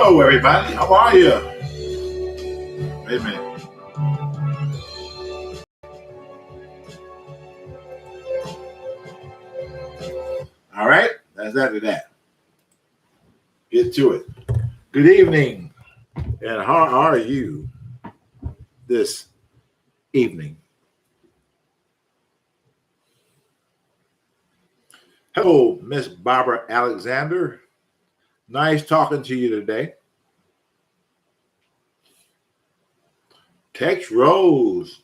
Hello, everybody. How are you? Wait a minute. All right. That's after that. Get to it. Good evening. And how are you this evening? Hello, Miss Barbara Alexander. Nice talking to you today. Tex Rose.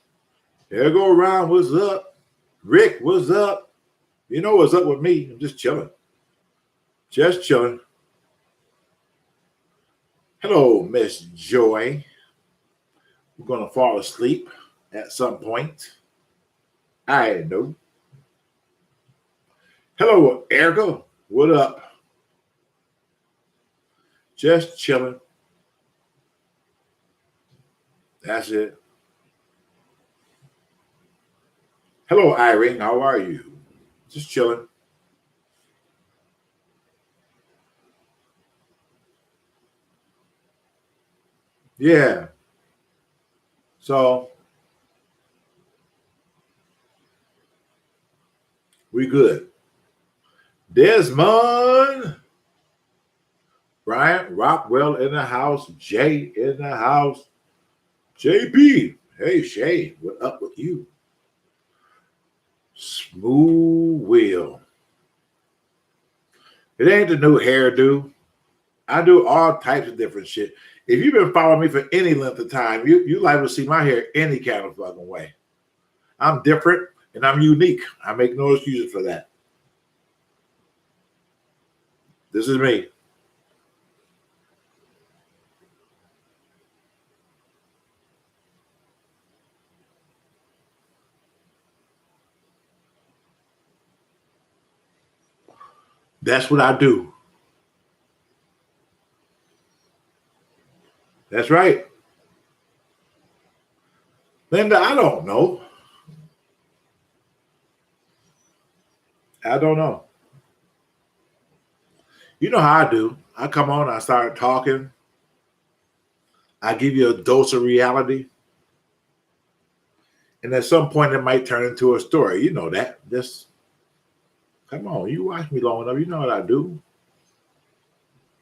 There go around. What's up? Rick, what's up? You know what's up with me. I'm just chilling. Just chilling. Hello, Miss Joy. We're going to fall asleep at some point. I know. Hello, Erica. What up? Just chilling. That's it. Hello, Irene. How are you? Just chilling. Yeah. So we good. Desmond. Brian Rockwell in the house. Jay in the house. JP. Hey, Shea. What up with you? Smooth Will. It ain't the new hairdo. I do all types of different shit. If you've been following me for any length of time, you liable to see my hair any kind of fucking way. I'm different and I'm unique. I make no excuses for that. This is me. That's what I do. That's right. Linda, I don't know. I don't know. You know how I do. I come on, I start talking. I give you a dose of reality. And at some point, it might turn into a story. You know that. Just come on. You watch me long enough. You know what I do.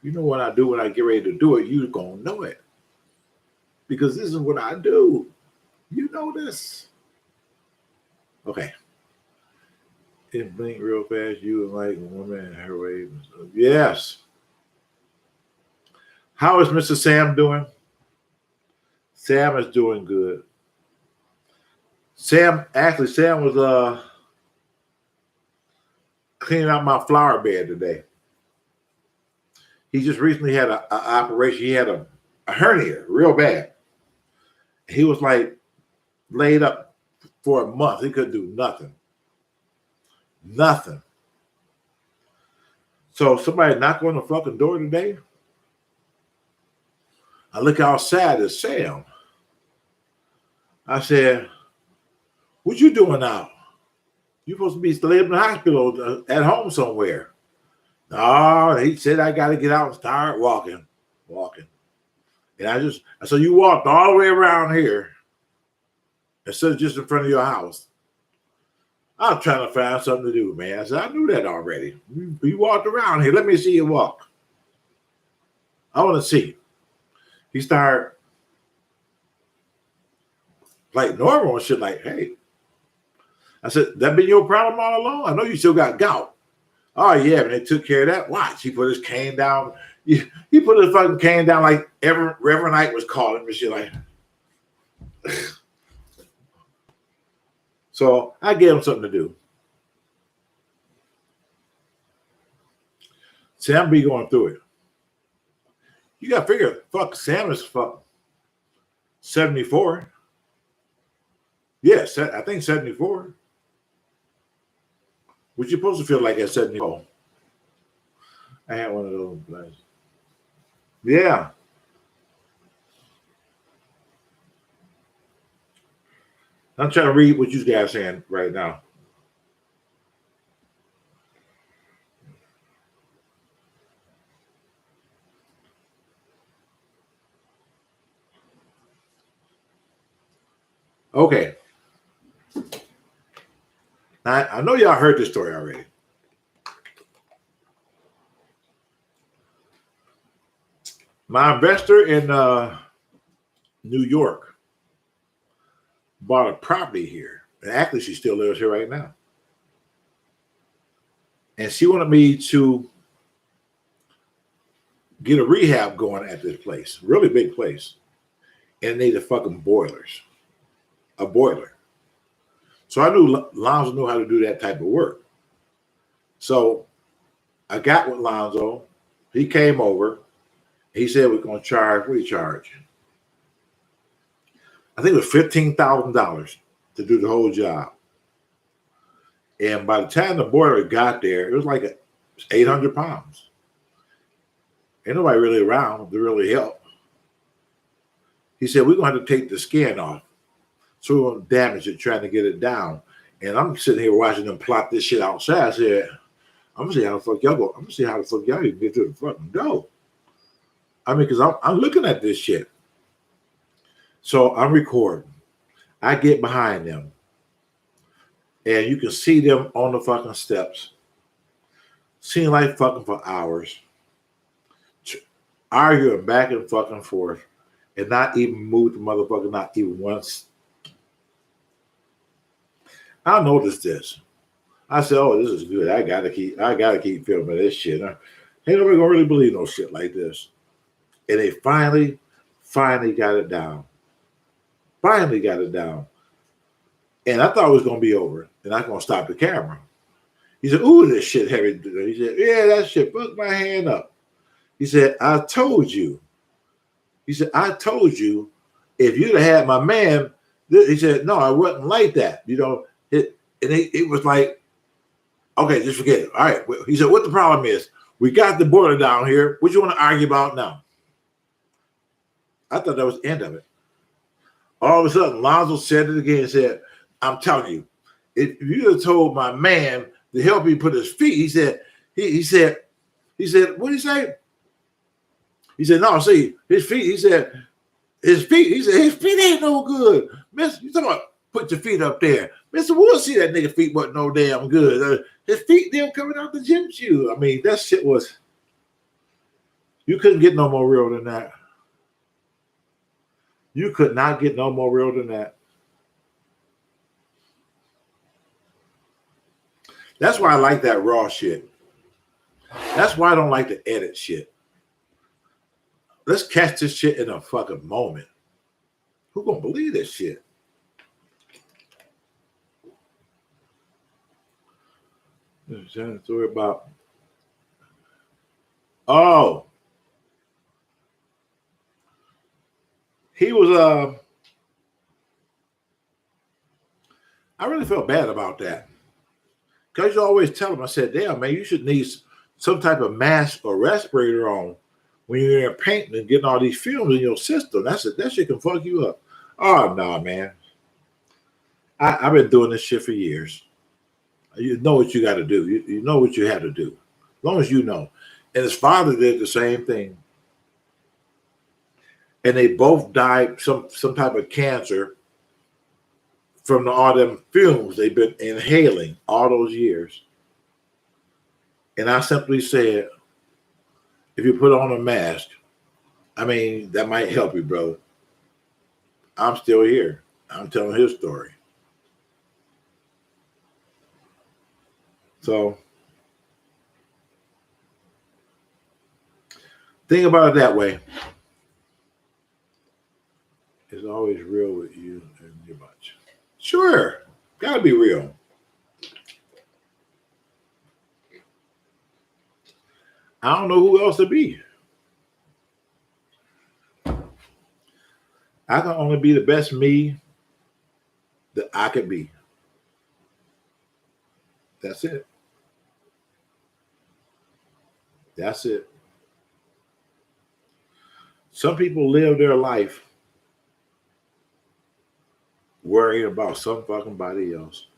You know what I do when I get ready to do it. You're going to know it. Because this is what I do. You know this. Okay. It blink real fast. You and like a woman in her way. Yes. How is Mr. Sam doing? Sam is doing good. Sam was cleaning out my flower bed today. He just recently had an operation. He had a hernia, real bad. He was like laid up for a month. He couldn't do nothing. Nothing. So somebody knocked on the fucking door today. I look outside, it's Sam. I said, what you doing now? You supposed to be laying in the hospital at home somewhere. No, he said I got to get out and start walking. And I said, you walked all the way around here instead of just in front of your house. I'm trying to find something to do, man. I said, I knew that already. You walked around here. Let me see you walk. I want to see. He started like normal and shit like, hey. I said, that been your problem all along? I know you still got gout. Oh, yeah, and they took care of that. Watch. He put his cane down. He put his fucking cane down like Reverend Knight was calling and shit like. So I gave him something to do. Sam be going through it. You got to figure, fuck, Sam is fuck 74. Yes, I think 74. What you supposed to feel like at 74? I had one of those places. Yeah. I'm trying to read what you guys are saying right now. Okay. Now, I know y'all heard this story already. My investor in New York bought a property here. And actually, she still lives here right now. And she wanted me to get a rehab going at this place. Really big place. And it needed fucking boilers. A boiler. So I knew Lonzo knew how to do that type of work. So I got with Lonzo. He came over. He said we're going to charge, what do you charge? I think it was $15,000 to do the whole job. And by the time the boiler got there, it was like 800 pounds. Ain't nobody really around to really help. He said, we're going to have to take the skin off. So we won't damage it trying to get it down. And I'm sitting here watching them plot this shit outside. I said, I'm going to see how the fuck y'all go. I'm going to see how the fuck y'all even get to the fucking door. I mean, because I'm looking at this shit. So I'm recording. I get behind them. And you can see them on the fucking steps. Seem like fucking for hours. Arguing back and fucking forth. And not even move the motherfucker, not even once. I noticed this. I said, "Oh, this is good. I gotta keep filming this shit. Ain't nobody gonna really believe no shit like this." And they finally got it down. Finally got it down. And I thought it was gonna be over. And I'm gonna stop the camera. He said, "Ooh, this shit heavy." He said, "Yeah, that shit fucked my hand up." He said, "I told you." He said, "I told you if you'd have had my man." He said, "No, I wasn't like that. You know." It was like, okay, just forget it. All right. He said, what the problem is, we got the border down here. What you want to argue about now? I thought that was the end of it. All of a sudden, Lonzo said it again and said, I'm telling you, if you had told my man to help me put his feet, he said, what did he say? He said, no, see, his feet, he said, his feet ain't no good. Mister, you talking about put your feet up there. Mr. Wood see that nigga feet wasn't no damn good. His feet them coming out the gym shoe. I mean, that shit was, you couldn't get no more real than that. You could not get no more real than that. That's why I like that raw shit. That's why I don't like to edit shit. Let's catch this shit in a fucking moment. Who gonna believe this shit? Story about. Oh, he was. I really felt bad about that because you always tell him. I said, "Damn, man, you should need some type of mask or respirator on when you're in painting and getting all these films in your system. That shit can fuck you up." Oh no, man. I've been doing this shit for years. You know what you got to do. You know what you have to do. As long as you know. And his father did the same thing. And they both died some type of cancer from all them fumes they've been inhaling all those years. And I simply said, if you put on a mask, I mean, that might help you, bro. I'm still here. I'm telling his story. So think about it that way. It's always real with you and your bunch. Sure. Gotta be real. I don't know who else to be. I can only be the best me that I could be. That's it. That's it. Some people live their life worrying about some fucking body else.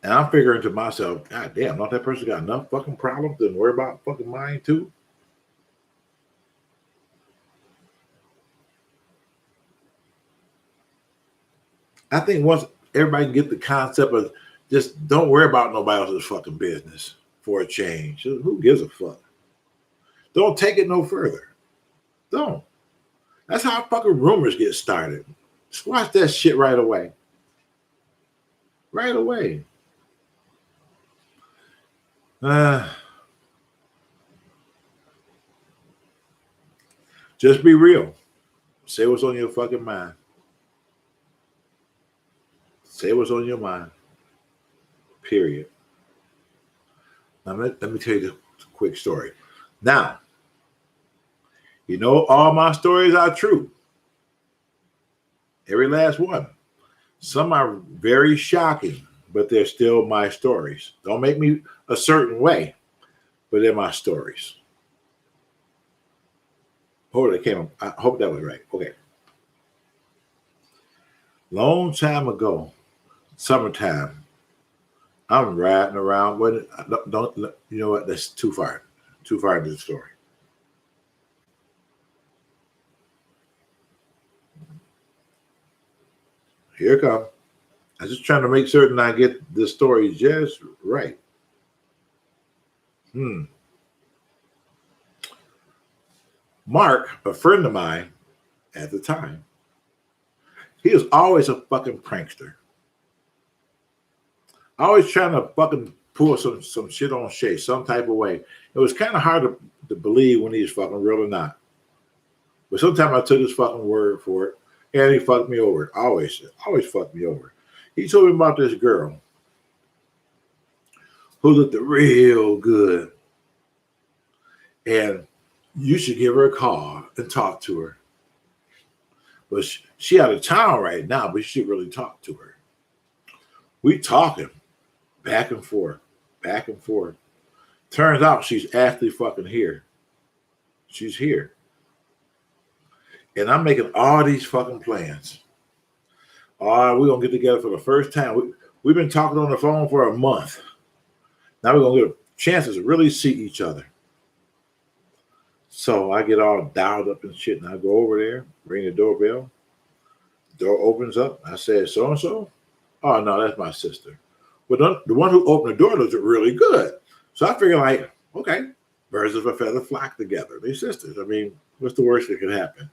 And I'm figuring to myself, God damn, don't that person got enough fucking problems to worry about fucking mine too? I think once everybody can get the concept of just don't worry about nobody else's fucking business for a change. Who gives a fuck? Don't take it no further. Don't. That's how fucking rumors get started. Squash that shit right away. Right away. Just be real. Say what's on your fucking mind. Say what's on your mind. Period. Now, let me tell you the quick story. Now, you know, all my stories are true. Every last one. Some are very shocking, but they're still my stories. Don't make me a certain way, but they're my stories. Hold it, I hope that was right. Okay. Long time ago, summertime, I'm riding around. Don't you know what? That's too far into the story. Here it comes. I'm just trying to make certain I get the story just right. Mark, a friend of mine at the time, he was always a fucking prankster. Always trying to fucking pull some shit on Shea some type of way. It was kind of hard to believe when he was fucking real or not. But sometimes I took his fucking word for it, and he fucked me over. Always fucked me over. He told me about this girl who looked real good, and you should give her a call and talk to her. But she out of town right now, but you should really talk to her. We talking back and forth, back and forth. Turns out she's actually fucking here. She's here. And I'm making all these fucking plans. Oh, we're going to get together for the first time. We've been talking on the phone for a month. Now we're going to get chances to really see each other. So I get all dialed up and shit, and I go over there, ring the doorbell. Door opens up. I said, so-and-so? Oh, no, that's my sister. But the one who opened the door looks really good. So I figure, like, okay, birds of a feather flock together. They're sisters. I mean, what's the worst that could happen?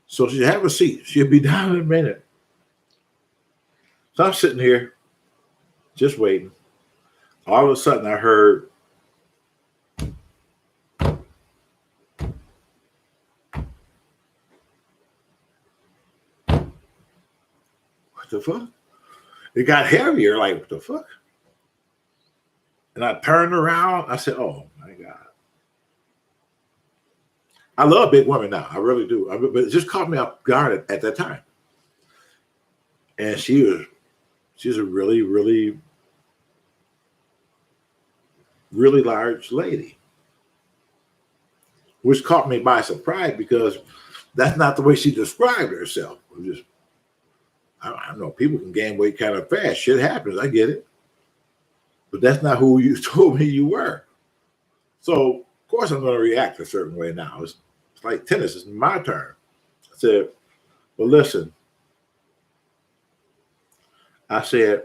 So she have a seat. She'll be down in a minute. So I'm sitting here, just waiting. All of a sudden, I heard, what the fuck? It got heavier, like, what the fuck? And I turned around. I said, oh, my God. I love big women now. I really do. But it just caught me off guard at that time. And she's a really, really, really large lady, which caught me by surprise because that's not the way she described herself. I don't know. People can gain weight kind of fast. Shit happens. I get it. But that's not who you told me you were. So, of course, I'm going to react a certain way now. It's like tennis. It's my turn. I said, well, listen. I said,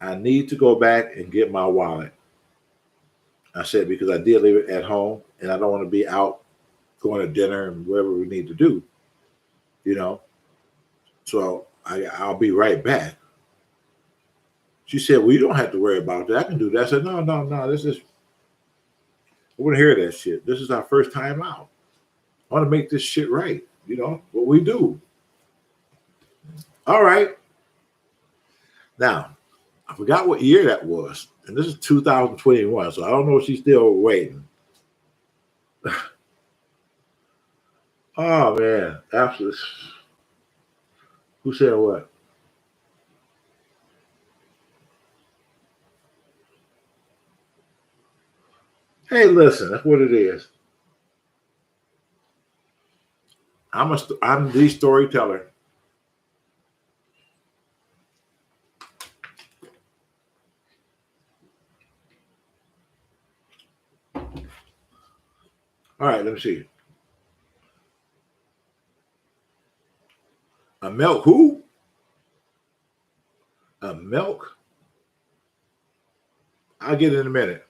I need to go back and get my wallet. I said, because I did leave it at home, and I don't want to be out going to dinner and whatever we need to do, you know. So I'll be right back. She said, well, you don't have to worry about that. I can do that. I said, no. I want to hear that shit. This is our first time out. I want to make this shit right. You know, what we do. All right. Now, I forgot what year that was. And this is 2021. So I don't know if she's still waiting. Oh, man. Absolutely. Who said what? Hey, listen, that's what it is. I'm the storyteller. All right, let me see. A milk who? milk. I'll get it in a minute.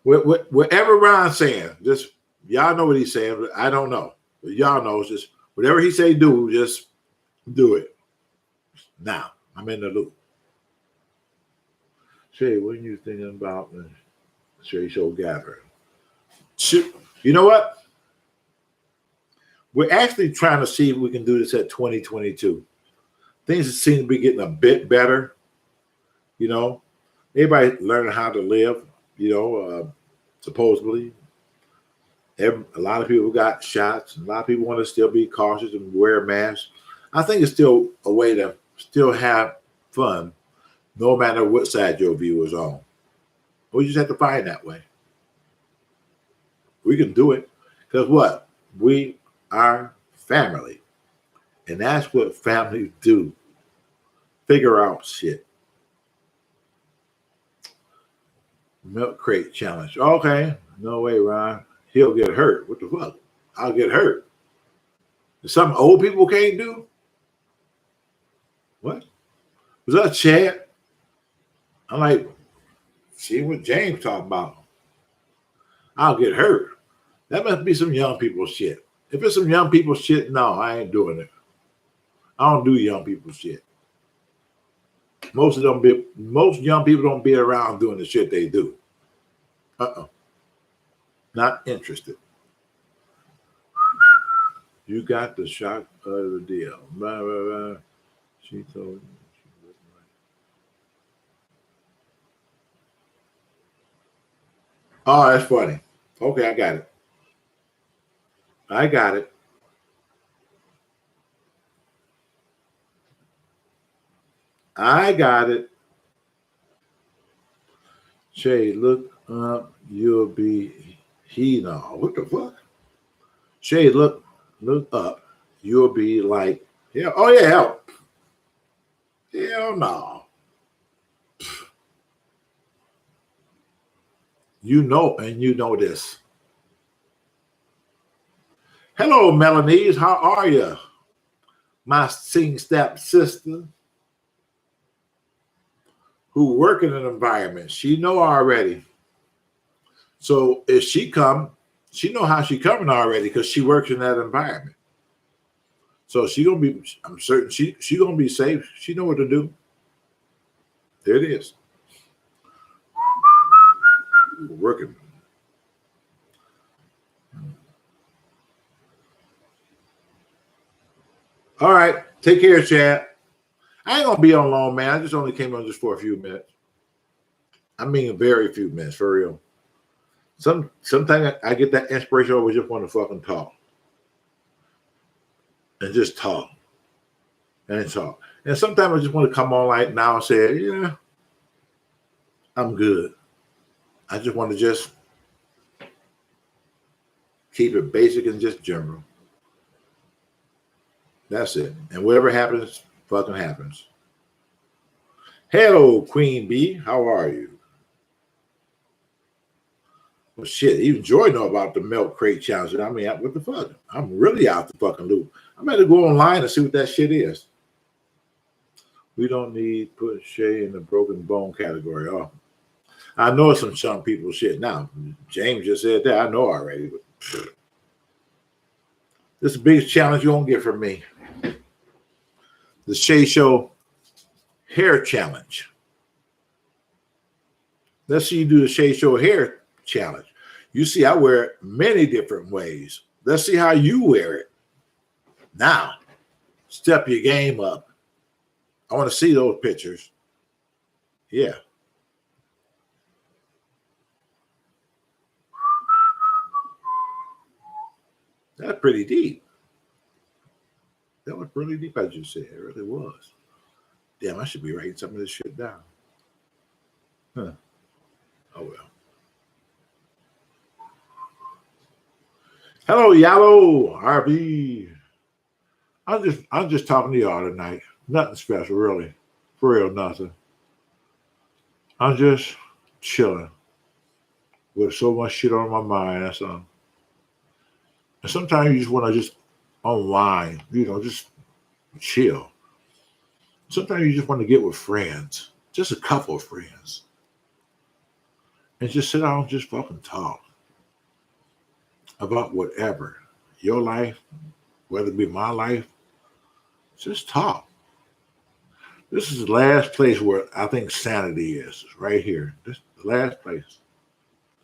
Whatever Ron's saying, just y'all know what he's saying, but I don't know. But y'all know, just whatever he say do, just do it. Now, I'm in the loop. Shea, what are you thinking about the Shea Show gathering? You know what? We're actually trying to see if we can do this at 2022. Things seem to be getting a bit better. You know, everybody learning how to live, supposedly. A lot of people got shots. A lot of people want to still be cautious and wear masks. I think it's still a way to still have fun, no matter what side your view is on. We just have to find that way. We can do it because what? We are family. And that's what families do. Figure out shit. Milk crate challenge. Okay. No way, Ron. He'll get hurt. What the fuck? I'll get hurt. Something old people can't do? What? Was that Chad? I'm like, see what James talking about. I'll get hurt. That must be some young people shit. If it's some young people shit, no, I ain't doing it. I don't do young people shit. Most young people don't be around doing the shit they do. Not interested. You got the shock of the deal. Blah, blah, blah. She told me she wasn't right. Oh, that's funny. Okay, I got it. I got it. I got it. Shay, look up. You'll be he now. What the fuck? Shay, look up. You'll be like, yeah. Oh yeah, help. Hell no. You know this. Hello, Melanie. How are you? My sing step sister who work in an environment. She know already. So if she come, she know how she coming already because she works in that environment. So she gonna be, I'm certain she gonna be safe. She know what to do. There it is. Working. All right. Take care, Chad. I ain't gonna be on long, man. I just only came on just for a few minutes. I mean, a very few minutes, for real. Sometimes I get that inspiration over just want to fucking talk. And just talk. And talk. And sometimes I just want to come on like now and say, yeah, I'm good. I just want to just keep it basic and just general. That's it. And whatever happens, fucking happens. Hello, Queen Bee. How are you? Well, shit, even Joy know about the milk crate challenge. I mean, what the fuck? I'm really out the fucking loop. I'm going to go online and see what that shit is. We don't need put Shea in the broken bone category. Oh, I know some people shit now. James just said that. I know already. But this is the biggest challenge you're going to get from me. The Shea Show hair challenge. Let's see you do the Shea Show hair challenge. You see, I wear it many different ways. Let's see how you wear it. Now, step your game up. I want to see those pictures. Yeah. That's pretty deep. That was really deep, as you said. It really was. Damn, I should be writing some of this shit down. Huh. Oh well. Hello, Yellow RV. I'm just talking to y'all tonight. Nothing special, really. For real, nothing. I'm just chilling with so much shit on my mind. That's all. And sometimes you just want to just unwind, just chill. Sometimes you just want to get with friends, just a couple of friends, and just sit down and just fucking talk about whatever. Your life, whether it be my life, just talk. This is the last place where I think sanity is right here. This is the last place.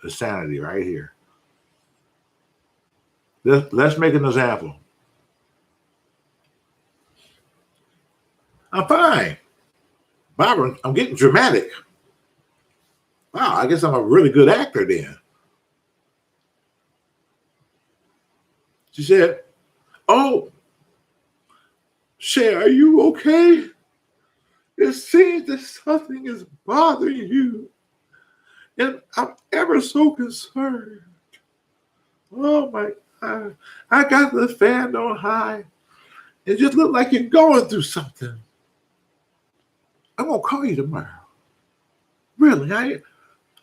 The sanity right here. Let's make an example. I'm fine. Barbara, I'm getting dramatic. Wow, I guess I'm a really good actor then. She said, "Oh, Shea, are you okay? It seems that something is bothering you, and I'm ever so concerned. Oh my God, I got the fan on high. It just looked like you're going through something. I'm gonna call you tomorrow. Really, I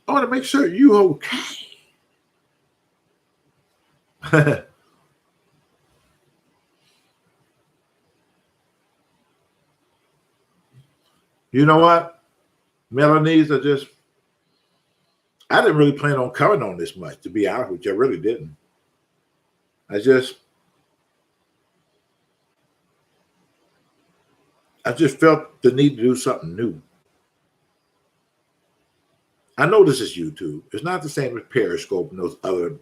want to make sure you're okay." You know what? Melanies I didn't really plan on coming on this much, to be honest with you. I really didn't. I just felt the need to do something new. I know this is YouTube. It's not the same as Periscope and those other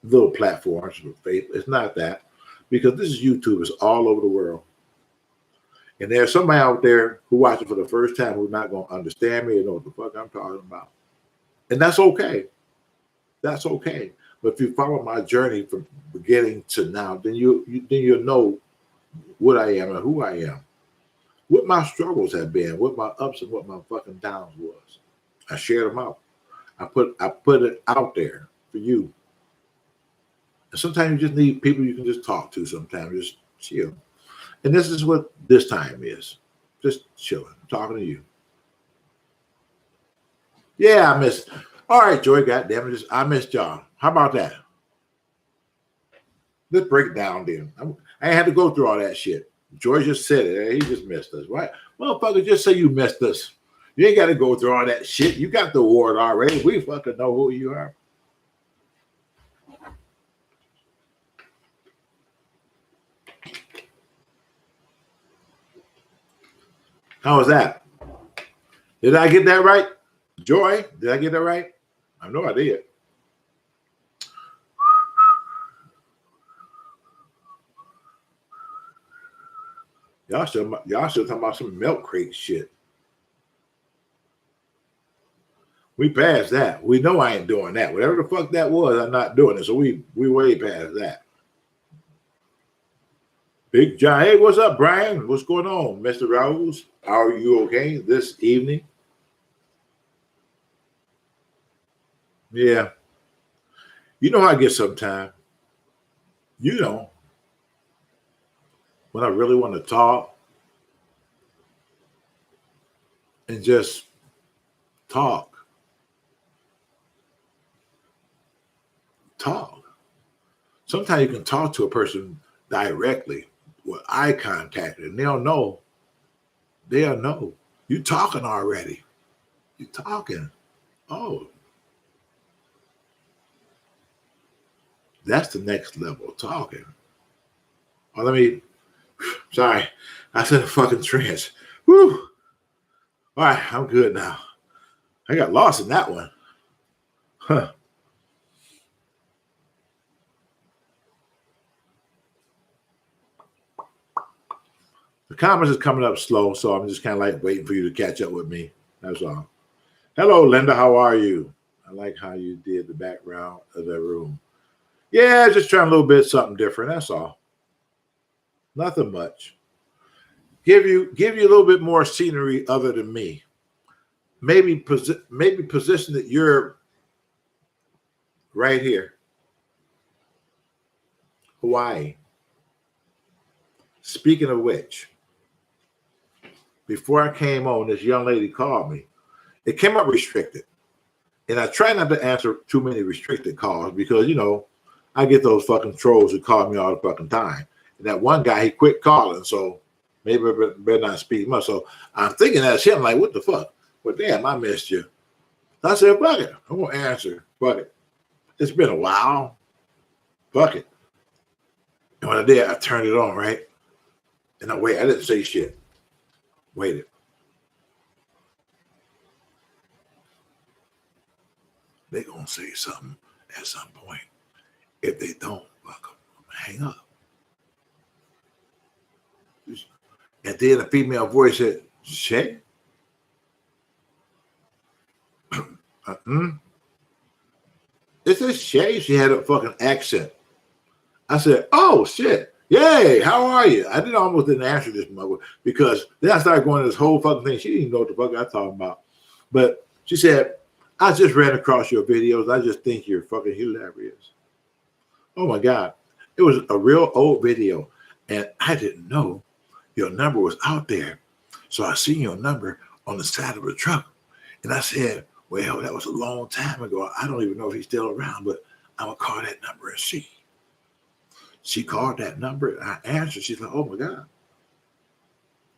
little platforms. It's not that, because this is YouTube. It's all over the world. And there's somebody out there who watches for the first time who's not going to understand me or know what the fuck I'm talking about. And that's okay. That's okay. But if you follow my journey from beginning to now, then you'll know what I am and who I am, what my struggles have been, what my ups and what my fucking downs was. I shared them out. I put it out there for you. And sometimes you just need people you can just talk to. Sometimes just chill. And this is what this time is. Just chilling, talking to you. Yeah, I missed. All right, Joy, goddamn it, I missed y'all. How about that? Let's break it down then. I ain't had to go through all that shit. Joy just said it. He just missed us. Right? Motherfucker, just say you missed us. You ain't got to go through all that shit. You got the award already. We fucking know who you are. How was that? Did I get that right? Joy, did I get that right? I know I did. Y'all still talking about some milk crate shit. We passed that. We know I ain't doing that. Whatever the fuck that was, I'm not doing it. So we way past that. Big John. Hey, what's up, Brian? What's going on, Mr. Rose? Are you okay this evening? Yeah. You know how I get sometimes. You know. When I really want to talk and just talk. Sometimes you can talk to a person directly with eye contact and they'll know. They'll know. You talking already. You talking. Oh. That's the next level of talking. Oh, sorry. I said a fucking trance. Whew. All right, I'm good now. I got lost in that one. Huh. The comments is coming up slow, so I'm just kind of like waiting for you to catch up with me. That's all. Hello, Linda. How are you? I like how you did the background of the room. Yeah, just trying a little bit something different. That's all. Nothing much. Give you a little bit more scenery other than me. Maybe position that you're right here. Hawaii. Speaking of which, before I came on, this young lady called me. It came up restricted. And I try not to answer too many restricted calls because, I get those fucking trolls who call me all the fucking time. And that one guy, he quit calling. So Maybe I better not speak much. So I'm thinking that's him. Like, what the fuck? Well, damn, I missed you. I said, fuck it. I'm going to answer. Fuck it. It's been a while. Fuck it. And when I did, I turned it on, right? And I wait. I didn't say shit. Waited. They're going to say something at some point. If they don't, fuck them. Hang up. And then a female voice said, Shea? Is this Shea? She had a fucking accent. I said, oh, shit. Yay, how are you? I almost didn't answer this mother because then I started going to this whole fucking thing. She didn't even know what the fuck I was talking about. But she said, I just ran across your videos. I just think you're fucking hilarious. Oh, my God. It was a real old video, and I didn't know your number was out there. So I seen your number on the side of the truck. And I said, well, that was a long time ago. I don't even know if he's still around, but I'm going to call that number and see. She called that number, and I answered. She's like, oh, my God.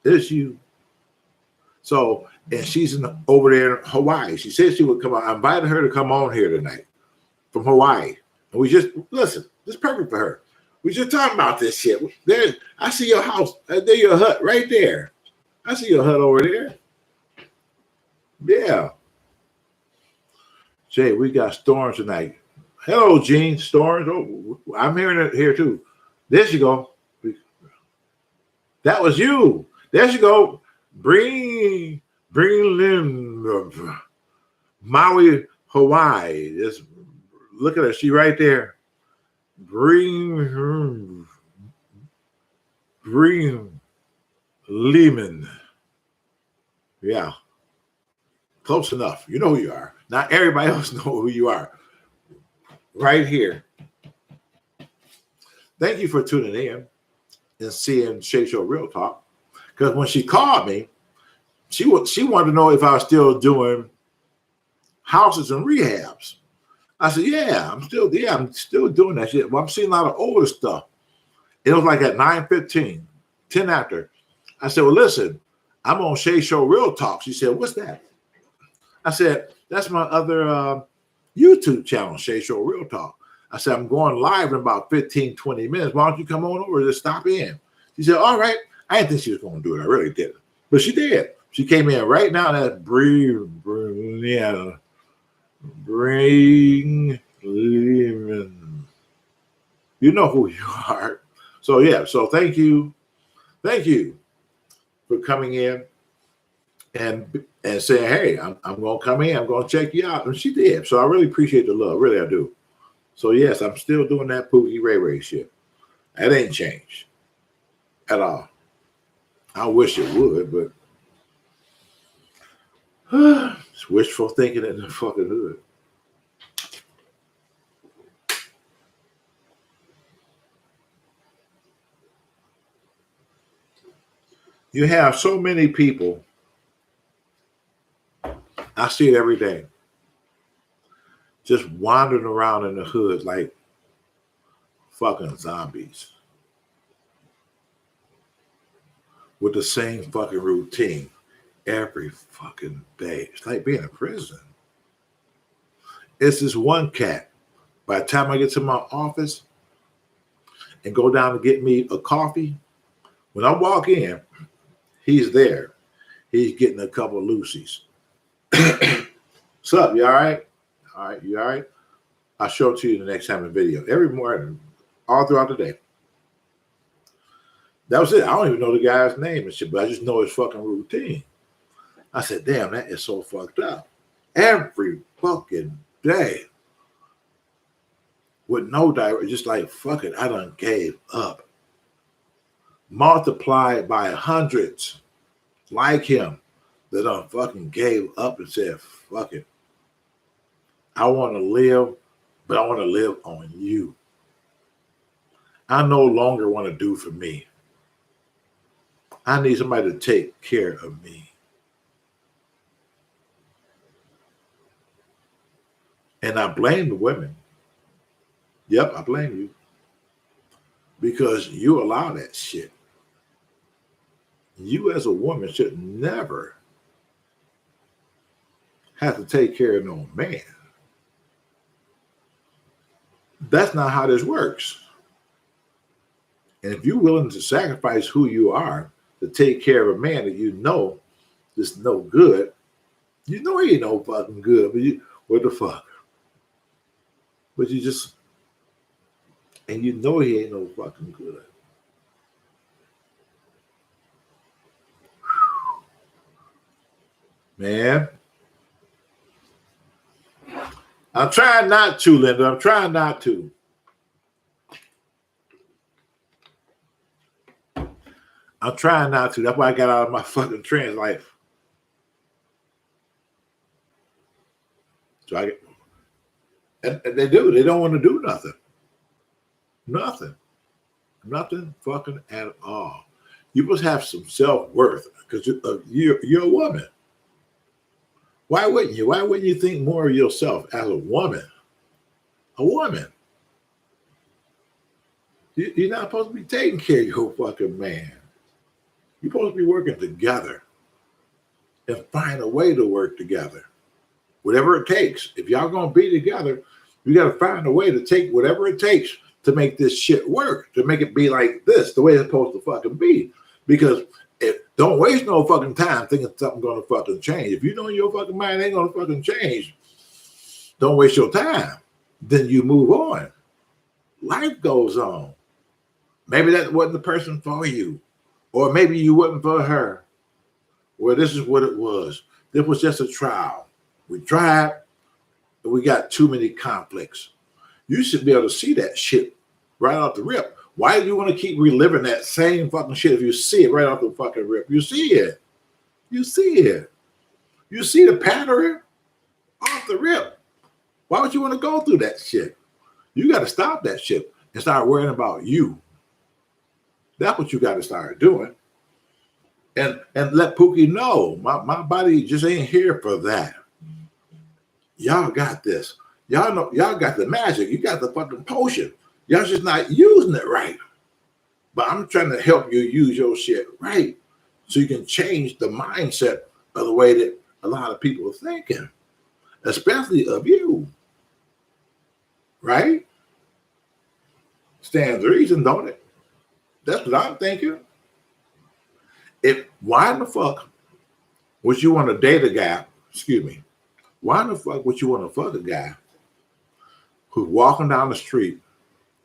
It's you. So, and she's over there in Hawaii. She said she would come on. I invited her to come on here tonight from Hawaii. And we just, listen, this is perfect for her. We just talking about this shit. There, I see your house. There your hut right there. I see your hut over there. Yeah. Jay, we got storms tonight. Hello, Gene. Storms. Oh, I'm hearing it here too. There you go. That was you. There you go. Bring Lynn, Maui, Hawaii. Just look at her. She right there. Bring Lehman. Yeah. Close enough. You know who you are. Not everybody else know who you are. Right here. Thank you for tuning in and seeing Shea Show Real Talk. Because when she called me, she wanted to know if I was still doing houses and rehabs. I said, yeah, I'm still doing that shit. Well, I'm seeing a lot of older stuff. It was like at 9:15, 10 after. I said, well, listen, I'm on Shea Show Real Talk. She said, what's that? I said, that's my other YouTube channel, Shea Show Real Talk. I said, I'm going live in about 15, 20 minutes. Why don't you come on over and just stop in? She said, all right. I didn't think she was going to do it. I really didn't. But she did. She came in right now. That bring Lehman. You know who you are. So, yeah. So, thank you. Thank you for coming in and saying, hey, I'm going to come in. I'm going to check you out. And she did. So, I really appreciate the love. Really, I do. So, yes, I'm still doing that Pookie Ray Ray shit. That ain't changed at all. I wish it would, but it's wishful thinking in the fucking hood. You have so many people. I see it every day. Just wandering around in the hood like fucking zombies. With the same fucking routine every fucking day. It's like being in prison. It's this one cat. By the time I get to my office and go down to get me a coffee, when I walk in, he's there. He's getting a couple of Lucy's. What's up? You all right? All right, you all right? I'll show it to you the next time in video. Every morning, all throughout the day. That was it. I don't even know the guy's name and shit, but I just know his fucking routine. I said, damn, that is so fucked up. Every fucking day. With no direct, just like, fuck it, I done gave up. Multiplied by hundreds like him that done fucking gave up and said, fuck it. I want to live, but I want to live on you. I no longer want to do for me. I need somebody to take care of me. And I blame the women. Yep, I blame you. Because you allow that shit. You as a woman should never have to take care of no man. That's not how this works. And if you're willing to sacrifice who you are to take care of a man that you know is no good, you know he ain't no fucking good, but you, what the fuck? But you just, and you know he ain't no fucking good. Man, I'm trying not to, Linda. I'm trying not to. I'm trying not to. That's why I got out of my fucking trans life. So and they do. They don't want to do nothing. Nothing. Nothing fucking at all. You must have some self-worth because you're a woman. Why wouldn't you? Why wouldn't you think more of yourself as a woman? A woman. You're not supposed to be taking care of your fucking man. You're supposed to be working together and find a way to work together. Whatever it takes. If y'all gonna be together, you gotta find a way to take whatever it takes to make this shit work, to make it be like this, the way it's supposed to fucking be. Because don't waste no fucking time thinking something's gonna fucking change. If you know your fucking mind ain't gonna fucking change, don't waste your time. Then you move on. Life goes on. Maybe that wasn't the person for you. Or maybe you wasn't for her. Well, this is what it was. This was just a trial. We tried, and we got too many conflicts. You should be able to see that shit right off the rip. Why do you want to keep reliving that same fucking shit if you see it right off the fucking rip? You see it. You see it. You see the pattern off the rip. Why would you want to go through that shit? You got to stop that shit and start worrying about you. That's what you got to start doing. And let Pookie know my body just ain't here for that. Y'all got this. Y'all know y'all got the magic. You got the fucking potion. Y'all just not using it right. But I'm trying to help you use your shit right so you can change the mindset of the way that a lot of people are thinking, especially of you. Right? Stands to reason, don't it? That's what I'm thinking. Why in the fuck would you want to date a guy? Excuse me. Why in the fuck would you want to fuck a guy who's walking down the street?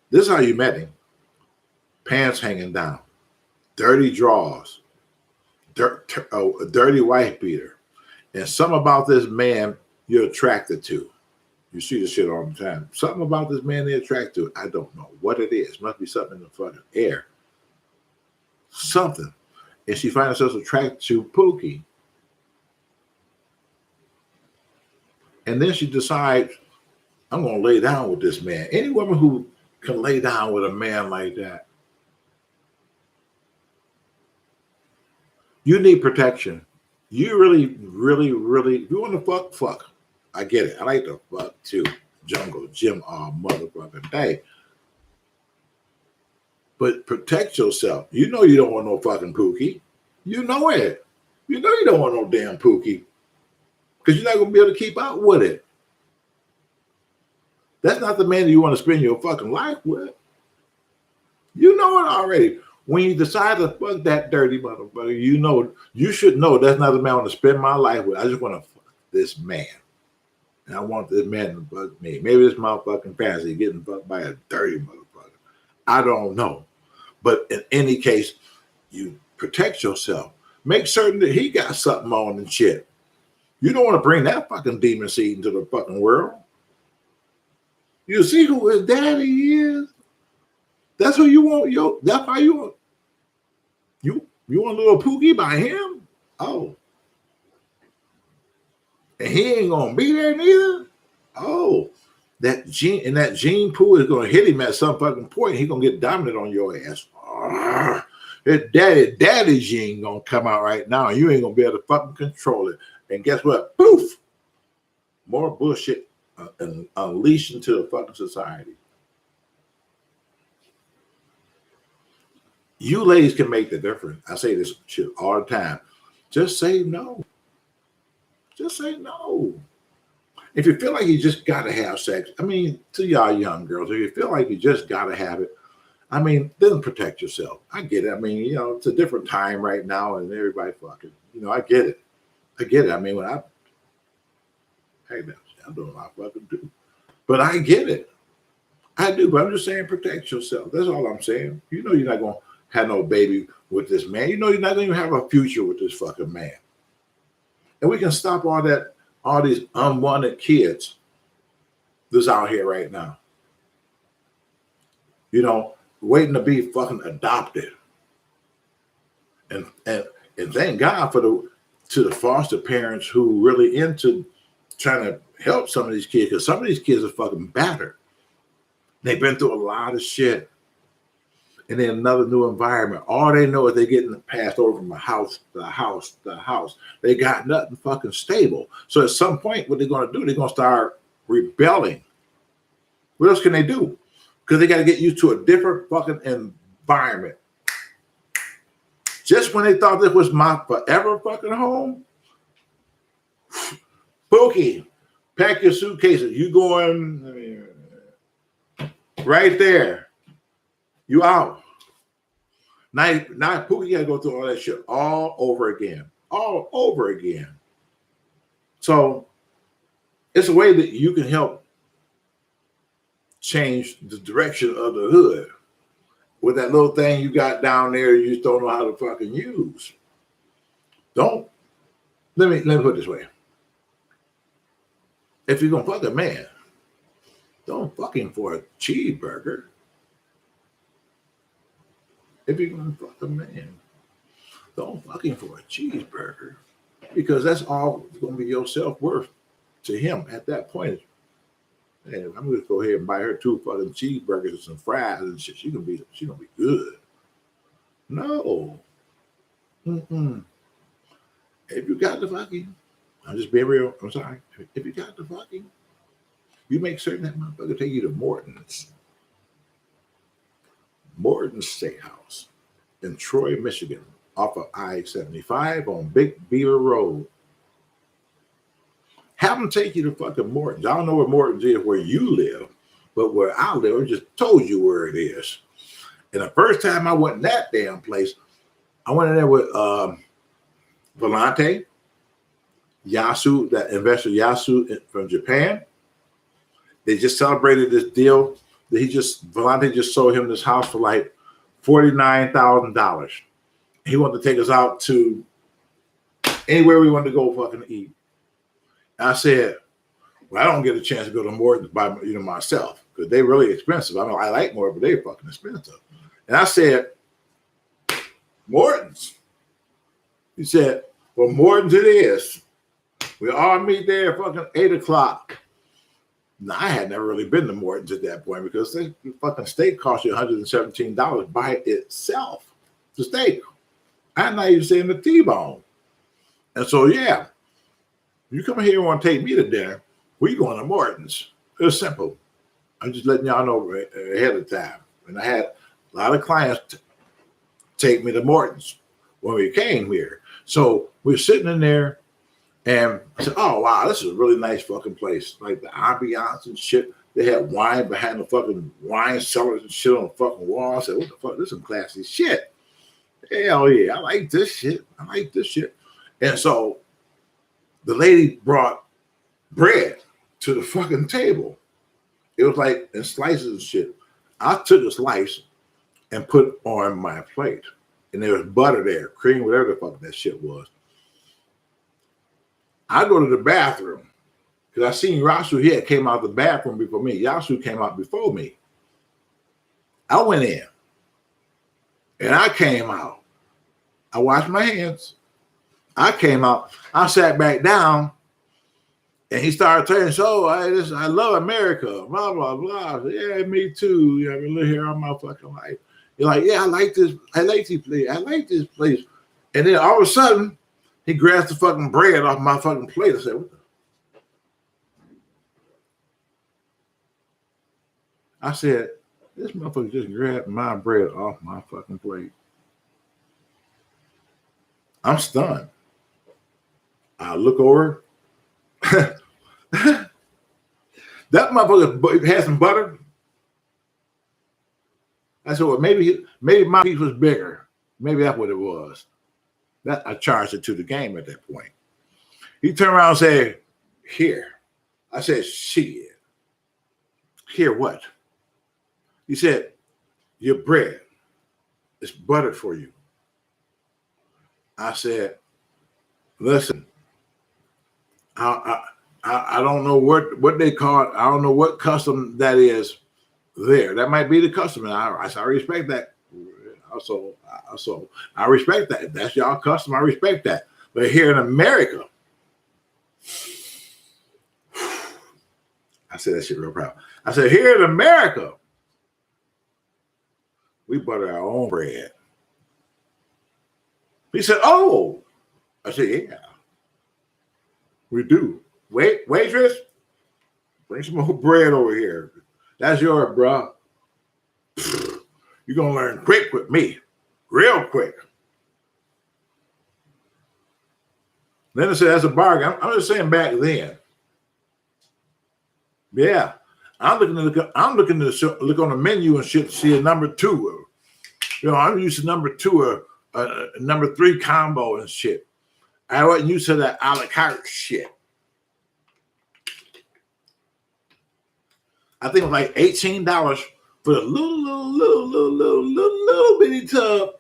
This is how you met him. Pants hanging down, dirty drawers, a dirty wife beater, and something about this man you're attracted to. You see this shit all the time. Something about this man they're attracted to. I don't know what it is. Must be something in the fucking air. Something. And she finds herself attracted to Pookie. And then she decides, I'm going to lay down with this man. Any woman who can lay down with a man like that, you need protection. You really, really, really, if you want to fuck, fuck. I get it. I like to fuck too. Jungle gym all motherfucking day. But protect yourself. You know you don't want no fucking Pookie. You know it. You know you don't want no damn Pookie. Because you're not going to be able to keep out with it. That's not the man that you want to spend your fucking life with. You know it already. When you decide to fuck that dirty motherfucker, you know, you should know that's not the man I want to spend my life with. I just want to fuck this man. And I want this man to fuck me. Maybe it's my fucking fantasy getting fucked by a dirty motherfucker. I don't know. But in any case, you protect yourself. Make certain that he got something on and shit. You don't want to bring that fucking demon seed into the fucking world. You see who his daddy is? That's who you want. That's how you want. You want a little Pookie by him? Oh. And he ain't gonna be there neither? Oh. That gene pool is gonna hit him at some fucking point. He's gonna get dominant on your ass. His daddy gene gonna come out right now, and you ain't gonna be able to fucking control it. And guess what? Poof! More bullshit unleashed into the fucking society. You ladies can make the difference. I say this shit all the time. Just say no. Just say no. If you feel like you just got to have sex, I mean, to y'all young girls, if you feel like you just got to have it, I mean, then protect yourself. I get it. I mean, you know, it's a different time right now and everybody fucking, you know, I get it. I get it. I mean, hey, man, I'm doing what I fucking do. But I get it. I do, but I'm just saying protect yourself. That's all I'm saying. You know you're not going to have no baby with this man. You know you're not going to have a future with this fucking man. And we can stop all these unwanted kids that's out here right now. You know, waiting to be fucking adopted. And thank God for the foster parents who really into trying to help some of these kids, because some of these kids are fucking battered. They've been through a lot of shit. And then another new environment. All they know is they're getting passed over from house to house to house. They got nothing fucking stable. So at some point, what they're going to do, they're going to start rebelling. What else can they do? Because they got to get used to a different fucking environment. Just when they thought this was my forever fucking home, Pookie, pack your suitcases. You going right there. You out. Now Pookie got to go through all that shit all over again. All over again. So it's a way that you can help change the direction of the hood with that little thing you got down there you just don't know how to fucking use. Let me put it this way. If you're gonna fuck a man, don't fuck him for a cheeseburger. If you're gonna fuck a man, don't fuck him for a cheeseburger, because that's all gonna be your self-worth to him at that point. Hey, I'm gonna go ahead and buy her 2 fucking cheeseburgers and some fries and shit. She gonna be good. No. Mm-mm. If you got the fucking, I'm just being real. I'm sorry. If you got the fucking, you make certain that motherfucker take you to Morton's Steakhouse in Troy, Michigan, off of I-75 on Big Beaver Road. Have them take you to fucking Morton's. I don't know where Morton's is where you live, but where I live, I just told you where it is. And the first time I went in that damn place, I went in there with Volante, Yasu, that investor Yasu from Japan. They just celebrated this deal that Volante just sold him this house for like $49,000. He wanted to take us out to anywhere we wanted to go fucking eat. I said, well, I don't get a chance to go to Morton's by myself because they're really expensive. I know I like more, but they're fucking expensive. And I said, Morton's. He said, well, Morton's it is. We all meet there at fucking 8 o'clock. Now, I had never really been to Morton's at that point because the fucking steak cost you $117 by itself. The steak. I'm not even saying the T-bone. And so, yeah. You come here and want to take me to dinner, we going to Morton's. It's simple. I'm just letting y'all know ahead of time. And I had a lot of clients take me to Morton's when we came here. So we're sitting in there and I said, oh, wow, this is a really nice fucking place. Like the ambiance and shit. They had wine behind the fucking wine cellars and shit on the fucking wall. I said, what the fuck? This is some classy shit. Hell yeah, I like this shit. And so the lady brought bread to the fucking table. It was like in slices and shit. I took a slice and put on my plate. And there was butter there, cream, whatever the fuck that shit was. I go to the bathroom because I seen Yasu here came out the bathroom before me. Yasu came out before me. I went in and I came out. I washed my hands. I came out. I sat back down, and he started saying, "So I love America." Blah blah blah. Said, yeah, me too. I've been living here all my fucking life. You're like, yeah, I like this. I like this place. I like this place. And then all of a sudden, he grabs the fucking bread off my fucking plate. I said, "What the?" I said, "This motherfucker just grabbed my bread off my fucking plate." I'm stunned. I look over. That motherfucker had some butter. I said, well, maybe my piece was bigger. Maybe that's what it was. That I charged it to the game at that point. He turned around and said, here. I said, shit. Here what? He said, your bread is buttered for you. I said, listen, I don't know what they call it. I don't know what custom that is there. That might be the custom. And I respect that. So I respect that. If that's y'all custom, I respect that. But here in America, I said that shit real proud. I said, here in America, we butter our own bread. He said, oh. I said, yeah, we do. Waitress, bring some more bread over here. That's yours, bro. You're going to learn quick with me. Real quick. Then I said, that's a bargain. I'm just saying back then. Yeah. I'm looking to look on the menu and shit to see a number 2. You know, I'm used to number 2 or number 3 combo and shit. I wasn't used to that a la carte shit. I think it was like $18 for a little bitty tub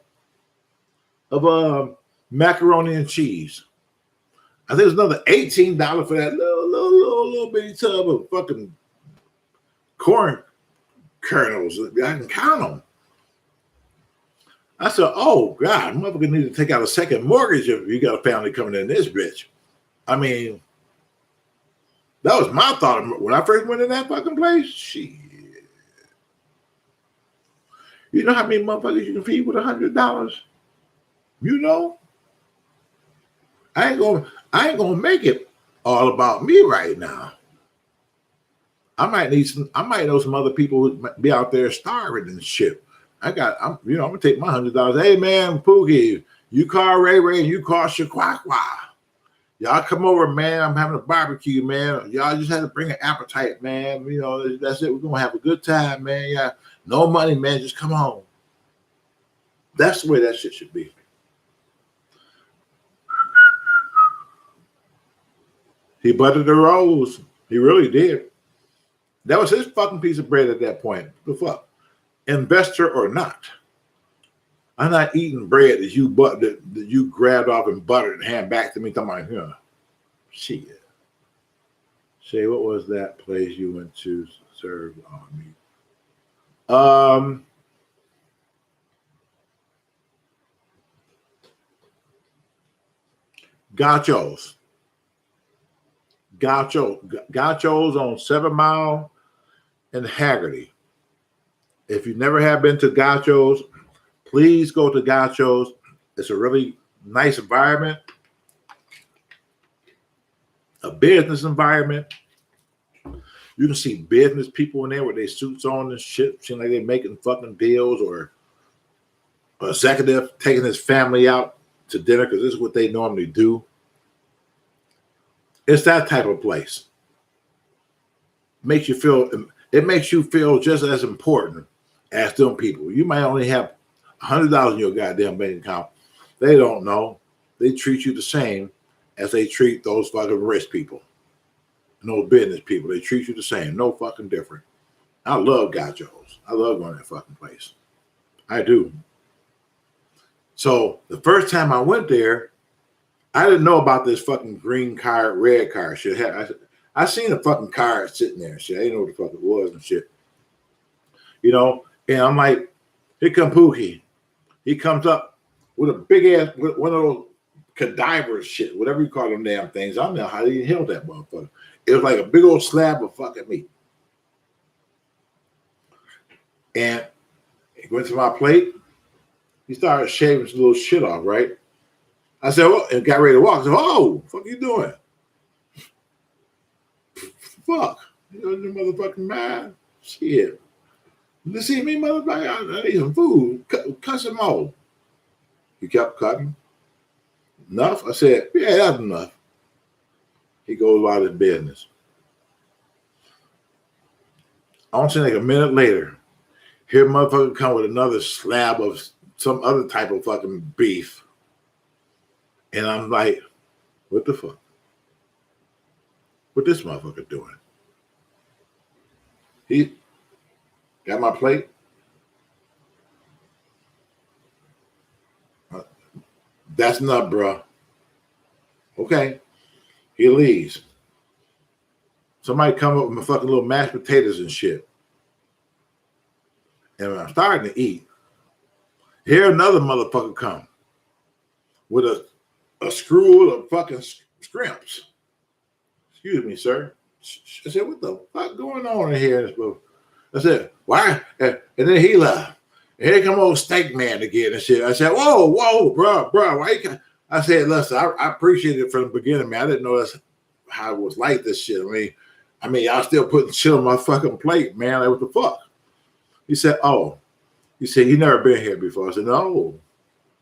of macaroni and cheese. I think it was another $18 for that little bitty tub of fucking corn kernels. I can count them. I said, oh, God, motherfucker need to take out a second mortgage if you got a family coming in this bitch. I mean, that was my thought when I first went in that fucking place. Shit. You know how many motherfuckers you can feed with $100? You know? I ain't gonna make it all about me right now. I might know some other people who be out there starving and shit. I'm gonna take my $100. Hey man, Pookie, you call Ray Ray and you call Shaquaqua. Y'all come over, man. I'm having a barbecue, man. Y'all just had to bring an appetite, man. You know, that's it. We're gonna have a good time, man. Yeah, no money, man. Just come on. That's the way that shit should be. He buttered the rolls. He really did. That was his fucking piece of bread at that point. The fuck? Investor or not. I'm not eating bread that you grabbed off and buttered and hand back to me. Talking about, yeah. Shit. Shea, what was that place you went to serve on me? Gachos on 7 Mile and Haggerty. If you never have been to Gachos, please go to Gachos. It's a really nice environment, a business environment. You can see business people in there with their suits on and shit, seem like they're making fucking deals, or an executive taking his family out to dinner because this is what they normally do. It's that type of place. It makes you feel just as important as them people. You might only have $100 in your goddamn bank account. They don't know. They treat you the same as they treat those fucking rich people and those business people. They treat you the same. No fucking different. I love Gachos. I love going to that fucking place. I do. So the first time I went there, I didn't know about this fucking green card, red card shit. I seen a fucking card sitting there and shit. I didn't know what the fuck it was and shit. You know, and I'm like, here come Pookie. He comes up with a big ass, with one of those cadaver shit, whatever you call them damn things. I don't know how they held that motherfucker. It was like a big old slab of fucking meat. And he went to my plate. He started shaving some little shit off, right? I said, well, and got ready to walk. I said, oh, fuck you doing? Fuck. You know, you motherfucking mad? Shit. You see me, motherfucker? I need some food. Cut some more. He kept cutting. Enough? I said, yeah, that's enough. He goes about his business. I don't see like a minute later, here motherfucker come with another slab of some other type of fucking beef. And I'm like, what the fuck? What this motherfucker doing? He got my plate. That's enough, bro. Okay. He leaves. Somebody come up with my fucking little mashed potatoes and shit. And when I'm starting to eat, here another motherfucker come with a screw of fucking scrimps. Excuse me, sir. I said, what the fuck going on in here? I said, why? And then he left. And here come old steak man again and shit. I said, whoa, bro, why you? I said, listen, I appreciate it from the beginning, man. I didn't know that's how it was like this shit. I mean, y'all still putting shit on my fucking plate, man. Like, what the fuck? He said, oh. He said, you never been here before. I said, no.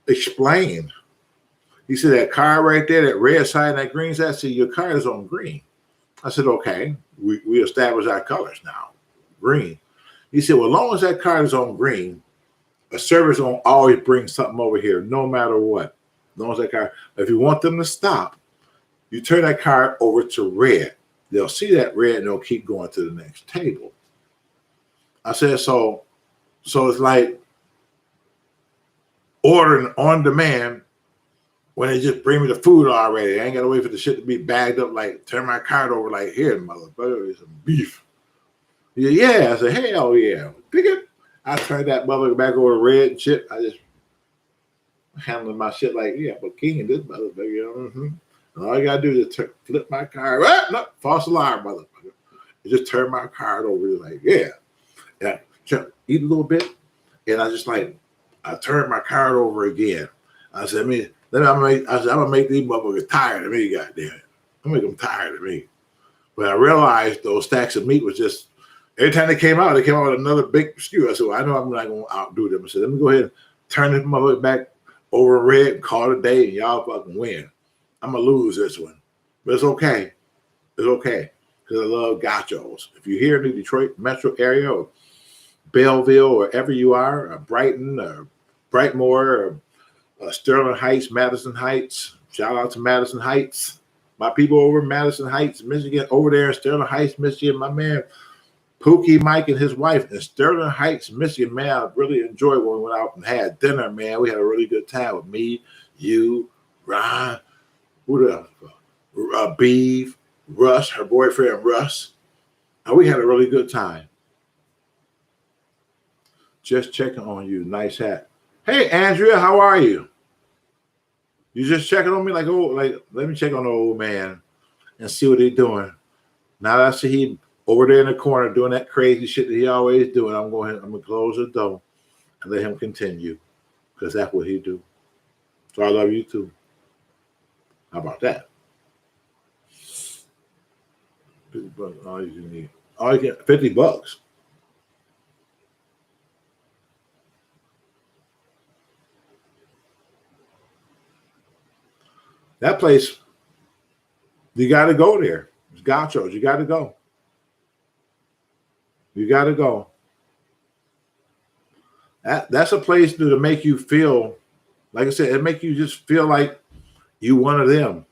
Explain. He said, that car right there, that red side and that green side, I said, your car is on green. I said, okay. We established our colors now. Green. He said, well, as long as that car is on green, a service will always bring something over here, no matter what. As long as that car, if you want them to stop, you turn that car over to red. They'll see that red and they'll keep going to the next table. I said, so it's like ordering on demand when they just bring me the food already. I ain't got to wait for the shit to be bagged up, like turn my card over like, here, motherfucker, there's some beef. Yeah. I said, hell yeah. Pick it. I turned that motherfucker back over to red and shit. I just handling my shit like, yeah, but king of this motherfucker, you know. Mm-hmm. And all you gotta do is flip my card. No, false alarm, motherfucker. Just turn my card over. Like, yeah. Yeah. Eat a little bit. And I just like, I turned my card over again. I said, I'm gonna make these motherfuckers tired of me, goddamn it. I'm gonna make them tired of me. But I realized those stacks of meat was just, every time they came out with another big skew. I said, well, I know I'm not gonna outdo them. I said, let me go ahead and turn this motherfucker back over red and call it a day and y'all fucking win. I'm gonna lose this one. But it's okay. It's okay. Because I love gachos. If you're here in the Detroit metro area or Belleville or wherever you are, or Brighton or Brightmoor or Sterling Heights, Madison Heights. Shout out to Madison Heights. My people over in Madison Heights, Michigan, over there in Sterling Heights, Michigan, my man Pookie Mike and his wife in Sterling Heights, Michigan, man, I really enjoyed when we went out and had dinner, man. We had a really good time with me, you, Ron, who else? Beeve, Russ, her boyfriend Russ. And we had a really good time. Just checking on you. Nice hat. Hey, Andrea, how are you? You just checking on me like, oh, like, let me check on the old man and see what he's doing. Now that I see he over there in the corner doing that crazy shit that he always doing, I'm gonna close the door and let him continue because that's what he do. So I love you too. How about that? $50, all you need. All you get $50. That place, you got to go there. It's gachos. You got to go. You got to go. That's a place to make you feel, like I said, it make you just feel like you one of them.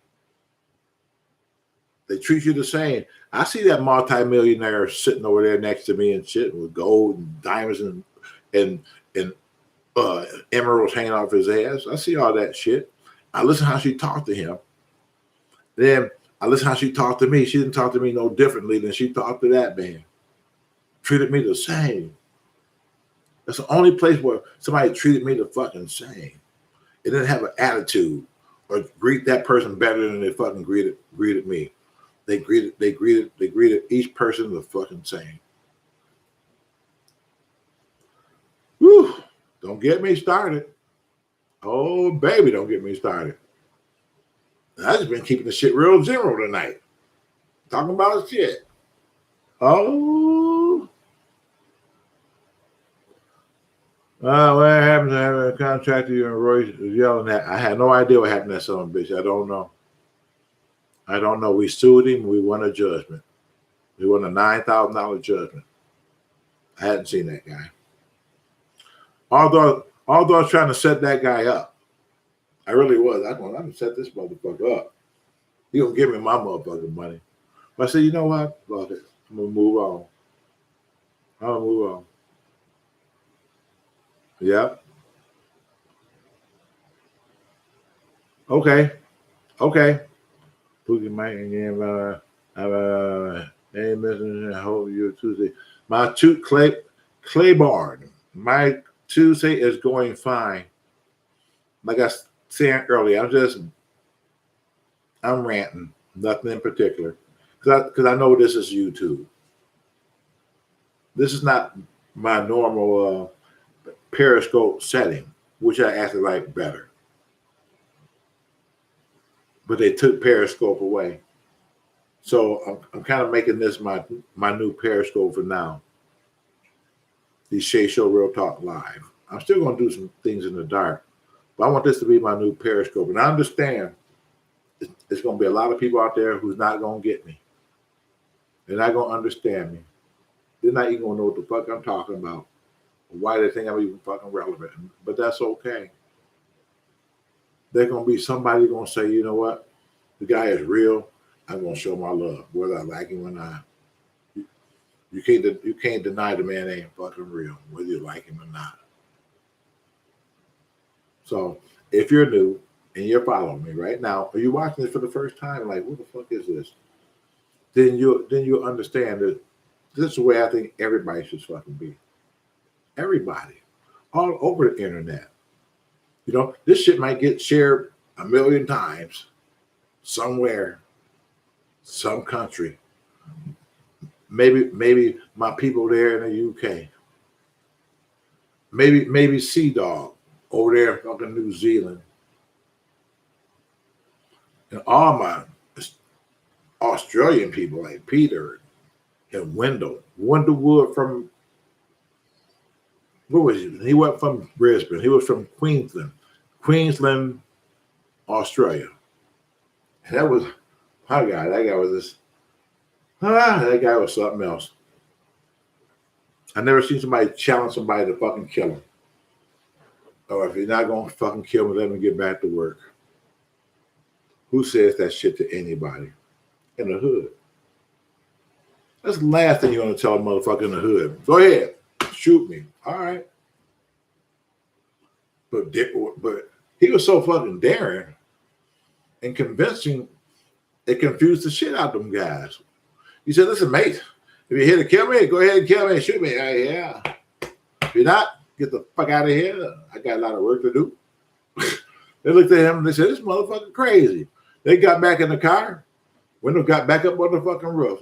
They treat you the same. I see that multimillionaire sitting over there next to me and shit with gold and diamonds and emeralds hanging off his ass. I see all that shit. I listen how she talked to him. Then I listen how she talked to me. She didn't talk to me no differently than she talked to that man. Treated me the same. That's the only place where somebody treated me the fucking same. It didn't have an attitude or greet that person better than they fucking greeted me. They greeted each person the fucking same. Whew, don't get me started. Oh, baby, don't get me started. I just been keeping the shit real general tonight. Talking about shit. Oh. What happens government contractor you and Roy was yelling at. I had no idea what happened to that son of a bitch. I don't know. I don't know. We sued him. We won a judgment. We won a $9,000 judgment. I hadn't seen that guy. Although I was trying to set that guy up, I really was. I'm going to set this motherfucker up. He gonna give me my motherfucking money. But I said, you know what? Fuck it. I'm gonna move on. I'm gonna move on. Yep. Okay. Pookie Mike again. Hey, Mr. I hope you Tuesday. My Claiborne. My Tuesday is going fine. Like I said earlier, I'm ranting. Nothing in particular. Because I know this is YouTube. This is not my normal Periscope setting, which I actually like better. But they took Periscope away. So I'm kind of making this my new Periscope for now. The Shea Show Real Talk Live. I'm still going to do some things in the dark, but I want this to be my new Periscope. And I understand there's going to be a lot of people out there who's not going to get me. They're not going to understand me. They're not even going to know what the fuck I'm talking about. Why they think I'm even fucking relevant. But that's okay. There's going to be somebody going to say, you know what? The guy is real. I'm going to show my love, whether I like him or not. You can't deny the man ain't fucking real, whether you like him or not. So if you're new and you're following me right now, or you're watching this for the first time, like, what the fuck is this? Then you'll understand that this is the way I think everybody should fucking be. Everybody. All over the internet. You know, this shit might get shared 1 million times somewhere, some country. Maybe my people there in the UK. Maybe Sea Dog over there in fucking New Zealand. And all my Australian people like Peter and Wendell Wood from, where was he? He wasn't from Brisbane. He was from Queensland, Australia. And that was my guy. That guy was this. That guy was something else. I never seen somebody challenge somebody to fucking kill him. Or if you're not going to fucking kill me, let me get back to work. Who says that shit to anybody in the hood? That's the last thing you're going to tell a motherfucker in the hood. Go ahead. Shoot me. All right. But he was so fucking daring and convincing, it confused the shit out of them guys. He said, listen, mate, if you're here to kill me, go ahead and kill me and shoot me. Yeah. If you're not, get the fuck out of here. I got a lot of work to do. They looked at him and they said, this motherfucker crazy. They got back in the car. Wendell got back up on the fucking roof.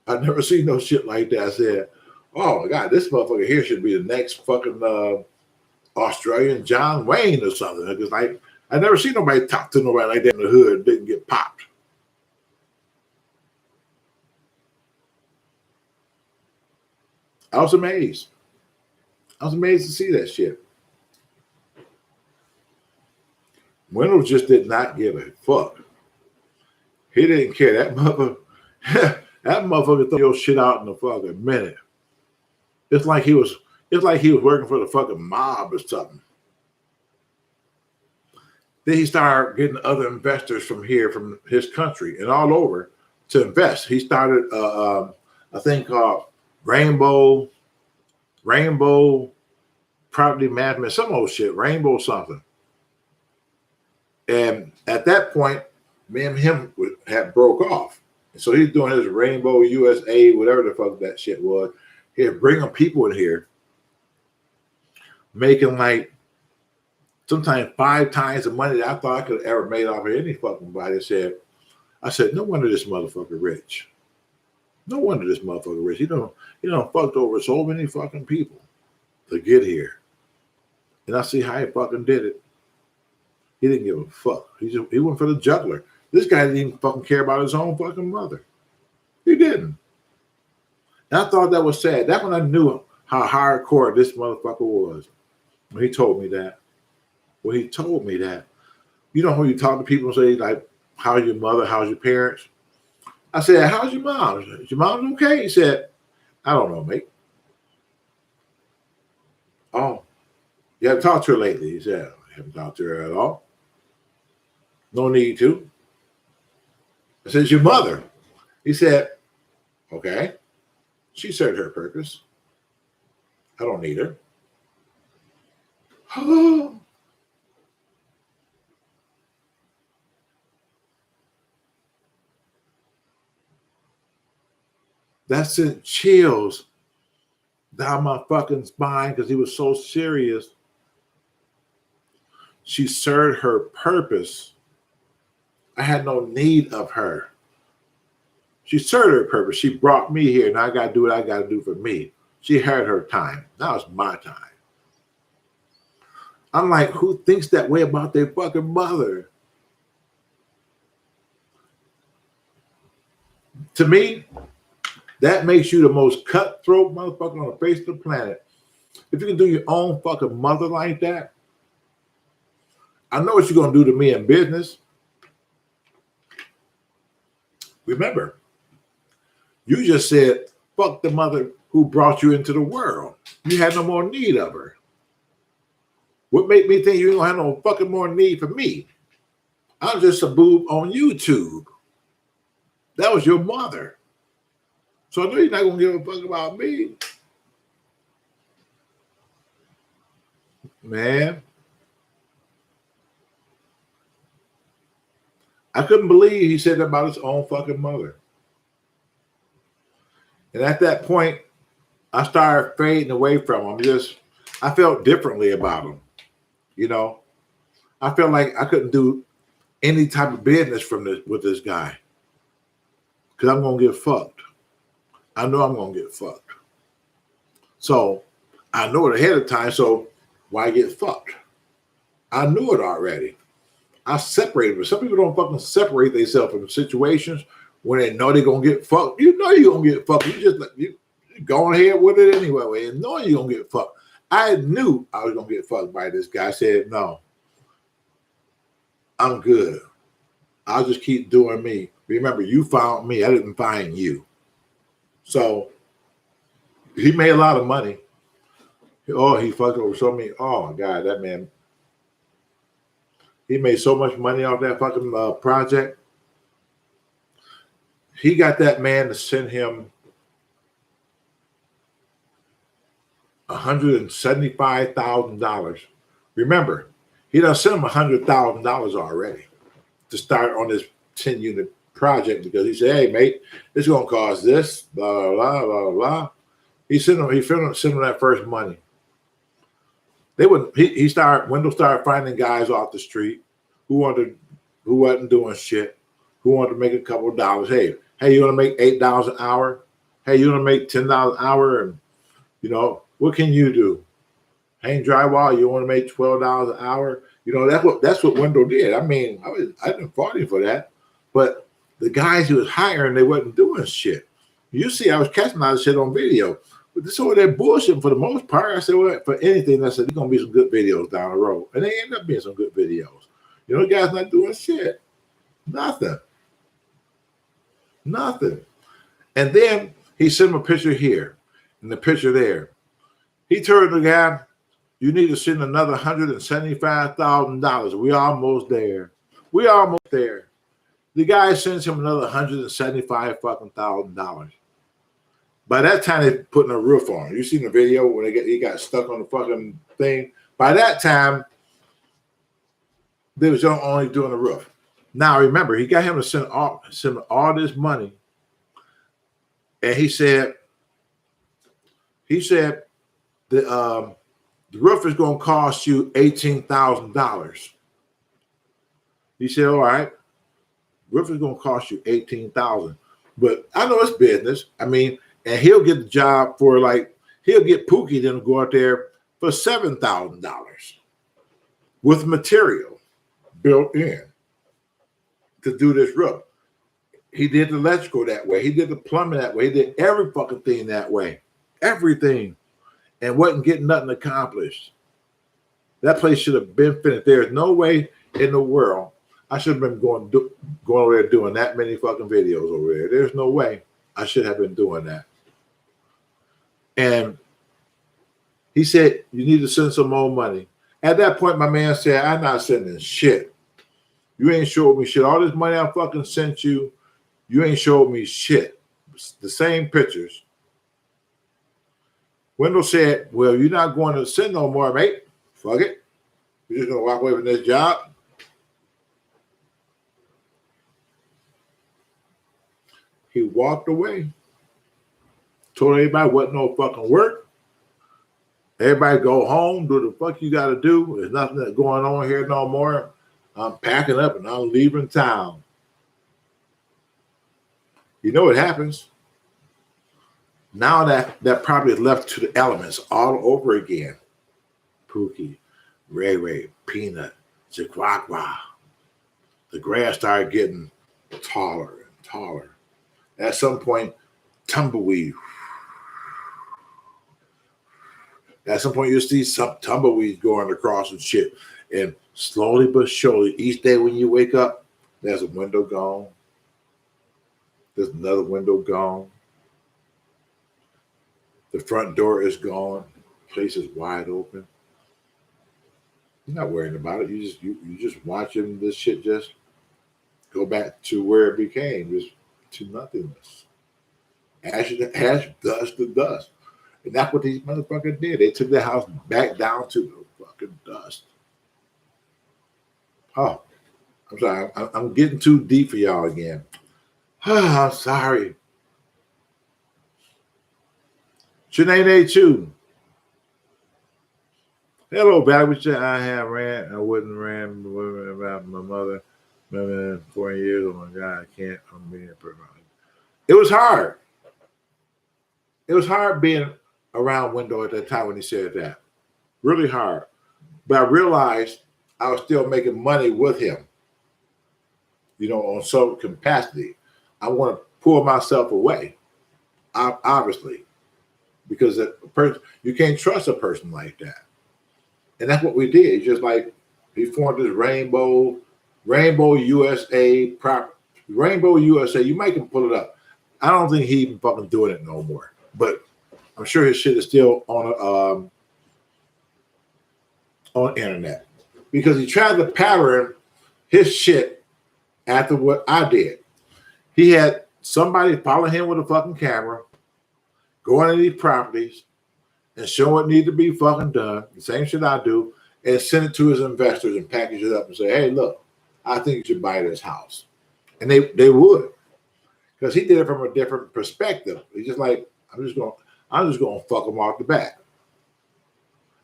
I've never seen no shit like that. I said, oh my God, this motherfucker here should be the next fucking Australian John Wayne or something. Because I never seen nobody talk to nobody like that in the hood and didn't get popped. I was amazed. I was amazed to see that shit. Wendell just did not give a fuck. He didn't care. That motherfucker threw your shit out in a fucking minute. It's like he was working for the fucking mob or something. Then he started getting other investors from here, from his country and all over to invest. He started a thing called Rainbow Property Management, some old shit, Rainbow something. And at that point, me and him had broke off. And so he's doing his Rainbow USA, whatever the fuck that shit was. He's bringing people in here, making like sometimes 5 times the money that I thought I could have ever made off of any fucking body. I said, no wonder this motherfucker rich. No wonder this motherfucker rich. He done fucked over so many fucking people to get here. And I see how he fucking did it. He didn't give a fuck. He went for the juggler. This guy didn't even fucking care about his own fucking mother. He didn't. And I thought that was sad. That's when I knew how hardcore this motherfucker was when he told me that. When he told me that. You know when you talk to people and say, like, how's your mother? How's your parents? I said, how's your mom? Is your mom okay? He said, I don't know, mate. Oh, you haven't talked to her lately? He said, I haven't talked to her at all. No need to. I said, it's your mother. He said, okay. She served her purpose. I don't need her. Oh. That sent chills down my fucking spine because he was so serious. She served her purpose. I had no need of her. She served her purpose. She brought me here, and I got to do what I got to do for me. She had her time. Now it's my time. I'm like, who thinks that way about their fucking mother? To me, that makes you the most cutthroat motherfucker on the face of the planet. If you can do your own fucking mother like that, I know what you're going to do to me in business. Remember, you just said, fuck the mother who brought you into the world. You had no more need of her. What made me think you don't have no fucking more need for me? I'm just a boob on YouTube. That was your mother. So I know you're not going to give a fuck about me. Man. I couldn't believe he said that about his own fucking mother. And at that point, I started fading away from him. I felt differently about him. You know, I felt like I couldn't do any type of business with this guy because I'm going to get fucked. I know I'm going to get fucked. So I know it ahead of time. So why get fucked? I knew it already. I separated. But some people don't fucking separate themselves from situations when they know they're going to get fucked. You know you're going to get fucked. You go ahead with it anyway. And knowing you're going to get fucked. I knew I was going to get fucked by this guy. I said, no, I'm good. I'll just keep doing me. Remember, you found me. I didn't find you. So he made a lot of money. Oh, he fucked over so many. Oh, my God, that man. He made so much money off that fucking project. He got that man to send him $175,000. Remember, he done sent him $100,000 already to start on this 10-unit project because he said, hey, mate, it's going to cost this, blah, blah, blah, blah. He sent him that first money. Wendell started finding guys off the street who wasn't doing shit, who wanted to make a couple of dollars. Hey, you want to make $8 an hour? Hey, you want to make $10 an hour? And, you know, what can you do? Hang drywall, you want to make $12 an hour? You know, that's what Wendell did. I mean, I didn't fault him for that. But the guys he was hiring, they wasn't doing shit. You see, I was catching a lot of shit on video. But this over there bullshit for the most part. I said, well, for anything, I said, there's going to be some good videos down the road. And they end up being some good videos. You know, the guy's not doing shit. Nothing. And then he sent him a picture here and the picture there. He told the guy, you need to send another $175,000. We almost there. The guy sends him another $175,000. By that time, they're putting a roof on. You seen the video when he got stuck on the fucking thing? By that time, they was only doing the roof. Now, remember, he got him to send all this money. And he said the roof is going to cost you $18,000. He said, all right, roof is going to cost you $18,000. But I know it's business. I mean, and he'll get the job for he'll get Pookie to go out there for $7,000 with material built in to do this roof. He did the electrical that way. He did the plumbing that way. He did every fucking thing that way. Everything. and wasn't getting nothing accomplished. That place should have been finished. There's no way in the world I should have been going over there doing that many fucking videos over there. There's no way I should have been doing that. And he said, you need to send some more money. At that point, my man said, I'm not sending shit. You ain't showed me shit. All this money I fucking sent you, you ain't showed me shit. The same pictures. Wendell said, well, you're not going to send no more, mate. Fuck it. You're just going to walk away from this job. He walked away. Told everybody wasn't no fucking work. Everybody go home, do the fuck you got to do. There's nothing that's going on here no more. I'm packing up and I'm leaving town. You know what happens? Now that property is left to the elements all over again. Pookie, Ray Ray, Peanut, Jaquaqua. The grass started getting taller and taller. At some point, tumbleweed. At some point, you'll see some tumbleweeds going across and shit. And slowly but surely, each day when you wake up, there's a window gone. There's another window gone. The front door is gone. The place is wide open. You're not worrying about it. You just watching this shit just go back to where it became, just to nothingness. Ash to ash, dust to dust. And that's what these motherfuckers did. They took their house back down to the fucking dust. Oh, I'm sorry. I'm getting too deep for y'all again. I'm sorry. Sinead Chu. Hello, back with you. I have ran. I wouldn't ran about my mother. 4 years. Oh my God, I can't. I'm being perfect. It was hard. It was hard being around Wendell at that time when he said that. Really hard. But I realized I was still making money with him. You know, on some capacity. I want to pull myself away. Obviously. Because you can't trust a person like that. And that's what we did. Just like he formed this Rainbow USA Rainbow USA. You might can pull it up. I don't think he even fucking doing it no more. But I'm sure his shit is still on internet. Because he tried to pattern his shit after what I did. He had somebody follow him with a fucking camera, go into these properties and show what needs to be fucking done, the same shit I do, and send it to his investors and package it up and say, hey, look, I think you should buy this house. And they would. Because he did it from a different perspective. He's just like, I'm just gonna fuck them off the bat.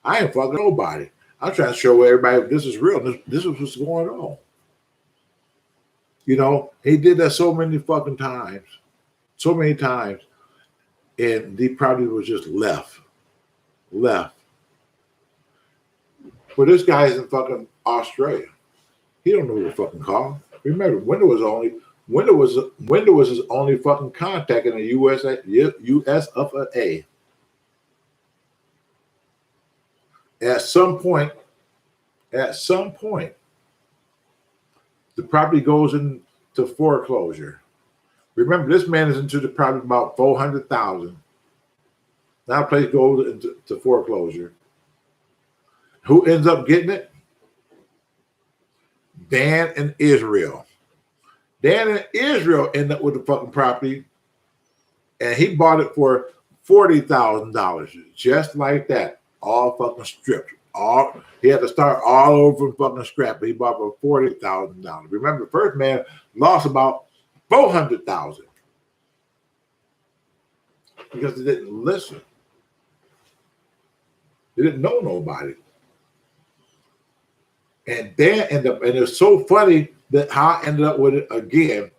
I ain't fucking nobody. I'm trying to show everybody this is real. This is what's going on. You know, he did that so many fucking times. So many times. And he probably was just left. But this guy is in fucking Australia. He don't know who to fucking call. Remember, Wendell was his only fucking contact in the US of A. At some point, the property goes into foreclosure. Remember, this man is into the property about $400,000. Now the place goes into foreclosure. Who ends up getting it? Dan and Israel. Dan and Israel end up with the fucking property, and he bought it for $40,000, just like that. All fucking stripped. He had to start all over from fucking scrap, but he bought it for $40,000. Remember, the first man lost about $400,000 because they didn't listen. They didn't know nobody. And Dan ended up, and it's so funny that how I ended up with it again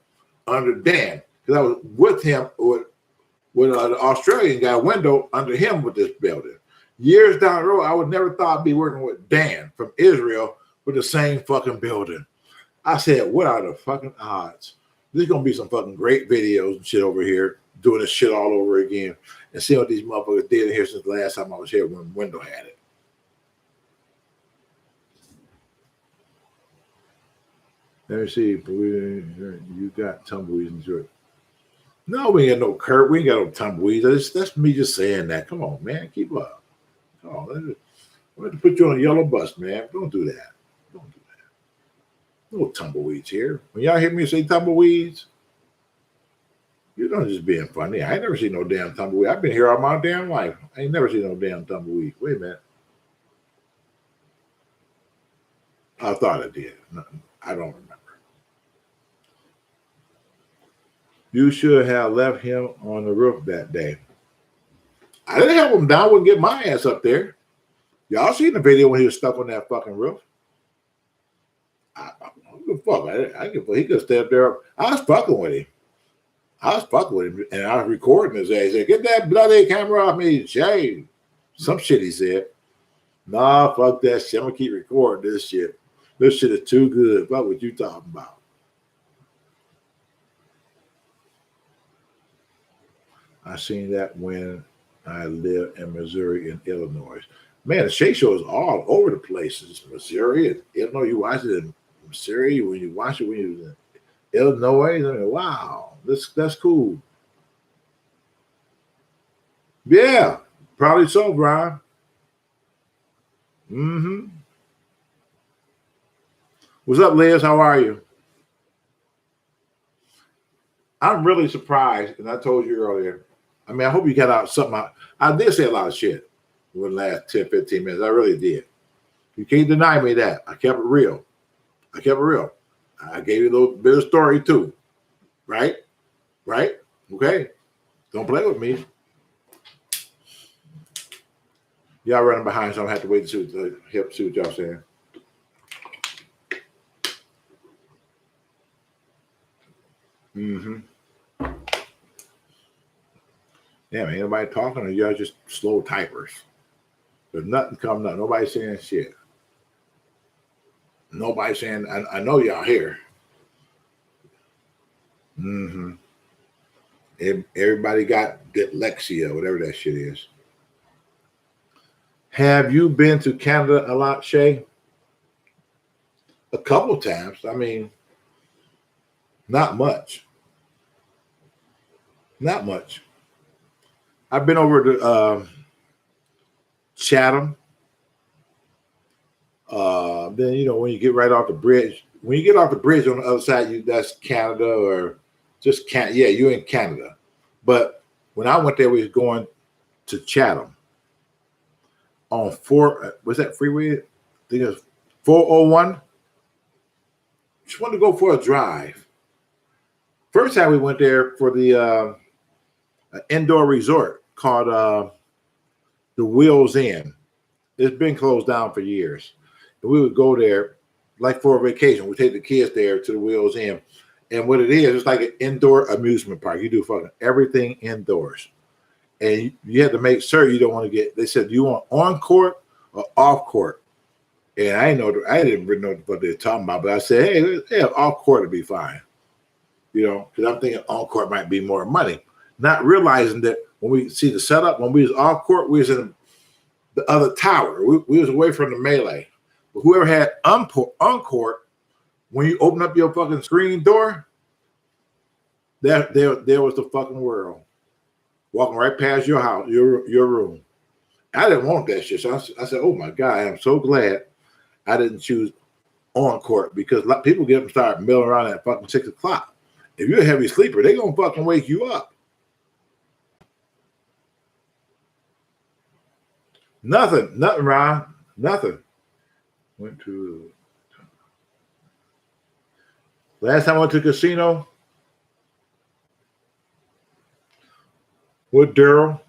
under Dan, because I was with him with an Australian guy, Wendell, under him with this building. Years down the road, I would never thought I'd be working with Dan from Israel with the same fucking building. I said, what are the fucking odds? There's gonna be some fucking great videos and shit over here, doing this shit all over again. and see what these motherfuckers did here since the last time I was here when Wendell had it. Let me see. You got tumbleweeds in Georgia. No, we ain't got no Kurt. We ain't got no tumbleweeds. That's me just saying that. Come on, man. Keep up. Come on. I'm going to put you on a yellow bus, man. Don't do that. Don't do that. No tumbleweeds here. When y'all hear me say tumbleweeds, you don't just being funny. I ain't never seen no damn tumbleweed. I've been here all my damn life. I ain't never seen no damn tumbleweed. Wait a minute. I thought I did. I don't remember. You should have left him on the roof that day. I didn't help him down. I wouldn't get my ass up there. Y'all seen the video when he was stuck on that fucking roof? I don't give a fuck. He could stay up there. I was fucking with him. And I was recording his ass. He said, "Get that bloody camera off me, Shea." Some shit he said. Nah, fuck that shit. I'm gonna keep recording this shit. This shit is too good. Fuck what you talking about. I seen that when I lived in Missouri and Illinois. Man, the Shea Show is all over the places. Missouri and Illinois. You watch it in Missouri, when you watch it when you was in Illinois. I mean, wow, that's cool. Yeah, probably so, Brian. Mm-hmm. What's up, Liz? How are you? I'm really surprised, and I told you earlier. I mean, I hope you got out something out. I did say a lot of shit in the last 10, 15 minutes. I really did. You can't deny me that. I kept it real. I gave you a little bit of story too. Right? Right? Okay. Don't play with me. Y'all running behind, so I'm gonna have to wait to see what y'all saying. Mm-hmm. Yeah, man, ain't nobody talking, or y'all just slow typers. There's nothing coming up. Nobody saying shit. Nobody saying, I know y'all here. Mm-hmm. Everybody got dyslexia, whatever that shit is. Have you been to Canada a lot, Shea? A couple times. I mean, not much. Not much. I've been over to Chatham. Then, you know, when you get right off the bridge, on the other side, that's Canada or just Canada. Yeah, you're in Canada. But when I went there, we was going to Chatham on was that freeway? I think it was 401. Just wanted to go for a drive. First time we went there for the indoor resort called the Wheels Inn. It's been closed down for years. And we would go there like for a vacation. We take the kids there to the Wheels Inn. And what it is, it's like an indoor amusement park. You do fucking everything indoors. And you have to make sure you don't want to get, they said, you want on court or off court? And I didn't really know what they're talking about, but I said, hey, off court would be fine. You know, because I'm thinking on court might be more money. Not realizing that when we see the setup, when we was off court, we was in the other tower. We was away from the melee. But whoever had on court, when you open up your fucking screen door, there was the fucking world. Walking right past your house, your room. I didn't want that shit. So I said, oh my God, I'm so glad I didn't choose on court, because people get up and start milling around at fucking 6 o'clock. If you're a heavy sleeper, they're going to fucking wake you up. Nothing, Ron. Nothing. Last time I went to the casino with Daryl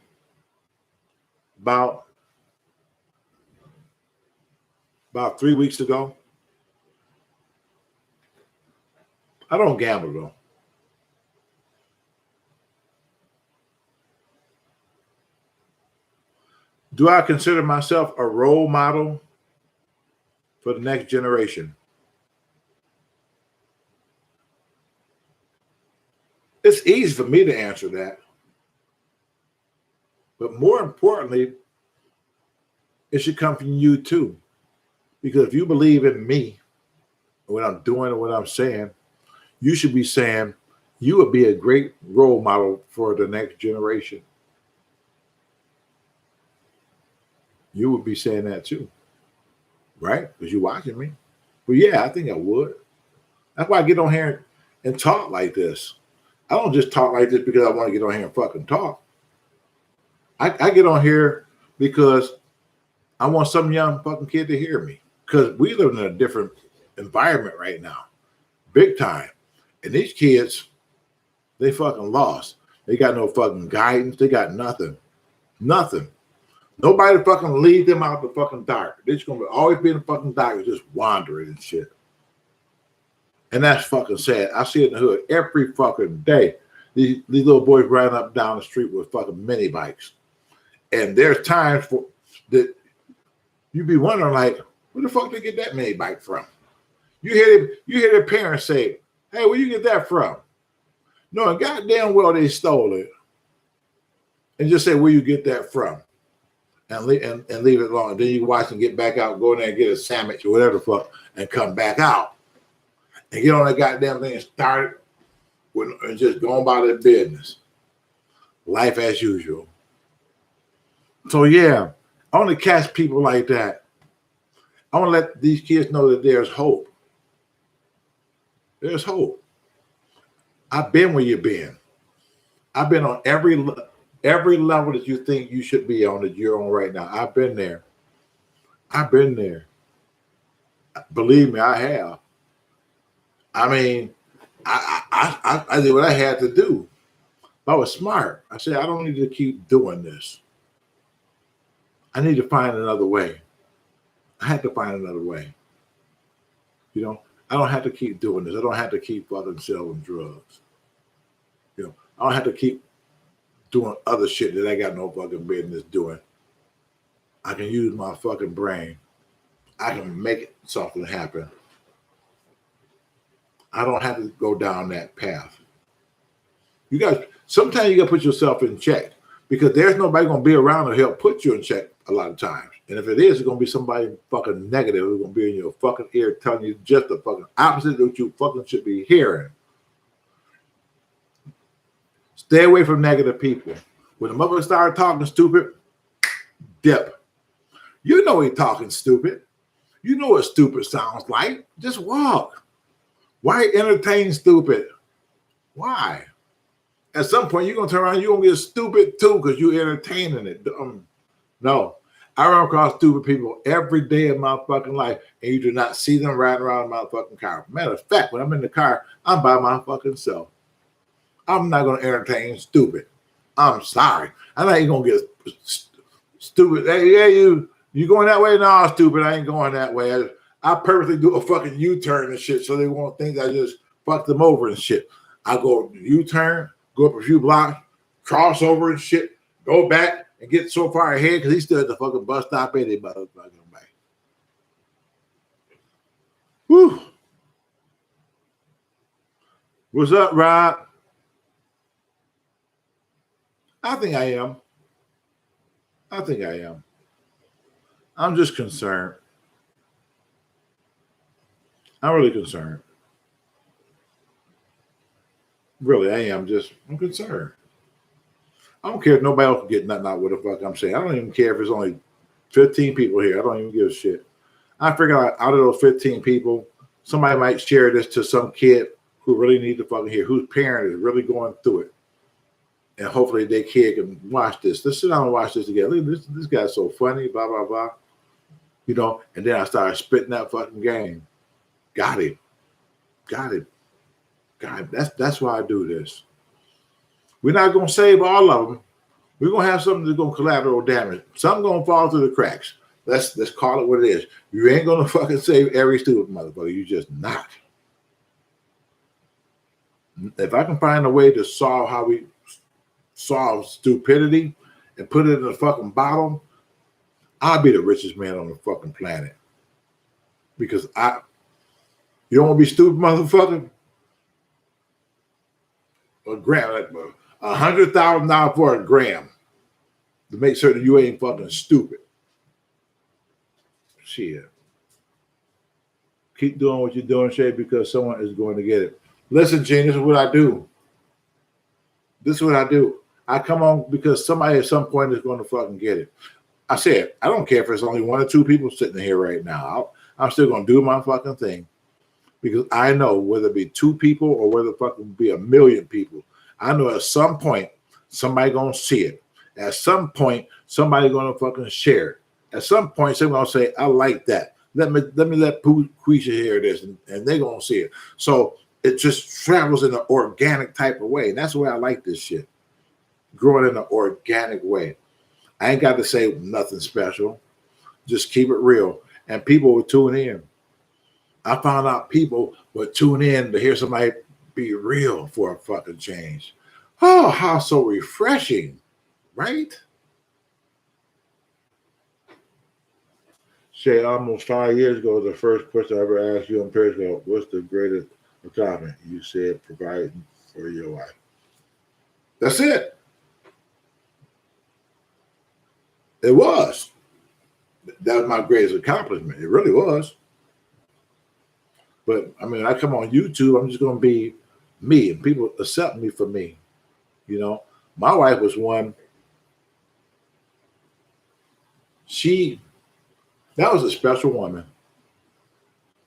about 3 weeks ago. I don't gamble though. Do I consider myself a role model for the next generation? It's easy for me to answer that. But more importantly, it should come from you too. Because if you believe in me, what I'm doing and what I'm saying, you should be saying you would be a great role model for the next generation. You would be saying that too, right? Because you're watching me. But yeah, I think I would. That's why I get on here and talk like this. I don't just talk like this because I want to get on here and fucking talk. I get on here because I want some young fucking kid to hear me. Because we live in a different environment right now. Big time. And these kids, they fucking lost. They got no fucking guidance. They got nothing. Nothing. Nobody fucking lead them out the fucking dark. They're just gonna always be in the fucking dark, just wandering and shit. And that's fucking sad. I see it in the hood every fucking day. These little boys riding up down the street with fucking mini bikes. And there's times for that you be wondering, like, where the fuck they get that mini bike from? You hear their parents say, hey, where you get that from? No, goddamn well they stole it. And just say where you get that from. And leave it alone. Then you can watch them get back out, go in there and get a sandwich or whatever the fuck, and come back out. And get on that goddamn thing and start and just going about their business. Life as usual. So yeah, I want to catch people like that. I want to let these kids know that there's hope. There's hope. I've been where you've been. I've been on every level that you think you should be on that you're on right now. I've been there. I've been there. Believe me, I have. I mean, I did what I had to do. I was smart. I said, I don't need to keep doing this. I need to find another way. I had to find another way. You know, I don't have to keep doing this. I don't have to keep fucking selling drugs. You know, I don't have to keep doing other shit that I got no fucking business doing. I can use my fucking brain. I can make something happen. I don't have to go down that path. You guys, sometimes you got to put yourself in check because there's nobody going to be around to help put you in check a lot of times. And if it is, it's going to be somebody fucking negative who's going to be in your fucking ear telling you just the fucking opposite of what you fucking should be hearing. Stay away from negative people. When the mother started talking stupid, dip. You know he's talking stupid. You know what stupid sounds like. Just walk. Why entertain stupid? Why? At some point, you're going to turn around, you're going to get stupid too because you're entertaining it. No. I run across stupid people every day of my fucking life, and you do not see them riding around in my fucking car. Matter of fact, when I'm in the car, I'm by my fucking self. I'm not going to entertain stupid. I'm sorry. I'm not even going to get stupid. Hey, yeah, you going that way? No, stupid. I ain't going that way. I purposely do a fucking U-turn and shit so they won't think I just fucked them over and shit. I go U-turn, go up a few blocks, cross over and shit, go back and get so far ahead because he's still at the fucking bus stop and they motherfucking back. Whew. What's up, Rob? I think I am. I'm just concerned. I'm really concerned. Really, I am. I'm concerned. I don't care if nobody else can get nothing out what the fuck I'm saying. I don't even care if it's only 15 people here. I don't even give a shit. I figure out of those 15 people, somebody might share this to some kid who really needs to fucking hear, whose parent is really going through it. And hopefully their kid can watch this. Let's sit down and watch this together. Look, this guy's so funny, blah, blah, blah. You know, and then I started spitting that fucking game. Got him. God, that's why I do this. We're not going to save all of them. We're going to have something that's going to collateral damage. Something going to fall through the cracks. Let's call it what it is. You ain't going to fucking save every stupid motherfucker. You just not. If I can find a way to solve how we solve stupidity and put it in a fucking bottle, I'll be the richest man on the fucking planet. Because you don't want to be stupid, motherfucker? A gram, like $100,000 for a gram. to make certain you ain't fucking stupid. Shit. Keep doing what you're doing, Shea, because someone is going to get it. Listen, Gene, this is what I do. This is what I do. I come on because somebody at some point is going to fucking get it. I said, I don't care if it's only 1 or 2 people sitting here right now. I'm still going to do my fucking thing because I know whether it be 2 people or whether it fucking be 1 million people, I know at some point somebody going to see it. At some point, somebody going to fucking share it. At some point, someone going to say, I like that. Let me let Quisha hear this, and they're going to see it. So it just travels in an organic type of way. And that's the way I like this shit. Growing in an organic way. I ain't got to say nothing special. Just keep it real. And people will tune in. I found out people would tune in to hear somebody be real for a fucking change. Oh, how so refreshing, right? Shea, almost 5 years ago, the first question I ever asked you on Periscope, what's the greatest accomplishment? You said providing for your wife. That's it. It was. That was my greatest accomplishment. It really was. But, I mean, I come on YouTube, I'm just going to be me, and people accept me for me. You know, my wife was one. That was a special woman.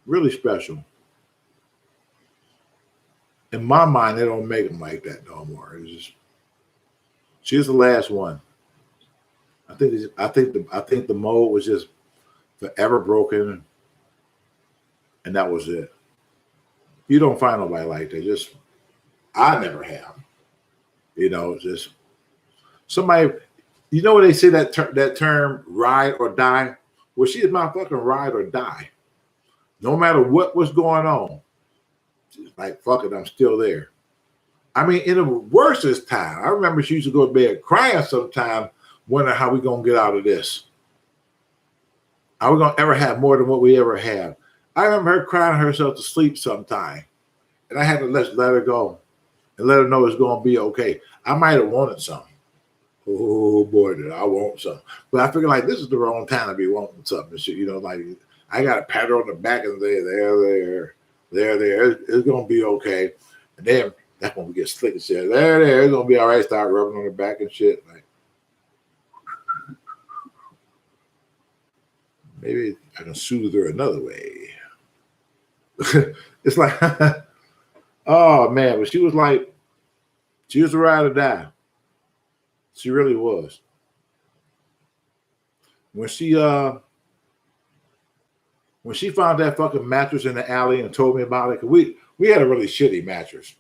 Really special. In my mind, they don't make them like that no more. It's just, she's the last one. I think the mold was just forever broken, and that was it. You don't find nobody like that. Just I never have. You know, just somebody. You know what they say that term ride or die. Well, she is my fucking ride or die. No matter what was going on, she's like, fuck it, I'm still there. I mean, in the worstest time, I remember she used to go to bed crying sometimes, wondering how we gonna get out of this. Are we gonna ever have more than what we ever have? I remember her crying herself to sleep sometime, and I had to let her go and let her know it's gonna be okay. I might have wanted something. Oh boy, did I want something. But I figured like this is the wrong time to be wanting something and shit. You know, like I got to pat her on the back and say, there. It's gonna be okay. And then that's when we get slick and shit. There, it's gonna be all right. Start rubbing on her back and shit. Like maybe I can soothe her another way. It's like, oh man, but she was a ride or die. She really was. When she found that fucking mattress in the alley and told me about it, 'cause we had a really shitty mattress.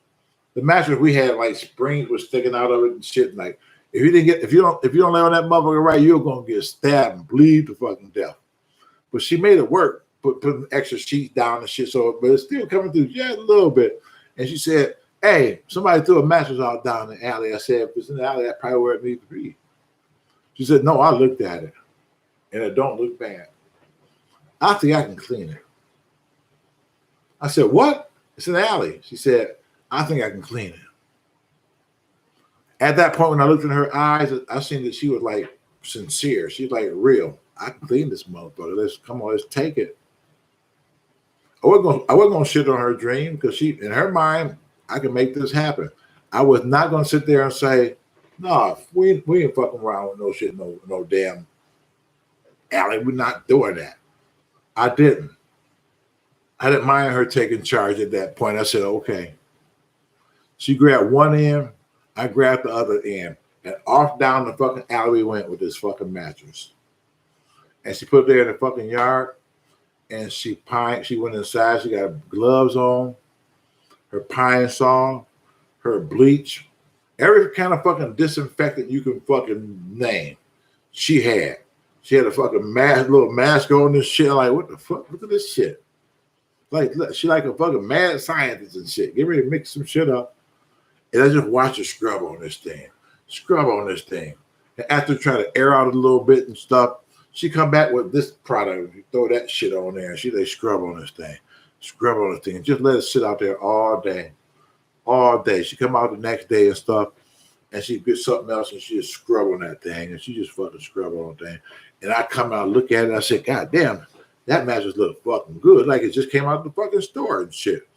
The mattress we had, like springs was sticking out of it and shit. Like if you don't lay on that motherfucker right, you're gonna get stabbed and bleed to fucking death. But she made it work, put extra sheets down and shit. So, but it's still coming through just a little bit. And she said, hey, somebody threw a mattress out down the alley. I said, if it's in the alley, that's probably where it needs to be. She said, no, I looked at it, and it don't look bad. I think I can clean it. I said, what? It's in the alley. She said, I think I can clean it. At that point, when I looked in her eyes, I seen that she was like sincere. She's like real. I can clean this motherfucker. Let's take it. I wasn't gonna shit on her dream because in her mind, I can make this happen. I was not gonna sit there and say, no, we ain't fucking around with no shit, no damn alley. We're not doing that. I didn't mind her taking charge at that point. I said, okay. She grabbed one end, I grabbed the other end, and off down the fucking alley we went with this fucking mattress. And she put it there in the fucking yard, and she went inside. She got gloves on, her pine saw, her bleach, every kind of fucking disinfectant you can fucking name. She had a fucking little mask on this shit. Like, what the fuck? Look at this shit. Like, look, she like a fucking mad scientist and shit. Get ready to mix some shit up. And I just watch her scrub on this thing. And after trying to air out a little bit and stuff, she come back with this product. You throw that shit on there, and they scrub on this thing. Just let it sit out there all day. She come out the next day and stuff, and she gets something else and she just scrub on that thing and she just fucking scrub on the thing. And I come out, look at it, I said, God damn, that mattress look fucking good. Like it just came out of the fucking store and shit.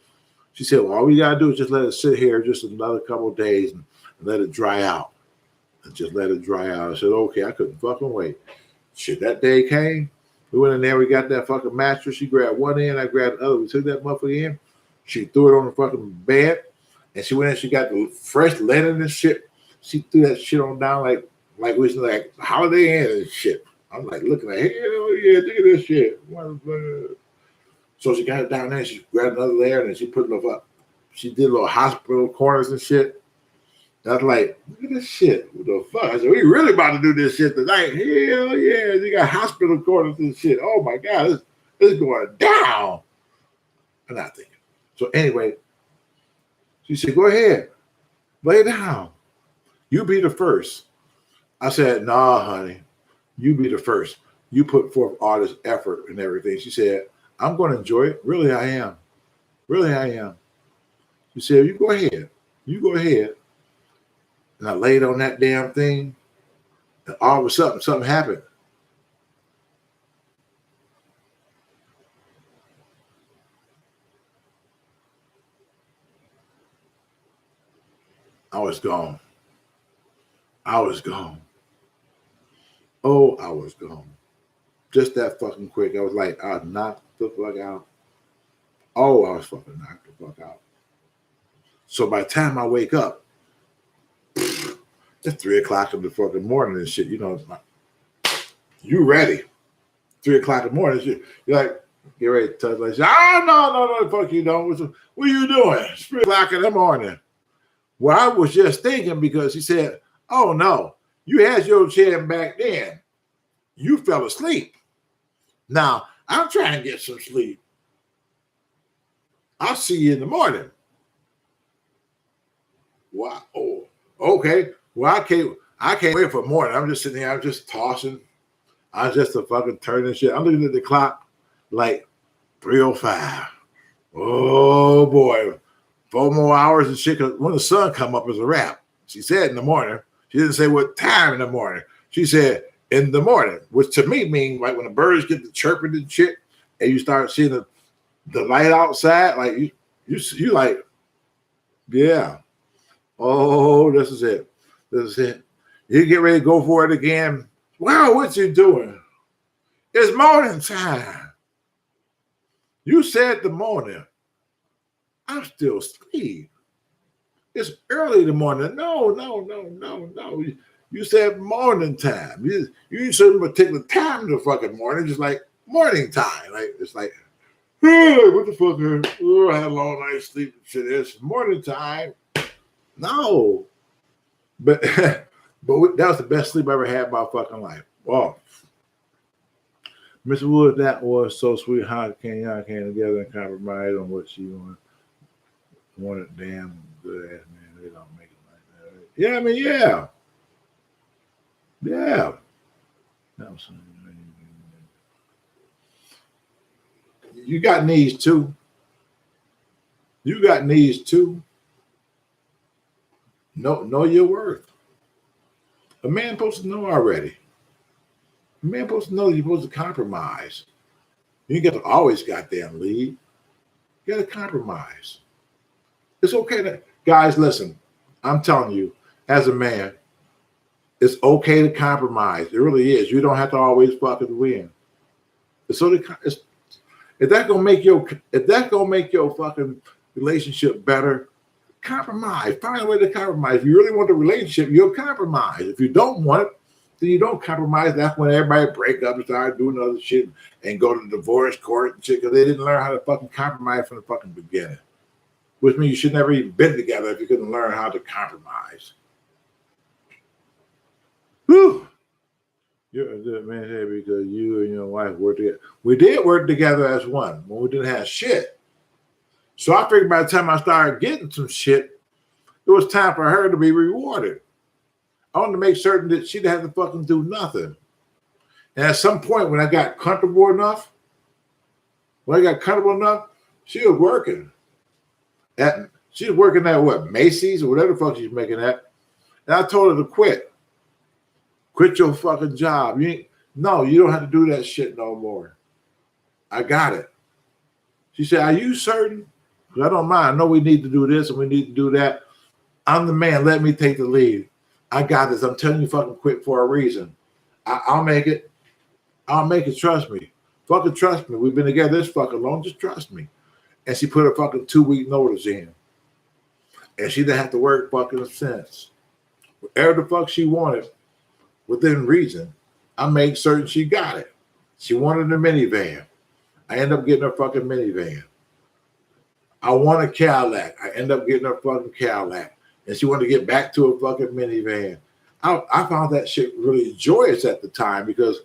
She said, well, all we gotta do is just let it sit here just another couple of days and let it dry out. And just let it dry out. I said, okay, I couldn't fucking wait. Shit, that day came. We went in there, we got that fucking mattress. She grabbed one end, I grabbed the other. We took that motherfucker in. She threw it on the fucking bed. And she went in, she got the fresh linen and shit. She threw that shit on down like we was like Holiday Inn and shit. I'm like looking at, hell yeah, look at this shit. So she got it down there, she grabbed another layer and then she put it up. She did little hospital corners and shit. And I was like, look at this shit. What the fuck? I said, we really about to do this shit tonight. Hell yeah. You got hospital corners and shit. Oh my God, it's going down. I'm not thinking. So anyway, she said, go ahead. Lay down. You be the first. I said, nah, honey. You be the first. You put forth all this effort and everything. She said, I'm going to enjoy it. Really, I am. Really, I am. She said, you go ahead. You go ahead. And I laid on that damn thing. And all of a sudden, something happened. I was gone. I was gone. Oh, I was gone. Just that fucking quick. I was like, I knocked the fuck out. Oh, I was fucking knocked the fuck out. So by the time I wake up, it's 3 o'clock in the fucking morning and shit. You know, you ready. 3 o'clock in the morning. Shit. You're like, get ready to touch. Like, oh, no, fuck you don't. What are you doing? It's 3 o'clock in the morning. Well, I was just thinking because he said, oh, no, you had your chair back then. You fell asleep. Now, I'm trying to get some sleep. I'll see you in the morning. Wow. Oh, okay. Well, I can't wait for morning. I'm just sitting there. I'm just tossing. I was just a fucking turning shit. I'm looking at the clock like 3:05. Oh, boy. 4 more hours and shit. Cause when the sun come up, it's a wrap. She said in the morning. She didn't say what time in the morning. She said in the morning, which to me means like when the birds get to chirping and shit, and you start seeing the light outside, like you like, yeah. Oh, this is it. This is it. You get ready to go for it again. Wow, what you doing? It's morning time. You said the morning. I'm still asleep. It's early in the morning. No. You said morning time. You said a particular time in the fucking morning, just like morning time. Like it's like, hey, what the fuck? Oh, I had a long night's sleep. Shit, it's morning time. No, but that was the best sleep I ever had in my fucking life. Wow. Mr. Wood, that was so sweet. How y'all came together and compromise on what she wanted damn good ass man. They don't make it like that. Yeah, I mean, yeah. Yeah. That was you got needs too. You got needs too. Know your worth. A man supposed to know already. A man supposed to know you're supposed to compromise. You ain't got to always goddamn lead. You got to compromise. It's okay to, guys, listen, I'm telling you, as a man, it's okay to compromise. It really is. You don't have to always fucking win. If that's gonna make your fucking relationship better, compromise. Find a way to compromise. If you really want the relationship, you'll compromise. If you don't want it, then you don't compromise. That's when everybody break up and start doing other shit and go to the divorce court and shit because they didn't learn how to fucking compromise from the fucking beginning. Which means you should never even been together if you couldn't learn how to compromise. Whew. You're a good man here because you and your wife worked together. We did work together as one when we didn't have shit. So I figured by the time I started getting some shit, it was time for her to be rewarded. I wanted to make certain that she didn't have to fucking do nothing. And at some point when I got comfortable enough, she was working. She was working at what, Macy's or whatever the fuck she's making at. And I told her to quit. Quit your fucking job. No, you don't have to do that shit no more. I got it. She said, are you certain? Because I don't mind. I know we need to do this and we need to do that. I'm the man. Let me take the lead. I got this. I'm telling you, fucking quit for a reason. I'll make it. I'll make it. Trust me. Fucking trust me. We've been together this fucking long. Just trust me. And she put a fucking 2-week notice in. And she didn't have to work fucking since. Whatever the fuck she wanted, within reason, I made certain she got it. She wanted a minivan. I ended up getting her fucking minivan. I want a Cadillac. I ended up getting her fucking Cadillac. And she wanted to get back to a fucking minivan. I found that shit really joyous at the time because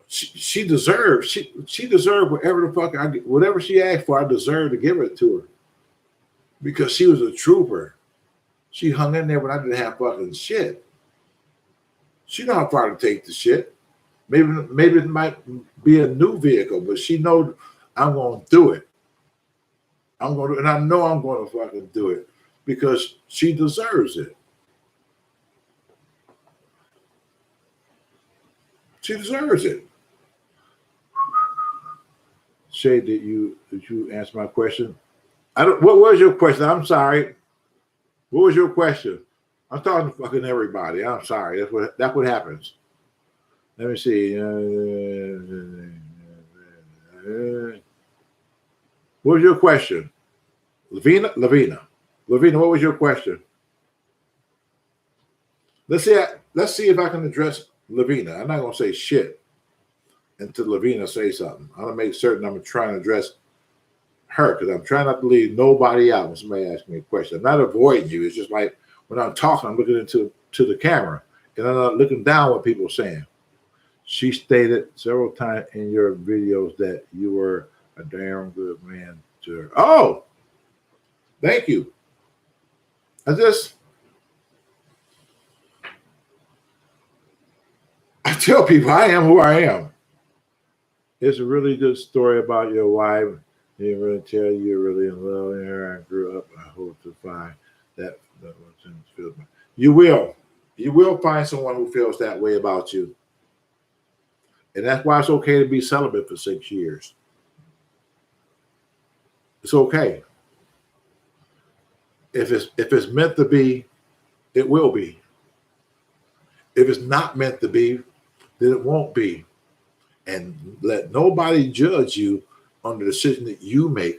she deserved she deserved whatever the fuck whatever she asked for. I deserved to give it to her because she was a trooper. She hung in there when I didn't have fucking shit. She know how far to take the shit. Maybe it might be a new vehicle, but she knows I'm going to do it. And I know I'm going to fucking do it because she deserves it. She deserves it. Shea, did you answer my question? What was your question? I'm sorry. What was your question? I'm talking to fucking everybody. I'm sorry. That's what happens. Let me see. What was your question? Lavina, what was your question? Let's see if I can address Lavina. I'm not gonna say shit until Lavina say something. I'm gonna make certain I'm trying to address her because I'm trying not to leave nobody out when somebody asks me a question. I'm not avoiding you. It's just like when I'm talking, I'm looking into the camera and I'm not looking down what people are saying. She stated several times in your videos that you were a damn good man to her. Oh, thank you. I tell people I am who I am. It's a really good story about your wife. He didn't really tell you you're really in love with her. I grew up. I hope to find that was in the field. You will find someone who feels that way about you. And that's why it's okay to be celibate for 6 years. It's okay. If it's meant to be, it will be. If it's not meant to be, then it won't be. And let nobody judge you on the decision that you make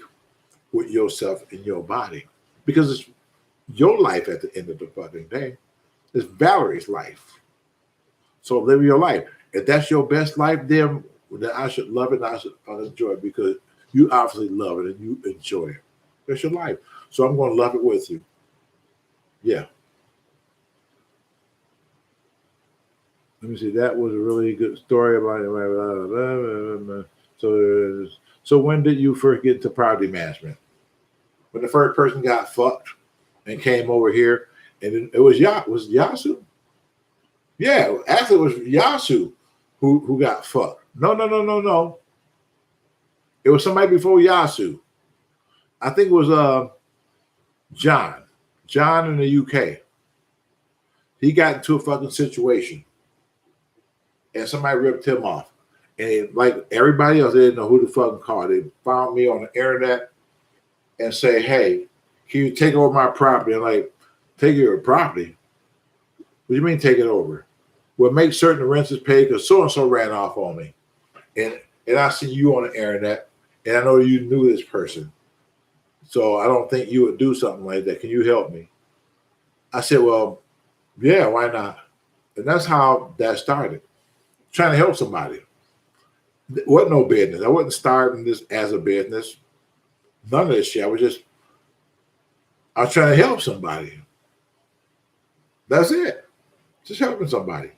with yourself and your body. Because it's your life at the end of the fucking day. It's Valerie's life. So live your life. If that's your best life, then I should love it and I should enjoy it because you obviously love it and you enjoy it. That's your life. So I'm going to love it with you. Yeah. Let me see. That was a really good story about it. So when did you first get into property management? When the first person got fucked and came over here, and it was Yasu? Yeah, actually it was Yasu who got fucked. No. It was somebody before Yasu. I think it was John. John in the UK. He got into a fucking situation. And somebody ripped him off. And like everybody else, they didn't know who to fucking call. They found me on the internet and say, hey, can you take over my property? I'm like, take your property? What do you mean take it over? Well, make certain the rent is paid because so-and-so ran off on me. And I see you on the internet, and I know you knew this person. So I don't think you would do something like that. Can you help me? I said, well, yeah, why not? And that's how that started. Trying to help somebody. It wasn't no business. I wasn't starting this as a business. None of this shit. I was trying to help somebody. That's it. Just helping somebody.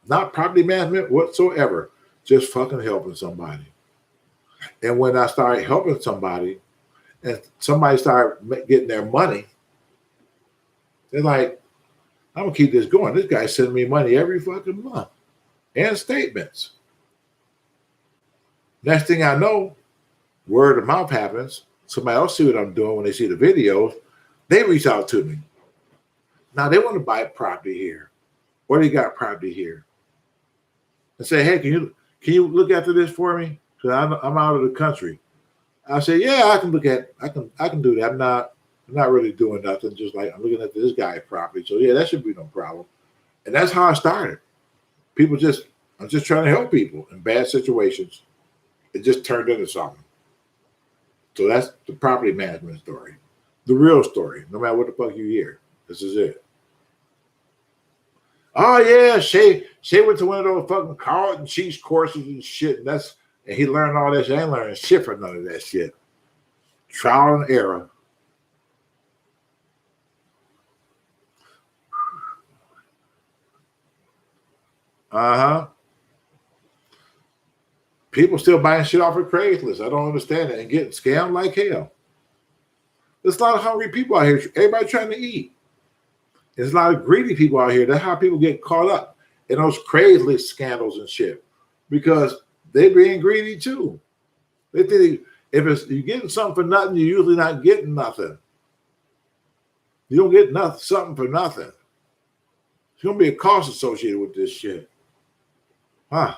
Not property management whatsoever. Just fucking helping somebody. And when I started helping somebody and somebody started getting their money, they're like, I'm going to keep this going. This guy's sending me money every fucking month. And statements. Next thing I know, word of mouth happens. Somebody else see what I'm doing when they see the videos. They reach out to me. Now they want to buy property here, or they got property here, and say, "Hey, can you look after this for me? Because I'm out of the country." I say, "Yeah, I can look at I can do that. I'm not really doing nothing. Just like I'm looking at this guy's property. So yeah, that should be no problem." And that's how I started. People just I'm just trying to help people in bad situations. It just turned into something. So that's the property management story. The real story, no matter what the fuck you hear. This is it. Oh yeah, Shea went to one of those fucking Carlton Cheats courses and shit. And he learned all that shit. I ain't learning shit for none of that shit. Trial and error. Uh-huh. People still buying shit off of Craigslist. I don't understand it. And getting scammed like hell. There's a lot of hungry people out here. Everybody trying to eat. There's a lot of greedy people out here. That's how people get caught up in those Craigslist scandals and shit. Because they're being greedy too. They think if you're getting something for nothing, you're usually not getting nothing. You don't get something for nothing. There's going to be a cost associated with this shit. Huh.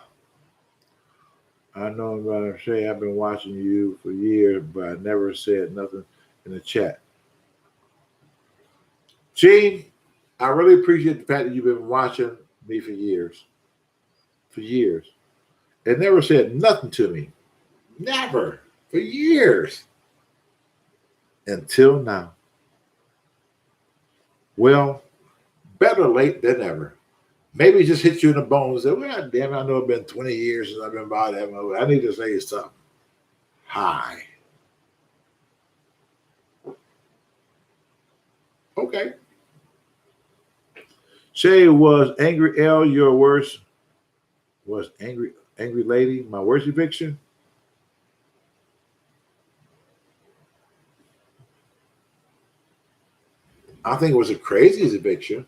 I know I'm going to say I've been watching you for years, but I never said nothing in the chat. Gene, I really appreciate the fact that you've been watching me for years. For years. It never said nothing to me. Never. For years. Until now. Well, better late than never. Maybe it just hit you in the bones and say, well, damn it, I know it's been 20 years since I've been by that. I need to say something. Hi. Okay. Shea, was Angry L your worst? Was Angry Lady my worst eviction? I think it was the craziest eviction.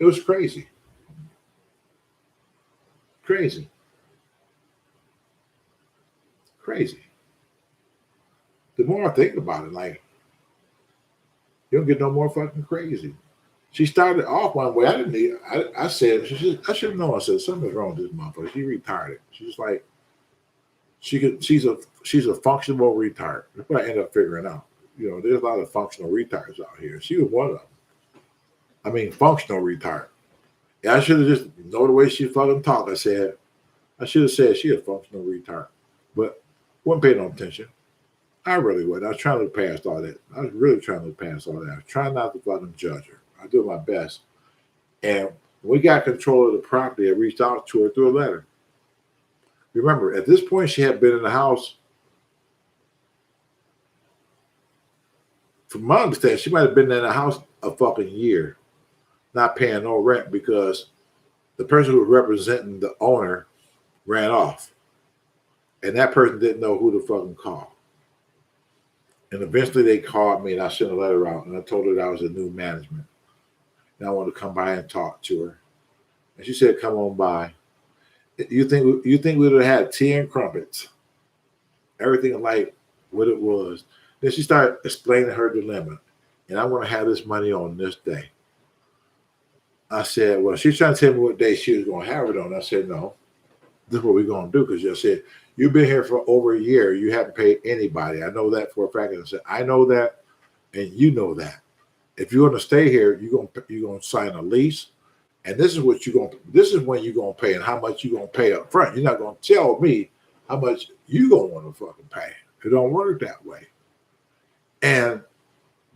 It was crazy. Crazy. Crazy. The more I think about it, like, you don't get no more fucking crazy. She started off one way. I didn't need. I said I should have known. I said something's wrong with this motherfucker. She retarded. She's like she's a functional retard. That's what I ended up figuring out. You know, there's a lot of functional retards out here. She was one of them. I mean, functional retard. Yeah, I should have just know the way she fucking talked. I should have said she a functional retard, but wasn't paying no attention. I really wasn't. I was trying to look past all that. I was really trying to look past all that. I was trying not to fucking judge her. I do my best. And when we got control of the property, I reached out to her through a letter. Remember, at this point, she had been in the house. From my understanding, she might have been in the house a fucking year, not paying no rent because the person who was representing the owner ran off. And that person didn't know who to fucking call. And eventually they called me and I sent a letter out and I told her that I was a new management. And I wanted to come by and talk to her. And she said, come on by. You think we would have had tea and crumpets? Everything like what it was. Then she started explaining her dilemma. And I want to have this money on this day. I said, well, she's trying to tell me what day she was going to have it on. I said, no, this is what we're going to do. Because you said, you've been here for over a year. You haven't paid anybody. I know that for a fact. And I said, I know that. And you know that. If you're going to stay here, you're going to sign a lease. And this is when you're going to pay and how much you're going to pay up front. You're not going to tell me how much you're going to want to fucking pay. It don't work that way. And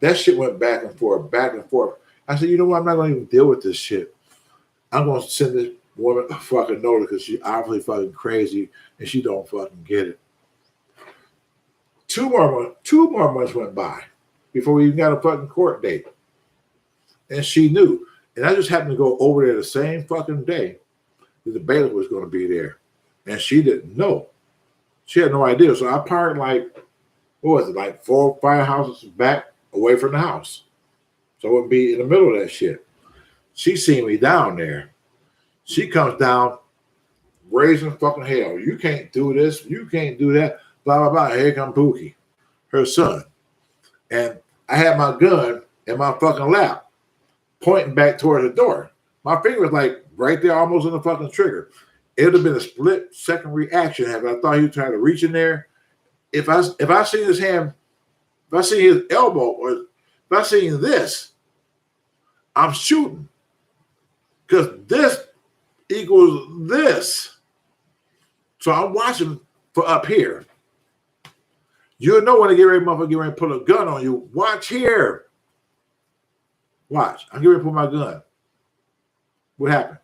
that shit went back and forth, back and forth. I said, you know what? I'm not going to even deal with this shit. I'm going to send this woman a fucking notice because she's obviously fucking crazy and she don't fucking get it. Two more months went by before we even got a fucking court date. And she knew. And I just happened to go over there the same fucking day that the bailiff was going to be there. And she didn't know. She had no idea. So I parked like 4 or 5 houses back away from the house. So I wouldn't be in the middle of that shit. She seen me down there. She comes down raising fucking hell. You can't do this. You can't do that. Blah, blah, blah. Here come Pookie, her son. And I had my gun in my fucking lap, pointing back towards the door. My finger was like right there, almost on the fucking trigger. It would have been a split second reaction if I thought he was trying to reach in there. If I seen his hand, if I seen his elbow, or if I seen this, I'm shooting. Because this equals this. So I'm watching for up here. You know when to get ready, motherfucker, get ready to put a gun on you. Watch here. Watch. I'm getting ready to put my gun. What happened?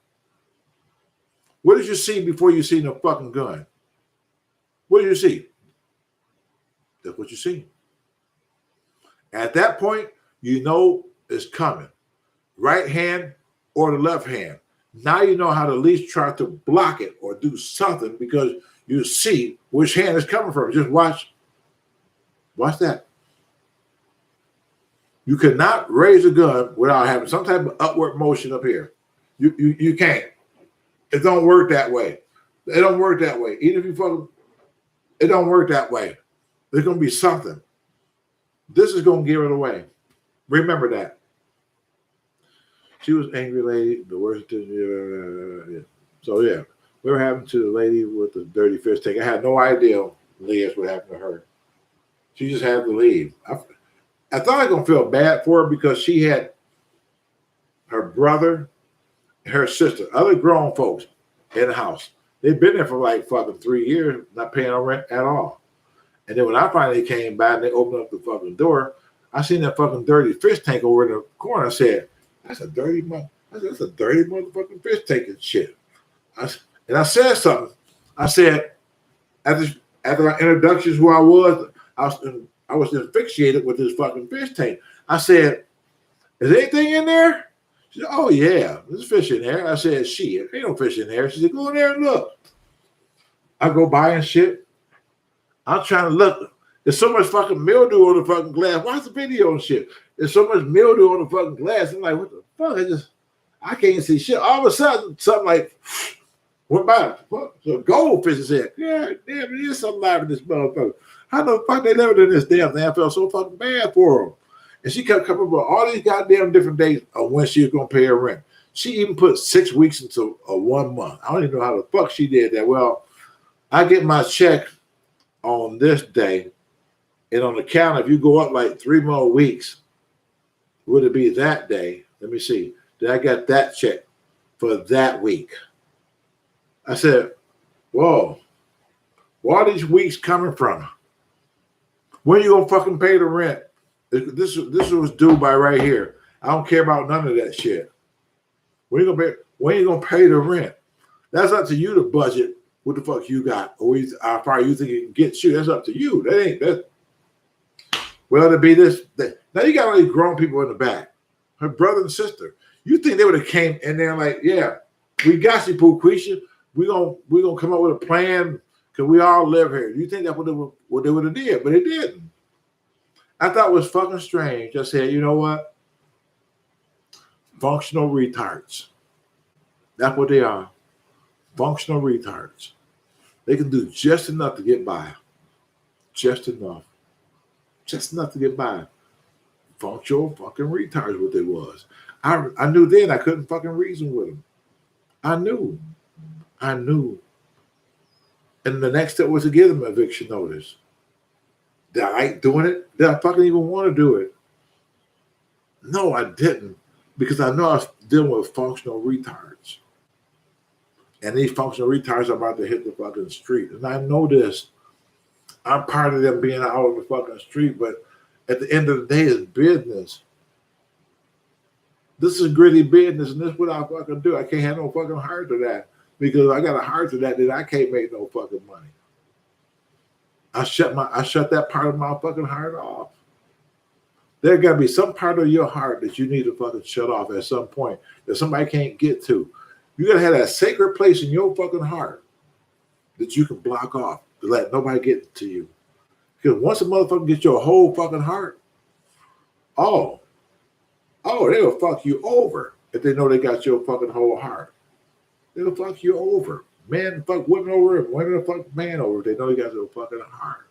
What did you see before you seen the fucking gun? What did you see? That's what you see. At that point, you know it's coming. Right hand or the left hand. Now you know how to at least try to block it or do something because you see which hand is coming from. Just watch. Watch that. You cannot raise a gun without having some type of upward motion up here. You can't. It don't work that way. It don't work that way. Even if you fucking, it don't work that way. There's gonna be something. This is gonna give it away. Remember that. She was angry lady. The worst thing. So yeah, what happened to the lady with the dirty fish tank? I had no idea, Liz, what happened to her. She just had to leave. I thought I was gonna feel bad for her because she had her brother and her sister, other grown folks in the house. They've been there for like fucking 3 years, not paying no rent at all. And then when I finally came by and they opened up the fucking door, I seen that fucking dirty fish tank over in the corner. I said, that's a dirty motherfucking fish tank and shit. And I said something. I said, after my introductions who I was asphyxiated with this fucking fish tank. I said, is anything in there? She said, oh yeah, there's fish in there. I said, shit, ain't no fish in there. She said, go in there and look. I go by and shit. I'm trying to look. There's so much fucking mildew on the fucking glass. Watch the video and shit. There's so much mildew on the fucking glass. I'm like, what the fuck? I can't see shit. All of a sudden, something like went by. What? So goldfish is here. Yeah, damn, it is something alive in this motherfucker. How the fuck they living in this damn thing? I felt so fucking bad for them. And she kept coming up with all these goddamn different days of when she was going to pay her rent. She even put 6 weeks into a 1 month. I don't even know how the fuck she did that. Well, I get my check on this day. And on the count, if you go up like 3 more weeks, would it be that day? Let me see. Did I get that check for that week? I said, whoa, where are these weeks coming from? When are you going to fucking pay the rent? This was due by right here. I don't care about none of that shit. When you gonna pay the rent? That's up to you to budget what the fuck you got, or how far you think it can get you. That's up to you. That ain't that. Well, to be this. Now you got all these grown people in the back. Her brother and sister. You think they would have came in there like, yeah, we got you, Pooquisha. We gonna come up with a plan because we all live here. You think that's what they would have did, but they didn't. I thought it was fucking strange. I said, you know what? Functional retards. That's what they are. Functional retards. They can do just enough to get by. Just enough. Just enough to get by. Functional fucking retards what they was. I knew then I couldn't fucking reason with them. I knew. And the next step was to give them an eviction notice. Did I like doing it? Did I fucking even want to do it? No, I didn't. Because I know I was dealing with functional retards. And these functional retards are about to hit the fucking street. And I know this. I'm part of them being out on the fucking street. But at the end of the day, it's business. This is gritty business. And this is what I fucking do. I can't have no fucking heart to that. Because I got a heart to that, then I can't make no fucking money. I shut that part of my fucking heart off. There got to be some part of your heart that you need to fucking shut off at some point that somebody can't get to. You got to have that sacred place in your fucking heart that you can block off to let nobody get to you. Because once a motherfucker gets your whole fucking heart, oh, they'll fuck you over if they know they got your fucking whole heart. They'll fuck you over. Men fuck women over and women fuck man over if they know they got your fucking heart.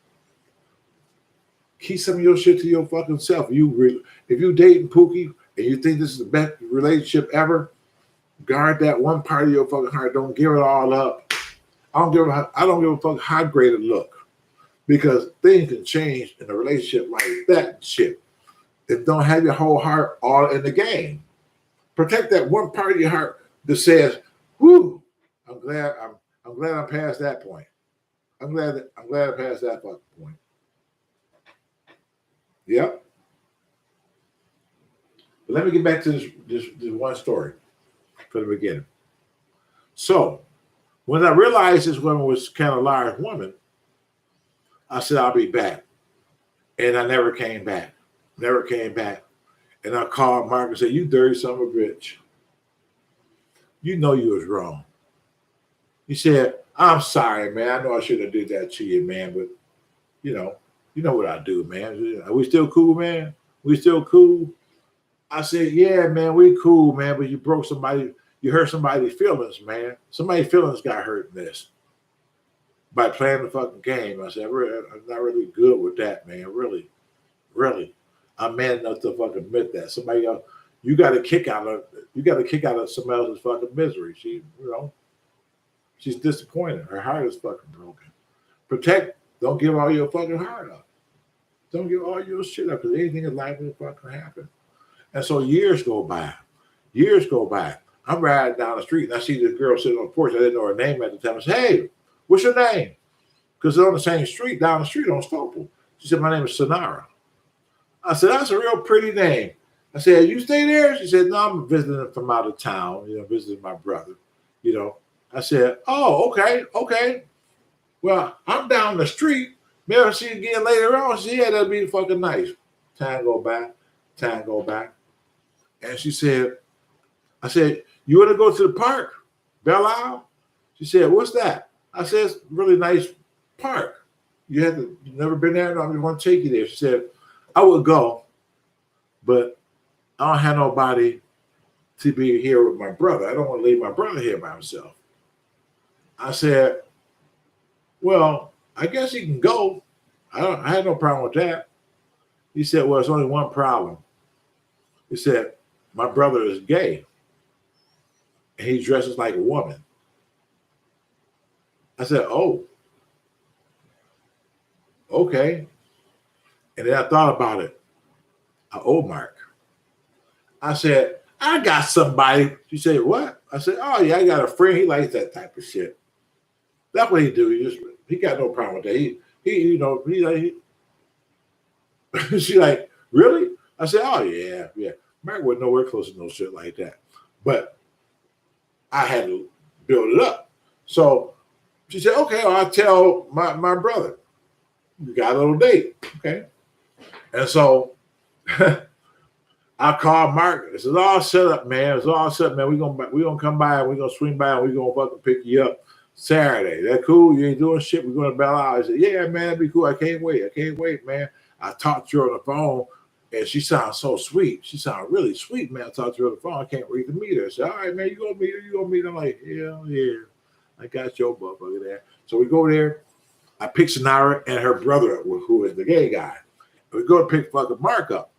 Keep some of your shit to your fucking self. If you dating Pookie and you think this is the best relationship ever, guard that one part of your fucking heart. Don't give it all up. I don't give a fuck how great it look, because things can change in a relationship like that shit. If don't have your whole heart all in the game, protect that one part of your heart that says, "Whoo, I'm glad I'm past that point. I'm glad I'm past that fucking point." Yep. But let me get back to this one story from the beginning. So when I realized this woman was kind of a large woman, I said, I'll be back. And I never came back. Never came back. And I called Mark and said, you dirty son of a bitch. You know you was wrong. He said, I'm sorry, man. I know I shouldn't have did that to you, man. But, you know what I do, man. Are we still cool, man? We still cool? I said, yeah, man, we cool, man. But you hurt somebody's feelings, man. Somebody's feelings got hurt in this by playing the fucking game. I said, I'm not really good with that, man. Really. I'm man enough to fucking admit that. Somebody else, you got to kick out of somebody else's fucking misery. She's disappointed. Her heart is fucking broken. Protect. Don't give all your fucking heart up. Don't give all your shit up, because anything in life will fucking happen. And so years go by. I'm riding down the street and I see this girl sitting on the porch. I didn't know her name at the time. I said, hey, what's your name? Because they're on the same street, down the street on Stopel. She said, my name is Sonara. I said, that's a real pretty name. I said, you stay there? She said, no, I'm visiting from out of town, visiting my brother. I said, oh, okay. Well, I'm down the street. Maybe I'll see you again later on. She said, yeah, that'd be fucking nice. Time go by. And she said, I said, you want to go to the park, Belle Isle? She said, what's that? I said, it's a really nice park. You never been there? No, I just want to take you there. She said, I would go, but I don't have nobody to be here with my brother. I don't want to leave my brother here by himself. I said, well, I guess he can go. I had no problem with that. He said, well, it's only one problem. He said, my brother is gay, and he dresses like a woman. I said, oh, okay. And then I thought about it. Mark. I said, I got somebody. She said, what? I said, oh, yeah, I got a friend. He likes that type of shit. That's what he do. He got no problem with that. She like, really? I said, oh, yeah. Mark wasn't nowhere close to no shit like that. But I had to build it up. So she said, okay, well, I'll tell my brother. We got a little date. Okay. And so I called Mark. It's all set up, man. It's all set up, man. We're gonna come by and we're gonna swing by and we're gonna fucking pick you up Saturday. That cool? You ain't doing shit. We're gonna Belle Isle. I said, yeah, man, that'd be cool. I can't wait, man. I talked to her on the phone and she sounds so sweet. She sounds really sweet, man. I talked to her on the phone. I can't wait to meet her. I said, all right, man, you gonna meet her? I'm like, hell yeah. I got your motherfucker there. So we go there. I pick Sonara and her brother, who is the gay guy. We go to pick fucking Mark up.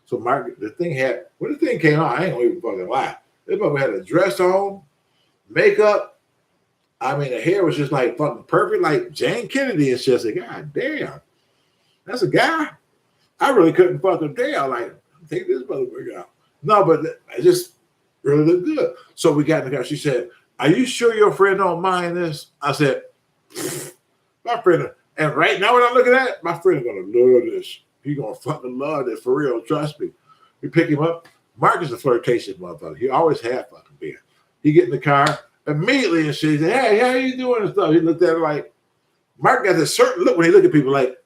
So Mark, when the thing came out, I ain't gonna even fucking lie. This mother had a dress on, makeup. I mean, the hair was just like fucking perfect, like Jane Kennedy. It's just like, God damn, that's a guy. I really couldn't fucking tell. Like, take this motherfucker out. No, but I just really looked good. So we got in the car. She said, are you sure your friend don't mind this? I said, my friend, and right now when I'm looking at it, my friend is gonna love this. He gonna fucking love this for real. Trust me. We pick him up. Mark is a flirtatious motherfucker. He always had fucking been. He get in the car immediately and she said, hey, how you doing and stuff? He looked at her like, Mark got this certain look when he look at people like,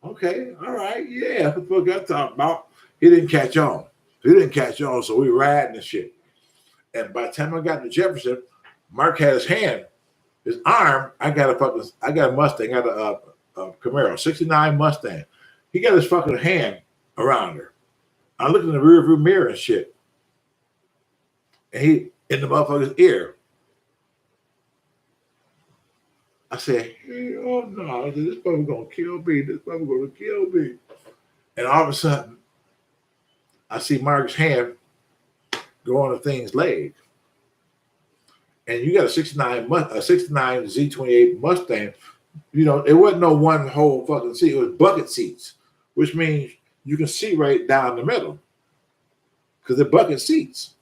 okay, all right, yeah, what the fuck I talking about? He didn't catch on. So we riding and shit. And by the time I got to Jefferson, Mark had his arm. I got a Mustang. I got a Camaro, 69 Mustang. He got his fucking hand around her. I looked in the rearview mirror and shit. And he in the motherfucker's ear. I said, hell no. I said, this mother gonna kill me. This mother gonna kill me. And all of a sudden, I see Mark's hand go on the thing's leg. And you got a 69 Z28 Mustang. You know, it wasn't no one whole fucking seat. It was bucket seats, which means you can see right down the middle because they're bucket seats.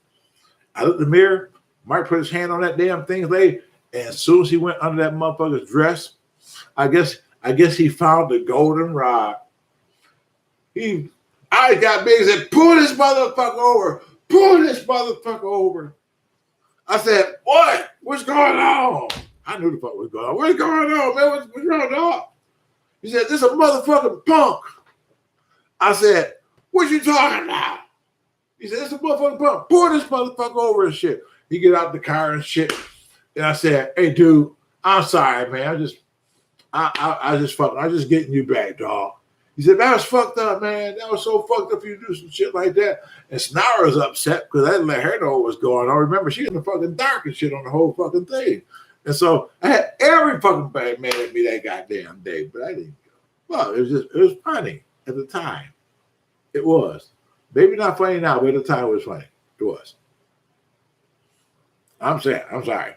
I looked in the mirror. Mark put his hand on that damn thing's leg, and as soon as he went under that motherfucker's dress, I guess he found the golden rod. I got big and said, pull this motherfucker over. Pull this motherfucker over. I said, what? What's going on? I knew the fuck was going on. What's going on, man? What's going on? He said, this is a motherfucking punk. I said, what you talking about? He said, it's a motherfucking punk. Pull this motherfucker over and shit. He get out the car and shit. And I said, hey, dude, I'm sorry, man. I just getting you back, dog. He said, that was fucked up, man. That was so fucked up for you to do some shit like that. And Snara was upset because I didn't let her know what was going on. Remember, she was in the fucking dark and shit on the whole fucking thing. And so I had every fucking bad man at me that goddamn day, but I didn't go. Well, it was funny at the time. It was. Maybe not funny now, but at the time it was funny. It was. I'm sorry.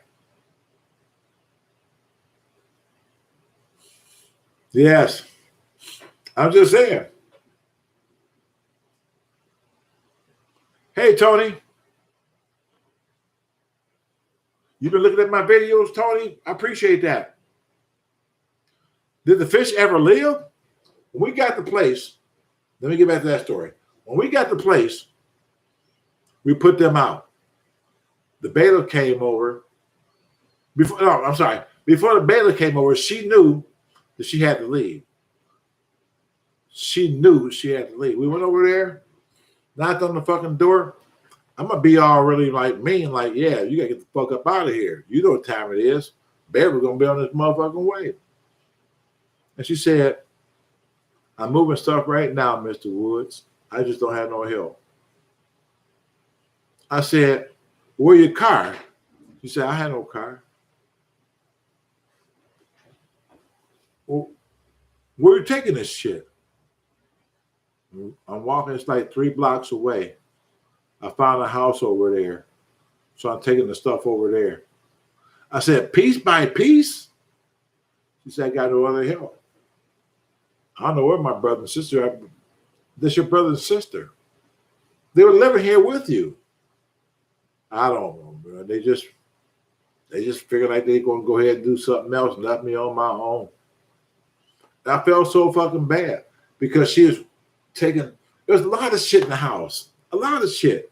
Yes. I'm just saying. Hey, Tony. You've been looking at my videos, Tony? I appreciate that. Did the fish ever live? When we got the place, let me get back to that story. When we got the place, we put them out. The bailiff came over. Before the bailiff came over, she knew that she had to leave. She knew she had to leave. We went over there, knocked on the fucking door. I'm going to be all really like mean, like, yeah, you got to get the fuck up out of here. You know what time it is. Baby's going to be on this motherfucking way. And she said, I'm moving stuff right now, Mr. Woods. I just don't have no help. I said, where your car? She said, I had no car. Well, where are you taking this shit? I'm walking, it's like 3 blocks away. I found a house over there. So I'm taking the stuff over there. I said, piece by piece? She said, I got no other help. I don't know where my brother and sister are. This your brother and sister. They were living here with you. I don't know, bro. They just figured like they're going to go ahead and do something else and left me on my own. And I felt so fucking bad because she was taking, there's a lot of shit in the house. A lot of shit.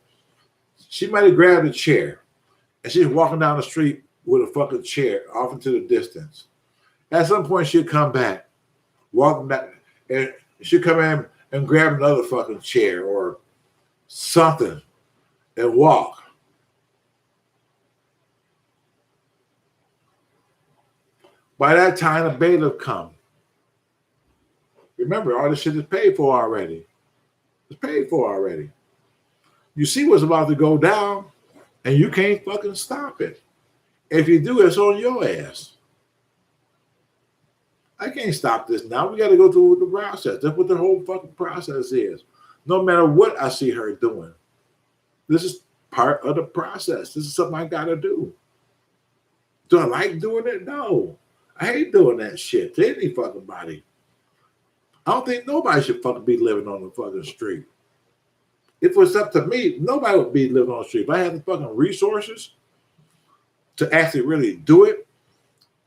She might have grabbed a chair and she's walking down the street with a fucking chair off into the distance. At some point, she'll come back, walking back, and she'll come in and grab another fucking chair or something and walk. By that time, the bailiff come. Remember, all this shit is paid for already. It's paid for already. You see what's about to go down, and you can't fucking stop it. If you do, it's on your ass. I can't stop this now. We got to go through the process. That's what the whole fucking process is. No matter what I see her doing, this is part of the process. This is something I got to do. Do I like doing it? No. I hate doing that shit to any fucking body. I don't think nobody should fucking be living on the fucking street. If it was up to me, nobody would be living on the street. If I had the fucking resources to actually really do it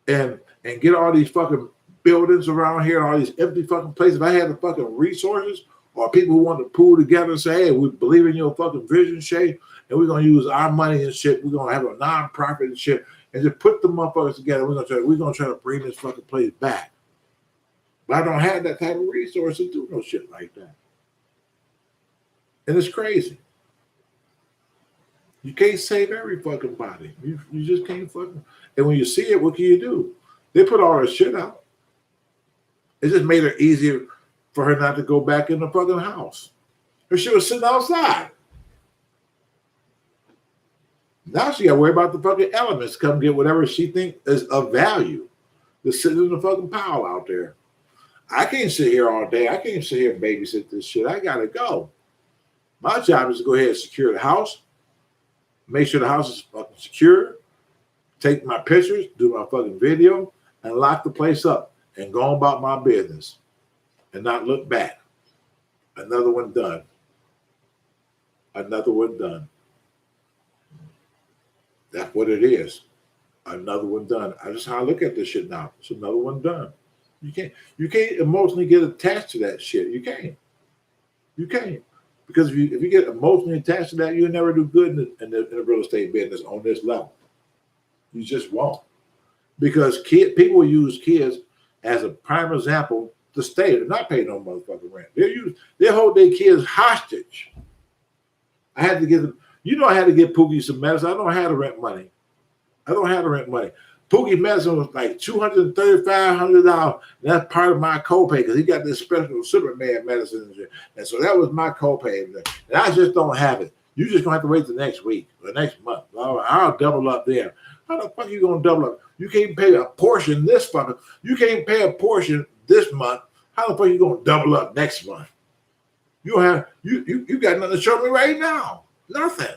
and get all these fucking buildings around here, all these empty fucking places, if I had the fucking resources or people who want to pool together and say, hey, we believe in your fucking vision, Shea, and we're going to use our money and shit. We're going to have a non-profit and shit and just put the motherfuckers together. We're going to try to bring this fucking place back. But I don't have that type of resource to do no shit like that. And it's crazy. You can't save every fucking body. You just can't fucking. And when you see it, what can you do? They put all this shit out. It just made it easier for her not to go back in the fucking house. Her shit was sitting outside. Now she got to worry about the fucking elements. Come get whatever she thinks is of value. Just sitting in the fucking pile out there. I can't sit here all day. I can't sit here and babysit this shit. I gotta go. My job is to go ahead and secure the house, make sure the house is fucking secure, take my pictures, do my fucking video, and lock the place up and go about my business and not look back. Another one done. Another one done. That's what it is. Another one done. That's how I look at this shit now. It's another one done. You can't emotionally get attached to that shit. You can't. You can't. Because if you get emotionally attached to that, you'll never do good in the real estate business on this level. You just won't. Because people use kids as a prime example to stay. They're not paying no motherfucking rent. They hold their kids hostage. I had to give them, I had to give Pookie some medicine. I don't have the rent money. Pookie medicine was like $235. That's part of my copay because he got this special Superman medicine. And so that was my copay. And I just don't have it. You just gonna have to wait the next week or next month. I'll double up there. How the fuck are you gonna double up? You can't pay a portion this fucking. You can't pay a portion this month. How the fuck are you gonna double up next month? You got nothing to show me right now. Nothing.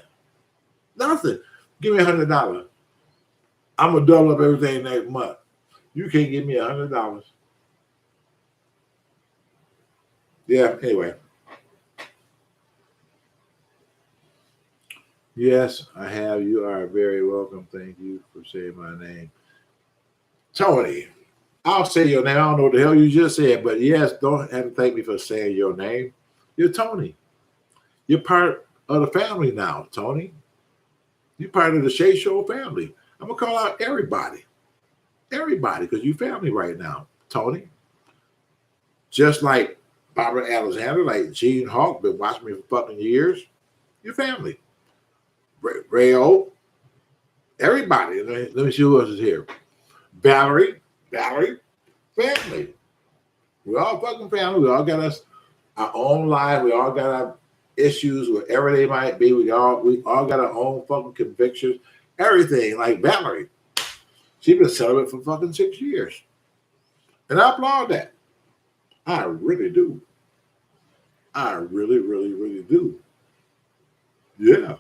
Give me $100. I'm gonna double up everything next month. You can't give me $100. Yeah. Anyway. Yes, I have. You are very welcome. Thank you for saying my name. Tony, I'll say your name. I don't know what the hell you just said, but yes, don't have to thank me for saying your name. You're Tony. You're part of the family now, Tony. You're part of the Shea Show family. I'm going to call out everybody. Everybody, because you're family right now, Tony. Just like Barbara Alexander, like Gene Hawk, been watching me for fucking years. You're family. Rayo, everybody. Let me see who else is here. Valerie, family. We're all fucking family. We all got our own life. We all got our issues, whatever they might be. We all got our own fucking convictions. Everything. Like Valerie. She's been celibate for fucking 6 years. And I applaud that. I really do. I really, really, really do. Yeah.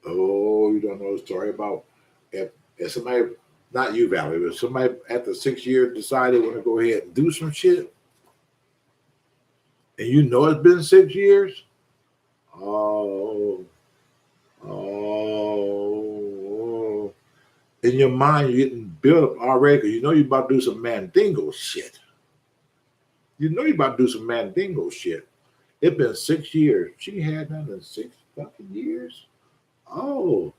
Oh, you don't know the story about if somebody, not you, Valerie, but somebody after 6 years decided they want to go ahead and do some shit, and you know it's been 6 years. Oh. In your mind, you're getting built up already because you know you're about to do some mandingo shit. It's been 6 years. She had none in 6 fucking years. Oh.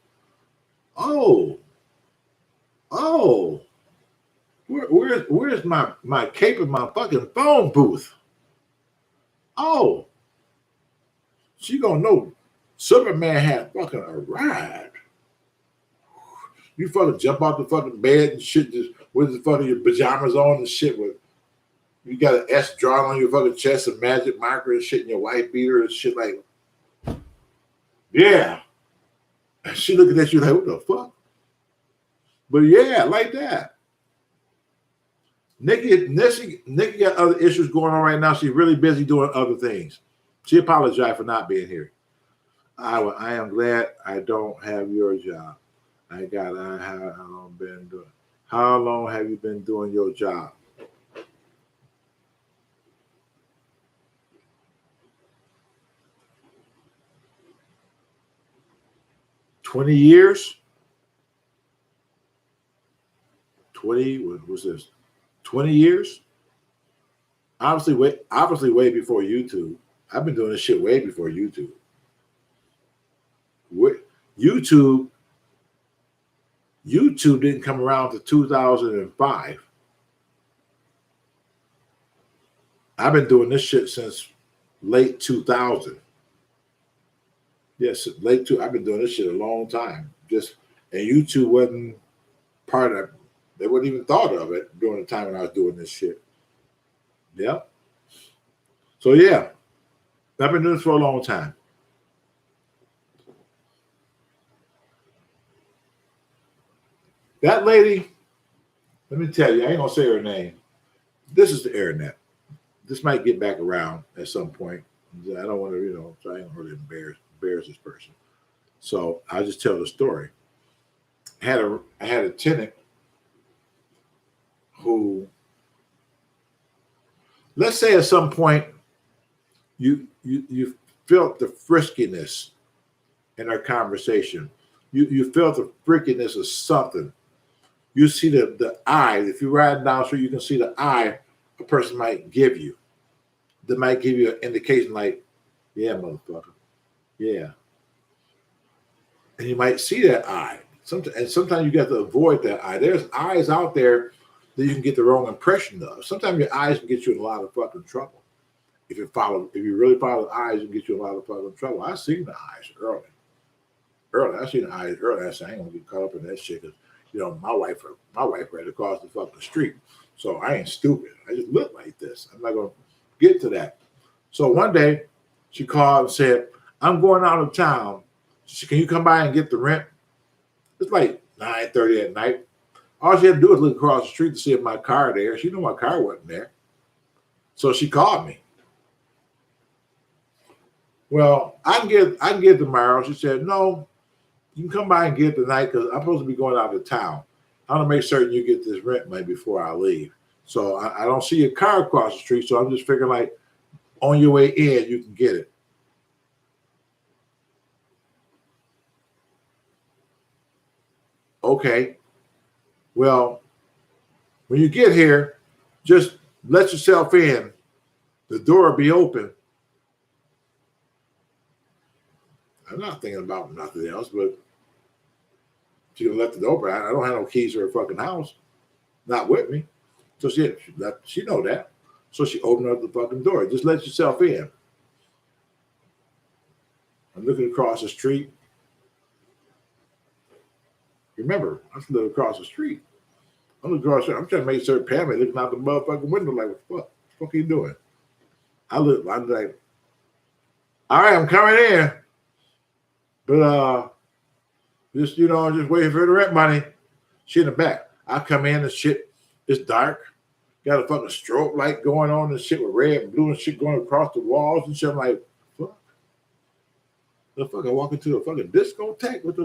Where's my cape in my fucking phone booth? Oh. She gonna know Superman had fucking arrived. You fucking jump out the fucking bed and shit just with the fucking your pajamas on and shit with you got an S drawn on your fucking chest, a magic marker and shit, and your wife beater and shit like, yeah. And she looking at you like, what the fuck? But yeah, like that. Nikki got other issues going on right now. She's really busy doing other things. She apologized for not being here. I am glad I don't have your job. How long have you been doing your job? $20 years? 20, what was this? 20 years? Obviously way before YouTube. I've been doing this shit way before YouTube. YouTube didn't come around to 2005. I've been doing this shit since late 2000. Yes, I've been doing this shit a long time. And YouTube wasn't part of it. They wouldn't even thought of it during the time when I was doing this shit. Yeah. So yeah, I've been doing this for a long time. That lady Let me tell you, I ain't gonna say her name. This is the internet. This might get back around at some point. I don't want to, so I ain't gonna really embarrass this person. So I'll just tell the story. I had a tenant who, let's say at some point you felt the friskiness in our conversation. You felt the freakiness of something. You see the eye. If you're riding down the street, you can see the eye a person might give you. That might give you an indication like, yeah, motherfucker. Yeah. And you might see that eye. Sometimes you got to avoid that eye. There's eyes out there that you can get the wrong impression of. Sometimes your eyes can get you in a lot of fucking trouble. If you really follow the eyes, it can get you in a lot of fucking trouble. I seen the eyes early. I seen the eyes early. I said, I ain't gonna get caught up in that shit because my wife right across the fucking street. So I ain't stupid. I just look like this. I'm not gonna get to that. So one day she called and said, I'm going out of town. She said, can you come by and get the rent? It's like 9:30 at night. All she had to do was look across the street to see if my car there. She knew my car wasn't there. So she called me. Well, I can get tomorrow. She said, no, you can come by and get it tonight because I'm supposed to be going out of town. I want to make certain you get this rent money before I leave. So I don't see your car across the street. So I'm just figuring like on your way in, you can get it. Okay. Well, when you get here, just let yourself in. The door will be open. I'm not thinking about nothing else, but she left it open. I don't have no keys to her fucking house. Not with me. So she know that. So she opened up the fucking door. Just let yourself in. I'm looking across the street. Remember, I'm looking across the street. I'm looking across the street. I'm trying to make sure Pamela looking out the motherfucking window like, what the fuck are you doing? I'm like, all right, I'm coming in. But just waiting for the rent money. She in the back. I come in and shit. It's dark. Got a fucking strobe light going on and shit with red and blue and shit going across the walls and shit. I'm like, fuck. The fuck, I walk into a fucking discotheque. What's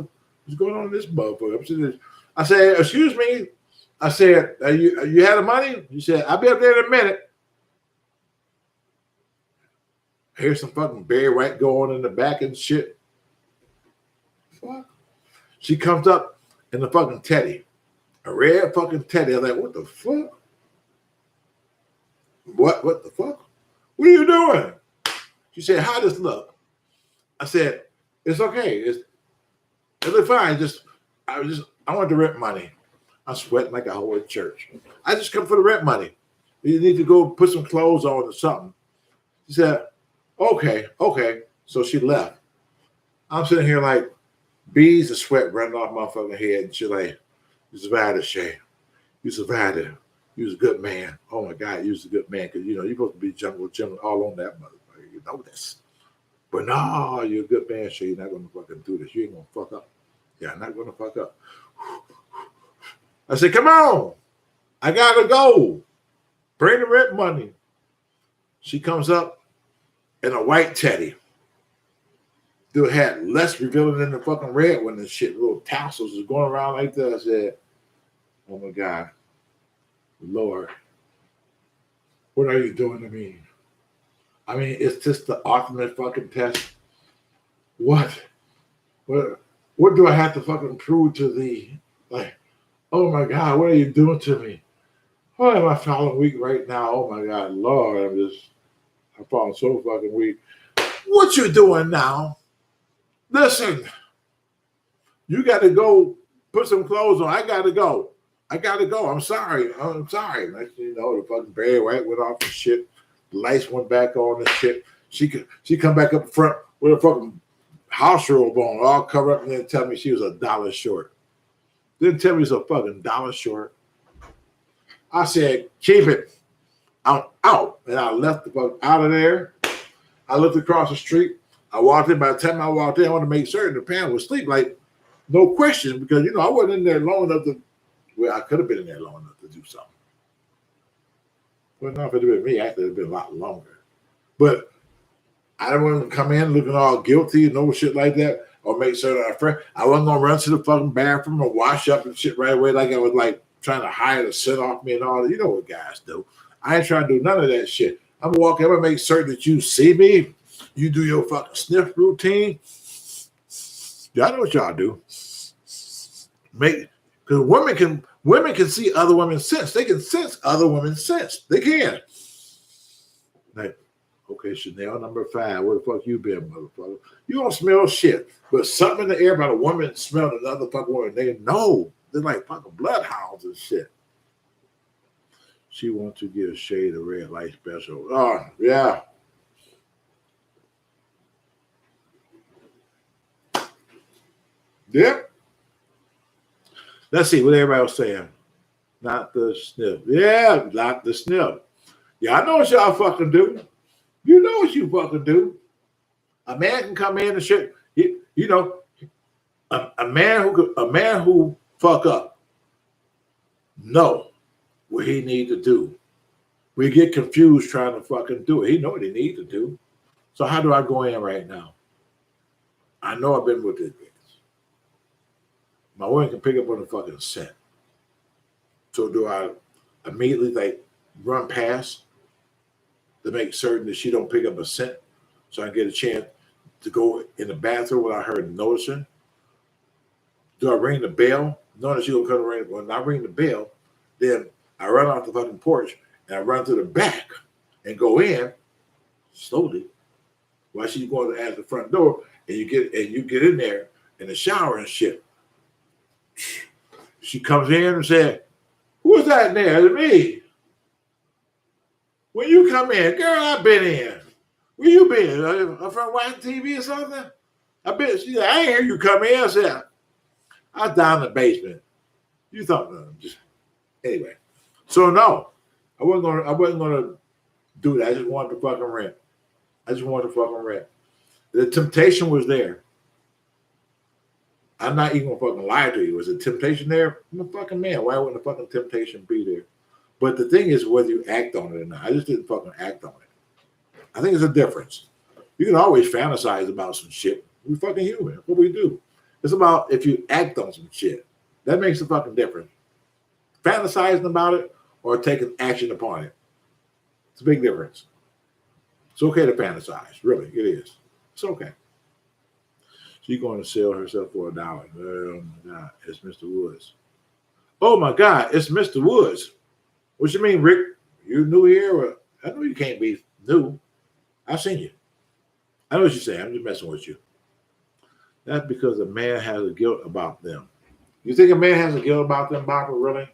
going on in this motherfucker? I said, excuse me. I said, you had the money? You said, I'll be up there in a minute. Here's some fucking Barry White going in the back and shit. Fuck. She comes up in the fucking teddy. A red fucking teddy. I'm like, what the fuck? What the fuck? What are you doing? She said, how does this look? I said, it's okay. It's fine. I want the rent money. I'm sweating like a hoe in church. I just come for the rent money. You need to go put some clothes on or something. She said, okay. So she left. I'm sitting here like beads of sweat running off my fucking head. And she's like, you survived it, Shea. You survived it. You was a good man. Oh my God, you was a good man. Because you're supposed to be jungle gym all on that motherfucker. You know this. But no, you're a good man, Shea. You're not gonna fucking do this. You ain't gonna fuck up. Yeah, I'm not gonna fuck up. I said, come on. I gotta go. Bring the rent money. She comes up in a white teddy. Dude had less revealing than the fucking red one and shit. Little tassels was going around like that. I said, oh my God. Lord, what are you doing to me? I mean, it's just the ultimate fucking test. What do I have to fucking prove to thee? Like, oh my God, what are you doing to me? Why am I feeling weak right now? Oh my God, Lord, I'm feeling so fucking weak. What you doing now? Listen, you got to go put some clothes on. I got to go. I'm sorry. Like, the fucking Barry White went off and shit. The lights went back on and shit. She come back up front with a fucking house robe on, all covered up, and then tell me she was $1 short. Didn't tell me she was a fucking $1 short. I said, keep it. I'm out. And I left the fuck out of there. I looked across the street. I walked in. By the time I walked in, I wanted to make certain the pan was asleep. Like, no question, because, I wasn't in there long enough to Well, I could have been in there long enough to do something. Well, no, if it had been me, I could have been a lot longer. But I didn't want to come in looking all guilty and no shit like that, or make sure that I wasn't gonna run to the fucking bathroom and wash up and shit right away like I was like trying to hide the scent off me and all that. You know what guys do. I ain't trying to do none of that shit. I'm gonna walk in and make certain that you see me. You do your fucking sniff routine. Y'all know what y'all do. Because women can see other women's scents. They can sense other women's scents. They can. Like, okay, Chanel #5. Where the fuck you been, motherfucker? You don't smell shit. But something in the air about a woman smelling another fucking woman. They know. They're like fucking bloodhounds and shit. She wants to give Shea the red light special. Oh, yeah. Yep. Let's see what everybody else saying. Not the sniff. Yeah, not the sniff. Yeah, I know what y'all fucking do. You know what you fucking do. A man can come in and shit. You know, a man who fuck up know what he need to do. We get confused trying to fucking do it. He know what he need to do. So how do I go in right now? I know I've been with this bitch. My woman can pick up on the fucking scent. So do I immediately like run past to make certain that she don't pick up a scent so I get a chance to go in the bathroom without her noticing? Do I ring the bell? Knowing that she gonna come ring. When I ring the bell, then I run off the fucking porch and I run to the back and go in slowly while she's going at the front door, and you get in there in the shower and shit. She comes in and said, "Who's that in there?" It's me. When you come in, girl, I've been in. Where you been? I'm from watching TV or something? I bet she said, I ain't hear you come in. I said, I was down in the basement. You thought just anyway. So no, I wasn't gonna do that. I just wanted to fucking rent. The temptation was there. I'm not even gonna fucking lie to you. Was the temptation there? I'm a fucking man. Why wouldn't the fucking temptation be there? But the thing is whether you act on it or not. I just didn't fucking act on it. I think there's a difference. You can always fantasize about some shit. We're fucking human. What we do. It's about if you act on some shit. That makes a fucking difference. Fantasizing about it or taking action upon it. It's a big difference. It's okay to fantasize. Really, it is. It's okay. She's going to sell herself for $1. Oh my God, it's Mr. Woods. Oh my God, it's Mr. Woods. What you mean, Rick? You new here? Or, I know you can't be new. I've seen you. I know what you're saying. I'm just messing with you. That's because a man has a guilt about them. You think a man has a guilt about them, Barbara? Really?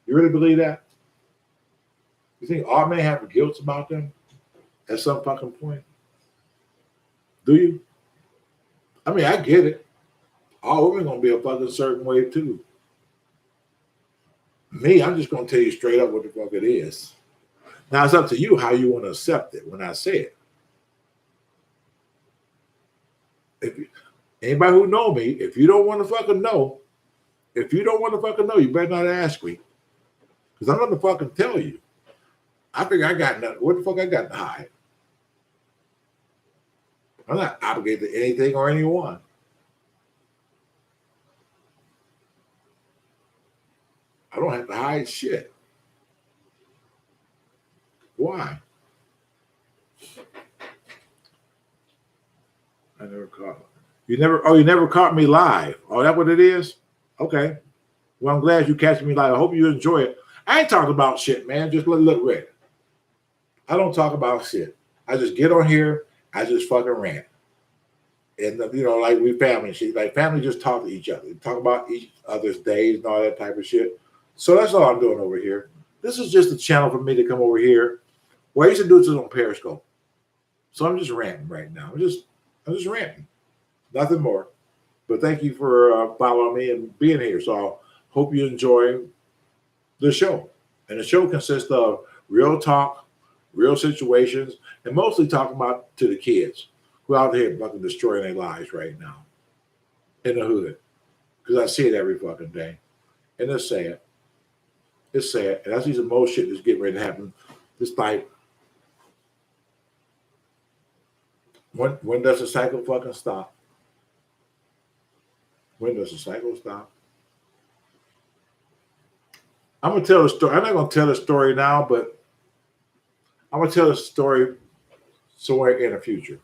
You really believe that? You think all men have a guilt about them at some fucking point? Do you? I mean, I get it. All women gonna be a fucking certain way too. Me, I'm just gonna tell you straight up what the fuck it is. Now it's up to you how you want to accept it when I say it. Anybody who know me, if you don't want to fucking know, you better not ask me. Because I'm gonna fucking tell you. I think I got nothing. What the fuck I got to hide? I'm not obligated to anything or anyone. I don't have to hide shit. Why? I never caught you. You never caught me live. Oh, that what it is? Okay. Well, I'm glad you catch me live. I hope you enjoy it. I ain't talking about shit, man. Just look ready. I don't talk about shit. I just get on here. I just fucking rant. And like we family shit. Like family just talk to each other. Talk about each other's days and all that type of shit. So that's all I'm doing over here. This is just a channel for me to come over here. Well, I used to do this on Periscope. So I'm just ranting right now. I'm just ranting. Nothing more. But thank you for following me and being here. So I hope you enjoy the show. And the show consists of real talk, real situations, and mostly talking about to the kids who are out here fucking destroying their lives right now in the hood. Because I see it every fucking day. And it's sad. It's sad. And I see some more shit that's getting ready to happen. It's like, when does the cycle fucking stop? When does the cycle stop? I'm gonna tell a story. I'm not gonna tell a story now, but I'm gonna tell a story somewhere in the future.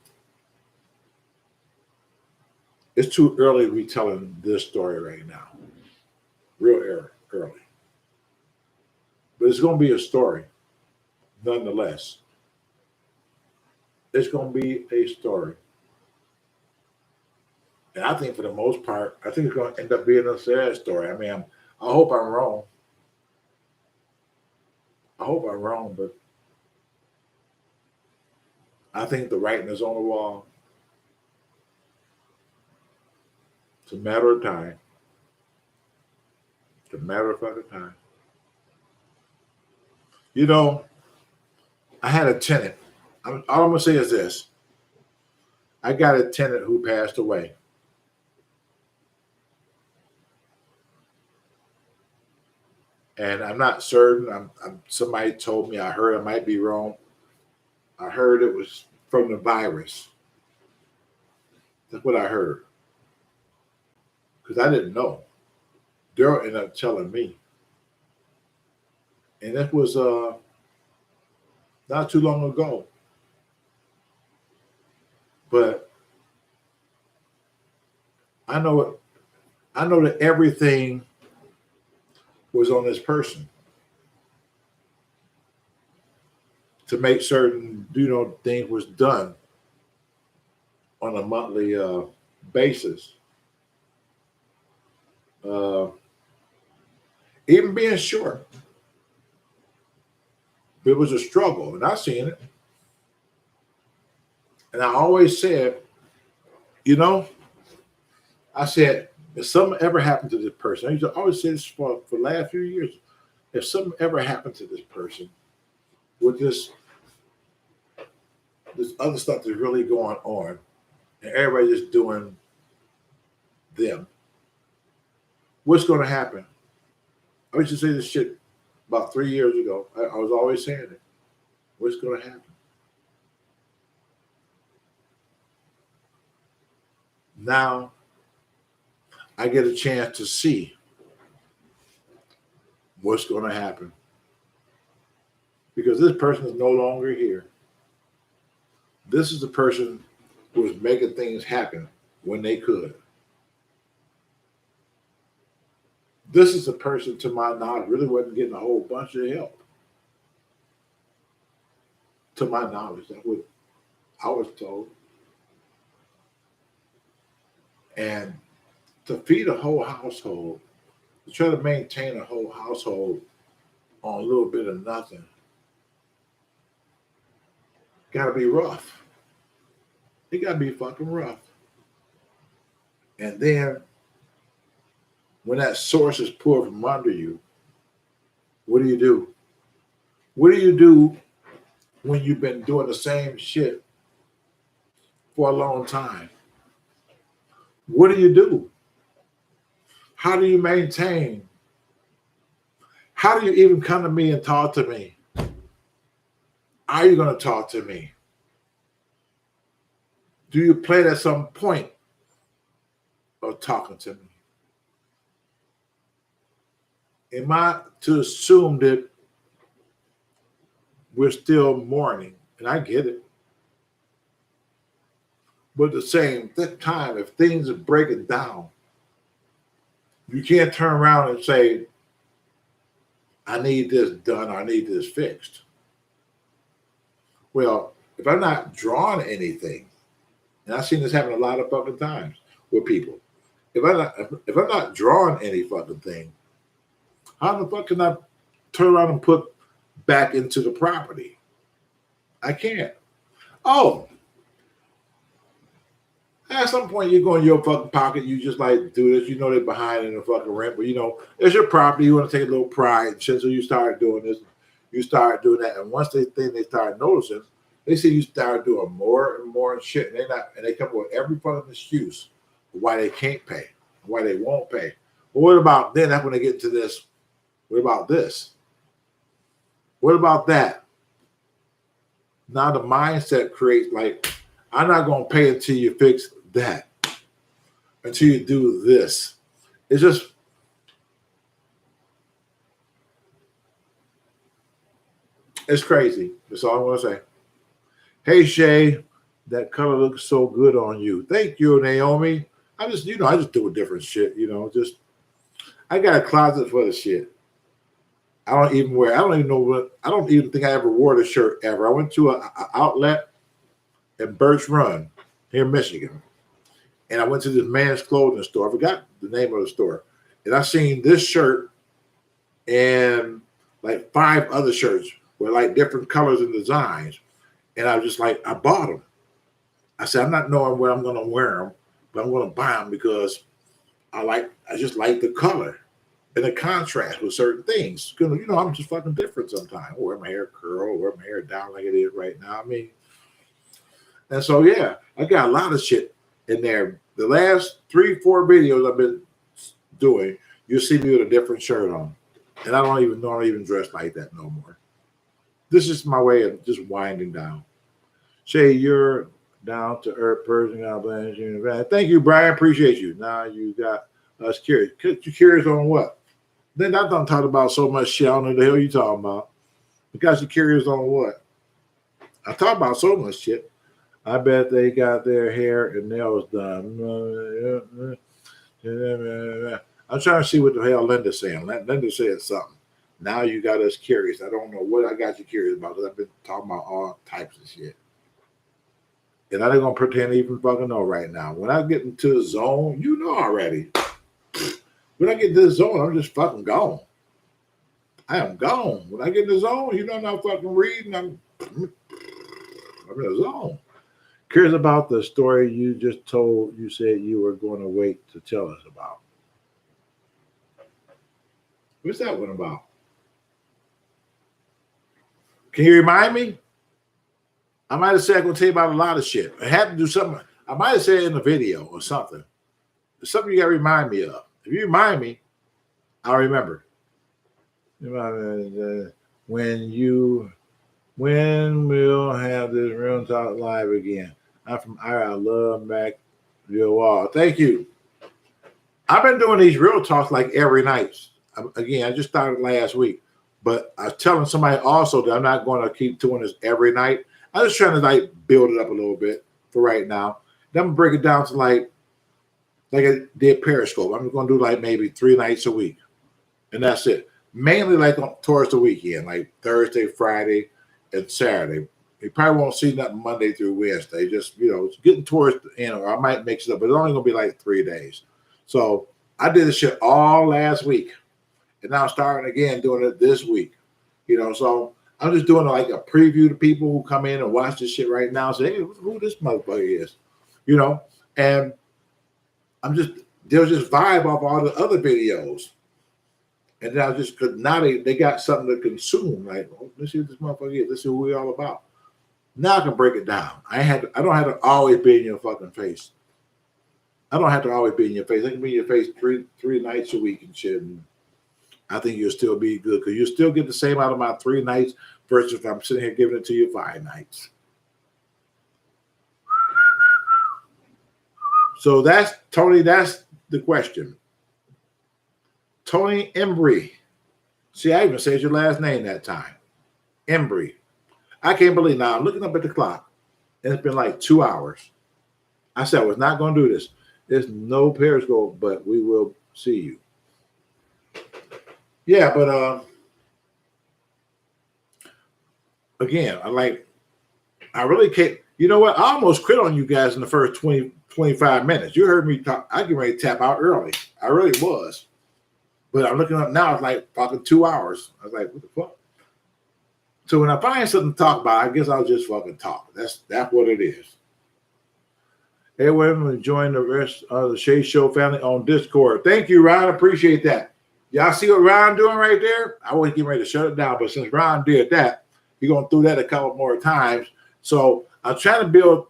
It's too early to be telling this story right now. Real early. But it's gonna be a story, nonetheless. It's gonna be a story. And I think for the most part, I think it's gonna end up being a sad story. I mean, I hope I'm wrong. I hope I'm wrong, but I think the writing is on the wall. It's a matter of time. It's a matter of fucking time. You know, I had a tenant. All I'm gonna say is this: I got a tenant who passed away, and I'm not certain. Somebody told me. I heard I might be wrong. I heard it was from the virus. That's what I heard because I didn't know. Daryl ended up telling me, and it was not too long ago. But I know I know that everything was on this person to make certain things was done on a monthly basis. Uh, Even being sure, it was a struggle, and I seen it. And I always said, you know, I said, if something ever happened to this person, I used to always say this for the last few years. If something ever happened to this person with this other stuff that's really going on, and everybody just doing them, what's going to happen? I used to say this shit about 3 years ago. I was always saying it. What's going to happen? Now I get a chance to see what's going to happen because this person is no longer here. This is the person who was making things happen when they could. This is the person, to my knowledge, really wasn't getting a whole bunch of help. To my knowledge, that's what I was told. And to feed a whole household, to try to maintain a whole household on a little bit of nothing, gotta be rough. It gotta be fucking rough. And then when that source is pulled from under you, what do you do? What do you do when you've been doing the same shit for a long time? What do you do? How do you maintain? How do you even come to me and talk to me? Are you going to talk to me? Do you plan at some point of talking to me? Am I to assume that we're still mourning? And I get it. But at the same time, if things are breaking down, you can't turn around and say, I need this done, or I need this fixed. Well, if I'm not drawing anything, and I've seen this happen a lot of fucking times with people. If I'm not drawing any fucking thing, how the fuck can I turn around and put back into the property? I can't. Oh, at some point you go in your fucking pocket, you just like do this, they're behind in the fucking rent, but it's your property, you want to take a little pride and shit, so you start doing this, you start doing that, and once they start noticing, they see you start doing more and more shit, and they come up with every fucking excuse why they can't pay, why they won't pay. But what about then? That's when they get into this. What about this? What about that? Now the mindset creates like, I'm not going to pay until you fix that, until you do this. It's just, it's crazy. That's all I want to say. Hey, Shea, that color looks so good on you. Thank you, Naomi. I just, I just do a different shit, just, I got a closet full of shit. I don't even know I don't even think I ever wore the shirt ever. I went to an outlet in Birch Run here in Michigan. And I went to this man's clothing store. I forgot the name of the store. And I seen this shirt and like 5 other shirts with like different colors and designs. And I was just like, I bought them. I said, I'm not knowing where I'm going to wear them, but I'm going to buy them because I just like the color and the contrast with certain things. Because, I'm just fucking different sometimes. I wear my hair curl, wear my hair down like it is right now. And so, yeah, I got a lot of shit in there. The last 3-4 videos I've been doing, you'll see me with a different shirt on. And I don't even dress like that no more. This is my way of just winding down. Shea, you're down to earth person. God bless you. Thank you, Brian. Appreciate you. Now you got us curious. You curious on what? Then I don't talk about so much shit. I don't know the hell you talking about. Because you're curious on what? I talk about so much shit. I bet they got their hair and nails done. I'm trying to see what the hell Linda's saying. Linda said something. Now you got us curious. I don't know what I got you curious about because I've been talking about all types of shit. And I ain't going to pretend to even fucking know right now. When I get into the zone, you know already. When I get into the zone, I'm just fucking gone. I am gone. When I get in the zone, I'm not fucking reading. I'm in the zone. Curious about the story you just told. You said you were going to wait to tell us about. What's that one about? Can you remind me? I might have said I'm going to tell you about a lot of shit. I had to do something. I might have said it in a video or something. It's something you got to remind me of. If you remind me, I'll remember. When we'll have this Real Talk Live again. I'm from Ira. I love Mac Real Wall. Thank you. I've been doing these Real Talks like every night. Again, I just started last week. But I was telling somebody also that I'm not going to keep doing this every night. I'm just trying to build it up a little bit for right now. Then I'm going to break it down to like I did Periscope. I'm going to do maybe 3 nights a week. And that's it. Mainly towards the weekend, like Thursday, Friday, and Saturday. You probably won't see nothing Monday through Wednesday. Just, it's getting towards the end. Or I might mix it up, but it's only going to be 3 days. So I did this shit all last week. And now I'm starting again doing it this week. So I'm just doing a preview to people who come in and watch this shit right now. Say, hey, who this motherfucker is. And they'll just vibe off all the other videos. And now they got something to consume. Let's see what this motherfucker is. Let's see what we're all about. Now I can break it down. I don't have to always be in your fucking face. I don't have to always be in your face. I can be in your face three nights a week and shit. And I think you'll still be good because you'll still get the same out of my 3 nights versus if I'm sitting here giving it to you 5 nights. So that's Tony. That's the question. Tony Embry. See, I even said your last name that time. Embry. I can't believe now. I'm looking up at the clock, and it's been 2 hours. I said I was not going to do this. There's no Periscope, but we will see you. Yeah, but again, I really can't. You know what? I almost quit on you guys in the first 20, 25 minutes. You heard me talk. I get ready to tap out early. I really was. But I'm looking up now, it's fucking 2 hours. I was like, what the fuck? So when I find something to talk about, I guess I'll just fucking talk. That's what it is. Hey, everyone, join the rest of the Shea Show family on Discord. Thank you, Ron. Appreciate that. Y'all see what Ron doing right there? I was getting ready to shut it down, but since Ron did that, he's going to do that a couple more times. So I'm trying to build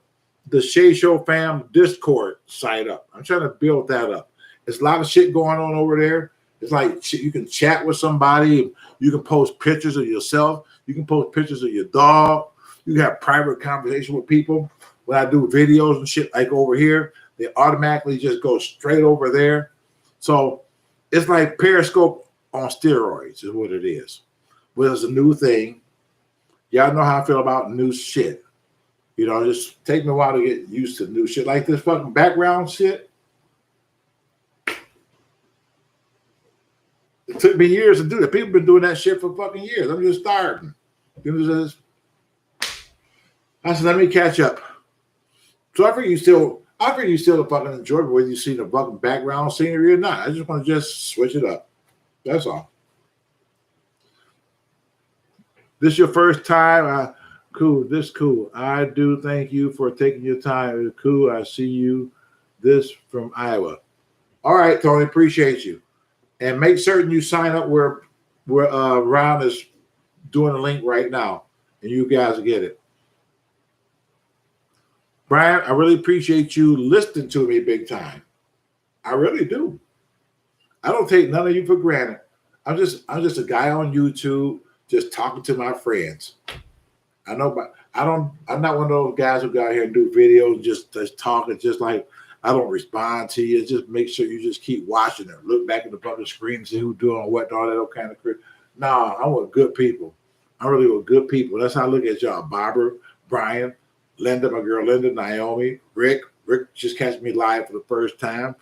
the Shea Show fam Discord site up. I'm trying to build that up. There's a lot of shit going on over there. It's like you can chat with somebody. You can post pictures of yourself. You can post pictures of your dog. You can have private conversation with people. When I do videos and shit like over here, they automatically just go straight over there. So it's like Periscope on steroids is what it is. Well, it's a new thing. Y'all know how I feel about new shit. You know, just take me a while to get used to new shit. Like this fucking background shit. It took me years to do that. People been doing that shit for fucking years. I'm just starting. I said, let me catch up. So I figure you still fucking enjoy it whether you see the fucking background scenery or not. I just want to just switch it up. That's all. This your first time? Cool. This cool. I do thank you for taking your time. It's cool. I see you. This from Iowa. All right, Tony. Appreciate you. And make certain you sign up where Ron is doing a link right now, and you guys get it. Brian, I really appreciate you listening to me big time. I really do. I don't take none of you for granted. I'm just a guy on YouTube just talking to my friends. I know, but I'm not one of those guys who go out here and do videos just talking, just like I don't respond to you. Just make sure you just keep watching it. Look back at the public screen, see who's doing what, all that kind of crap. Nah, I'm with good people. I'm really with good people. That's how I look at y'all. Barbara, Brian, Linda, my girl Linda, Naomi, Rick. Rick just catch me live for the first time.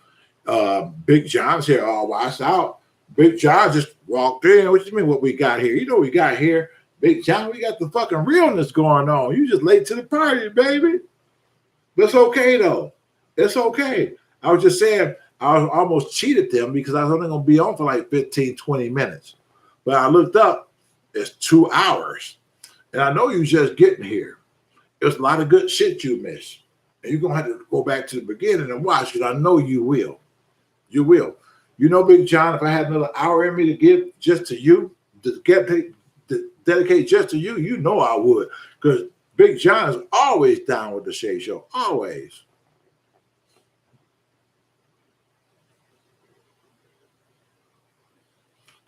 Big John's here. Oh, watch out. Big John just walked in. What you mean what we got here? You know what we got here. Big John, we got the fucking realness going on. You just late to the party, baby. But it's okay, though. It's okay. I was just saying, I almost cheated them because I was only going to be on for like 15, 20 minutes. But I looked up. It's 2 hours. And I know you just getting here. There's a lot of good shit you missed. And you're going to have to go back to the beginning and watch it. I know you will. You will. You know, Big John, if I had another hour in me to give just to you, to dedicate just to you, you know I would. Because Big John is always down with the Shea Show. Always.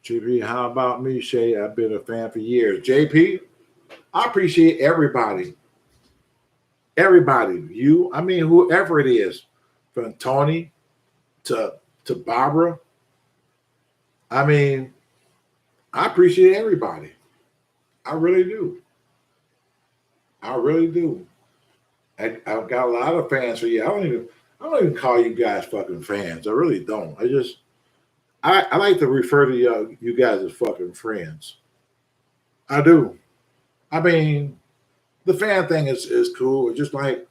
JP, how about me, Shea? I've been a fan for years. JP, I appreciate everybody. Everybody. You, I mean, whoever it is, from Tony to Barbara. I mean, I appreciate everybody. I really do. I really do. I've got a lot of fans for you. I don't even call you guys fucking fans. I really don't. I like to refer to you guys as fucking friends. I do. I mean, the fan thing is cool. It's just like,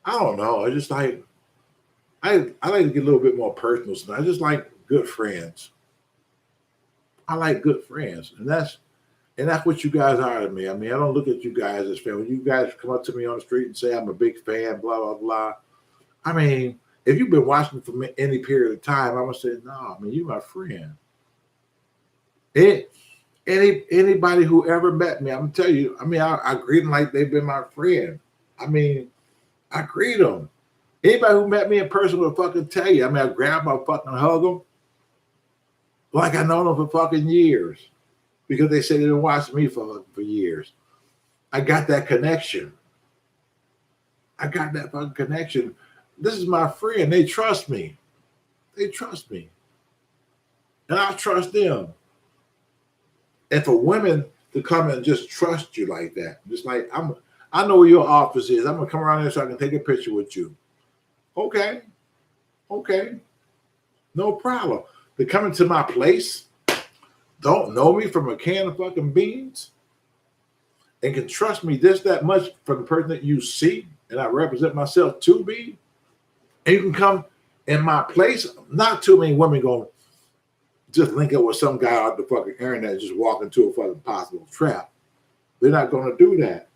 I don't know. I just like, I like to get a little bit more personal. So I just like good friends. I like good friends. And that's what you guys are to me. I mean, I don't look at you guys as fans. When you guys come up to me on the street and say I'm a big fan, blah, blah, blah. I mean, if you've been watching for any period of time, I'm going to say, no, I mean, you're my friend. Anybody who ever met me, I'm going to tell you, I mean, I greet them like they've been my friend. I mean, I greet them. Anybody who met me in person will fucking tell you. I mean, I grab them, I fucking hug them like I know them for fucking years because they said they didn't watch me for years. I got that connection. I got that fucking connection. This is my friend. They trust me. They trust me. And I trust them. And for women to come and just trust you like that, just like I know where your office is. I'm gonna come around here so I can take a picture with you. Okay. No problem. They're coming to my place, don't know me from a can of fucking beans, and can trust me this, that much from the person that you see, and I represent myself to be. And you can come in my place. Not too many women going to just link up with some guy out the fucking internet and just walk into a fucking possible trap. They're not going to do that.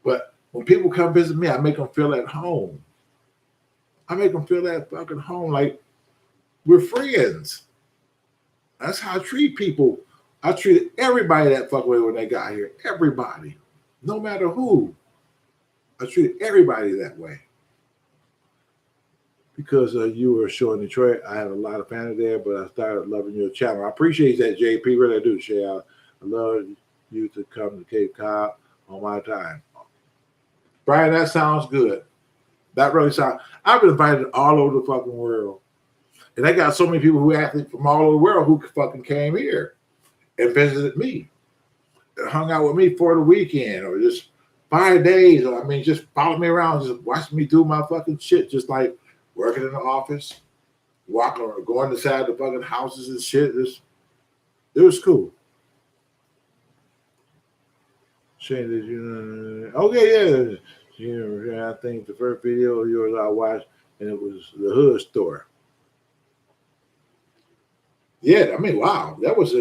But when people come visit me, I make them feel at home. I make them feel at fucking home like we're friends. That's how I treat people. I treated everybody that fuck way when they got here. Everybody. No matter who. I treated everybody that way. because you were a show in Detroit. I had a lot of fans there, but I started loving your channel. I appreciate that, JP. Really do, Shea. I love you to come to Cape Cod on my time. Brian, that sounds good. That really sounds. I've been invited all over the fucking world, and I got so many people who actually from all over the world who fucking came here and visited me, and hung out with me for the weekend, or just 5 days. Or, I mean, just followed me around, just watching me do my fucking shit, just like working in the office, walking or going inside the fucking houses and shit. It was cool. Shane, did you? Okay, yeah. I think the first video of yours I watched, and it was the hood store. Yeah, I mean, wow, that was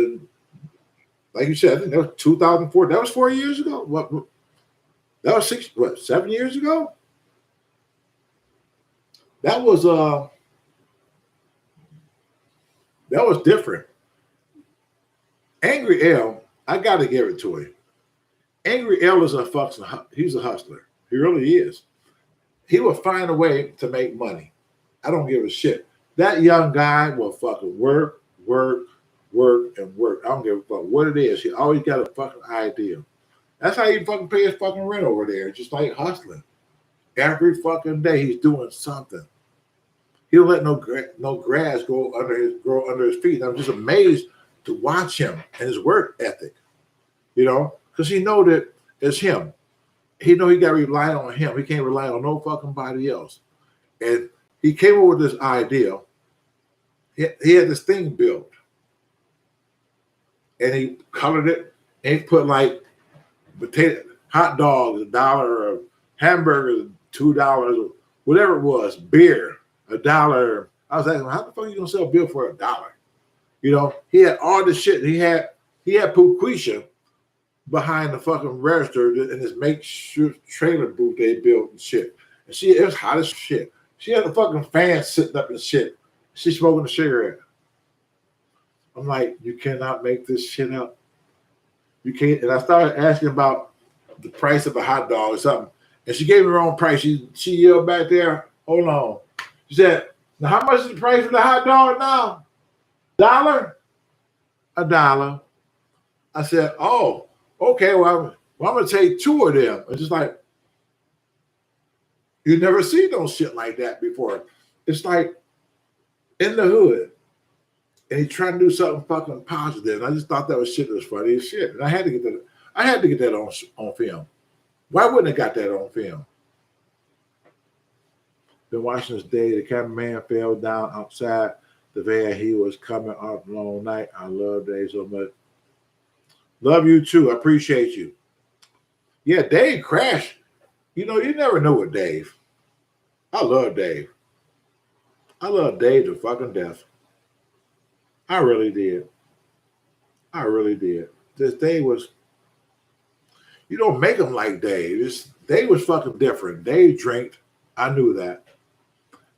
like you said, I think that was 2004. That was 4 years ago. What? That was 7 years ago? That was different. Angry L, I gotta give it to him. Angry L is he's a hustler. He really is. He will find a way to make money. I don't give a shit. That young guy will fucking work, and work. I don't give a fuck what it is. He always got a fucking idea. That's how he fucking pay his fucking rent over there. Just like hustling. Every fucking day he's doing something. He don't let no grass grow under his feet. I'm just amazed to watch him and his work ethic. You know, because he know that it's him. He know he got to rely on him. He can't rely on no fucking body else. And he came up with this idea. He had this thing built, and he colored it, and he put like hot dogs $1, or hamburgers $2, whatever it was, beer $1. I was asking, how the fuck are you gonna sell beer for $1? You know, he had all this shit. He had Puquisha behind the fucking register in this makeshift trailer booth they built and shit. And it was hot as shit. She had a fucking fan sitting up and shit. She's smoking a cigarette. I'm like, you cannot make this shit up. You can't. And I started asking about the price of a hot dog or something. And she gave me her own price. She yelled back there, hold on. She said, now how much is the price of the hot dog now? $1? $1. I said, oh, okay, well, I'm going to take 2 of them. It's just like, you never seen no shit like that before. It's like in the hood. And he trying to do something fucking positive. And I just thought that was funny as shit. And I had to get that on film. Why wouldn't I got that on film? Been watching this day. The cameraman fell down outside the van. He was coming off a long night. I love Dave so much. Love you too. I appreciate you. Yeah, Dave crashed. You know, you never know with Dave. I love Dave. I love Dave to fucking death. I really did. I really did. This Dave was, you don't make him like Dave. Dave was fucking different. Dave drank. I knew that.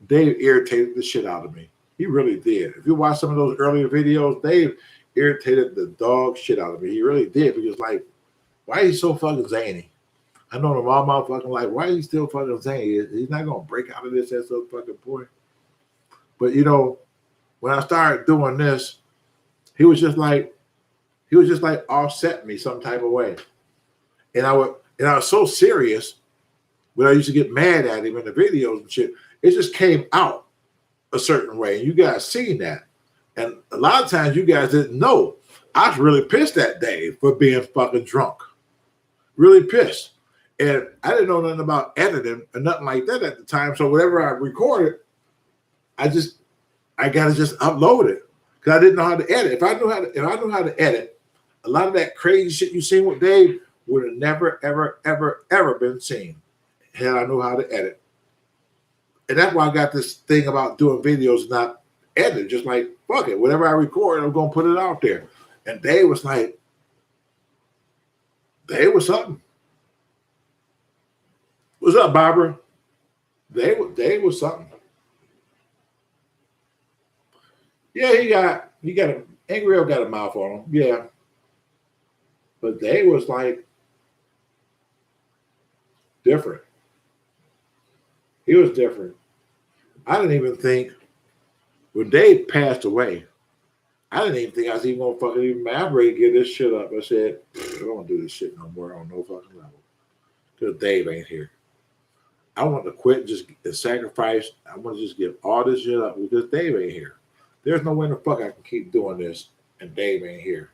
Dave irritated the shit out of me. He really did. If you watch some of those earlier videos, Dave irritated the dog shit out of me. He really did. Because like, why is he so fucking zany? I know him all my fucking life. Why is he still fucking zany? He's not gonna break out of this at some fucking point. But you know, when I started doing this, he was just like offset me some type of way. And I was so serious when I used to get mad at him in the videos and shit. It just came out a certain way. And you guys seen that. And a lot of times you guys didn't know. I was really pissed that day for being fucking drunk. Really pissed. And I didn't know nothing about editing or nothing like that at the time. So whatever I recorded, I gotta just upload it. Because I didn't know how to edit. If I knew how to edit, a lot of that crazy shit you seen with Dave would have never, ever, ever, ever been seen had I knew how to edit. And that's why I got this thing about doing videos not edit. Just like, fuck it. Whatever I record, I'm going to put it out there. And Dave was like, Dave was something. What's up, Barbara? Dave was something. Yeah, he got Angry L got a mouth on him. Yeah. But Dave was like different. He was different. I didn't even think when Dave passed away, I didn't even think I was even gonna fucking even I'm ready to get this shit up. I said, I don't do this shit no more on no fucking level. Because Dave ain't here. I want to quit, just sacrifice. I want to just give all this shit up because Dave ain't here. There's no way in the fuck I can keep doing this and Dave ain't here.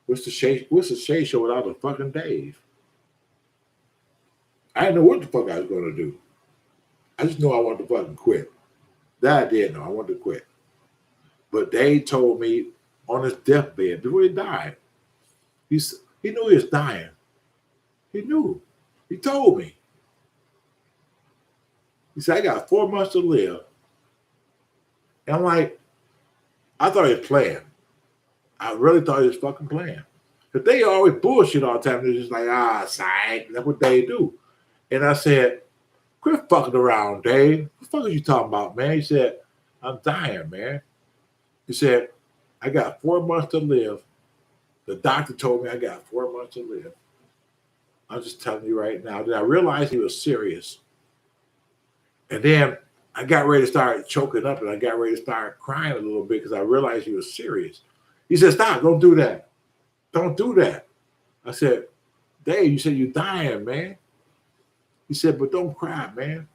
What's the Shea show without a fucking Dave? I didn't know what the fuck I was gonna do. I just knew I wanted to fucking quit. That I did know. I wanted to quit. But Dave told me on his deathbed before he died. He knew he was dying. He knew. He told me. He said, I got 4 months to live. And I'm like, I thought he was playing. I really thought he was fucking playing. Because they always bullshit all the time. They're just like, psych. That's what they do. And I said, quit fucking around, Dave. What the fuck are you talking about, man? He said, I'm dying, man. He said, I got 4 months to live. The doctor told me I got 4 months to live. I'm just telling you right now. Then I realized he was serious. And then I got ready to start choking up and I got ready to start crying a little bit because I realized he was serious. He said, stop, don't do that. Don't do that. I said, Dave, you said you're dying, man. He said, but don't cry, man.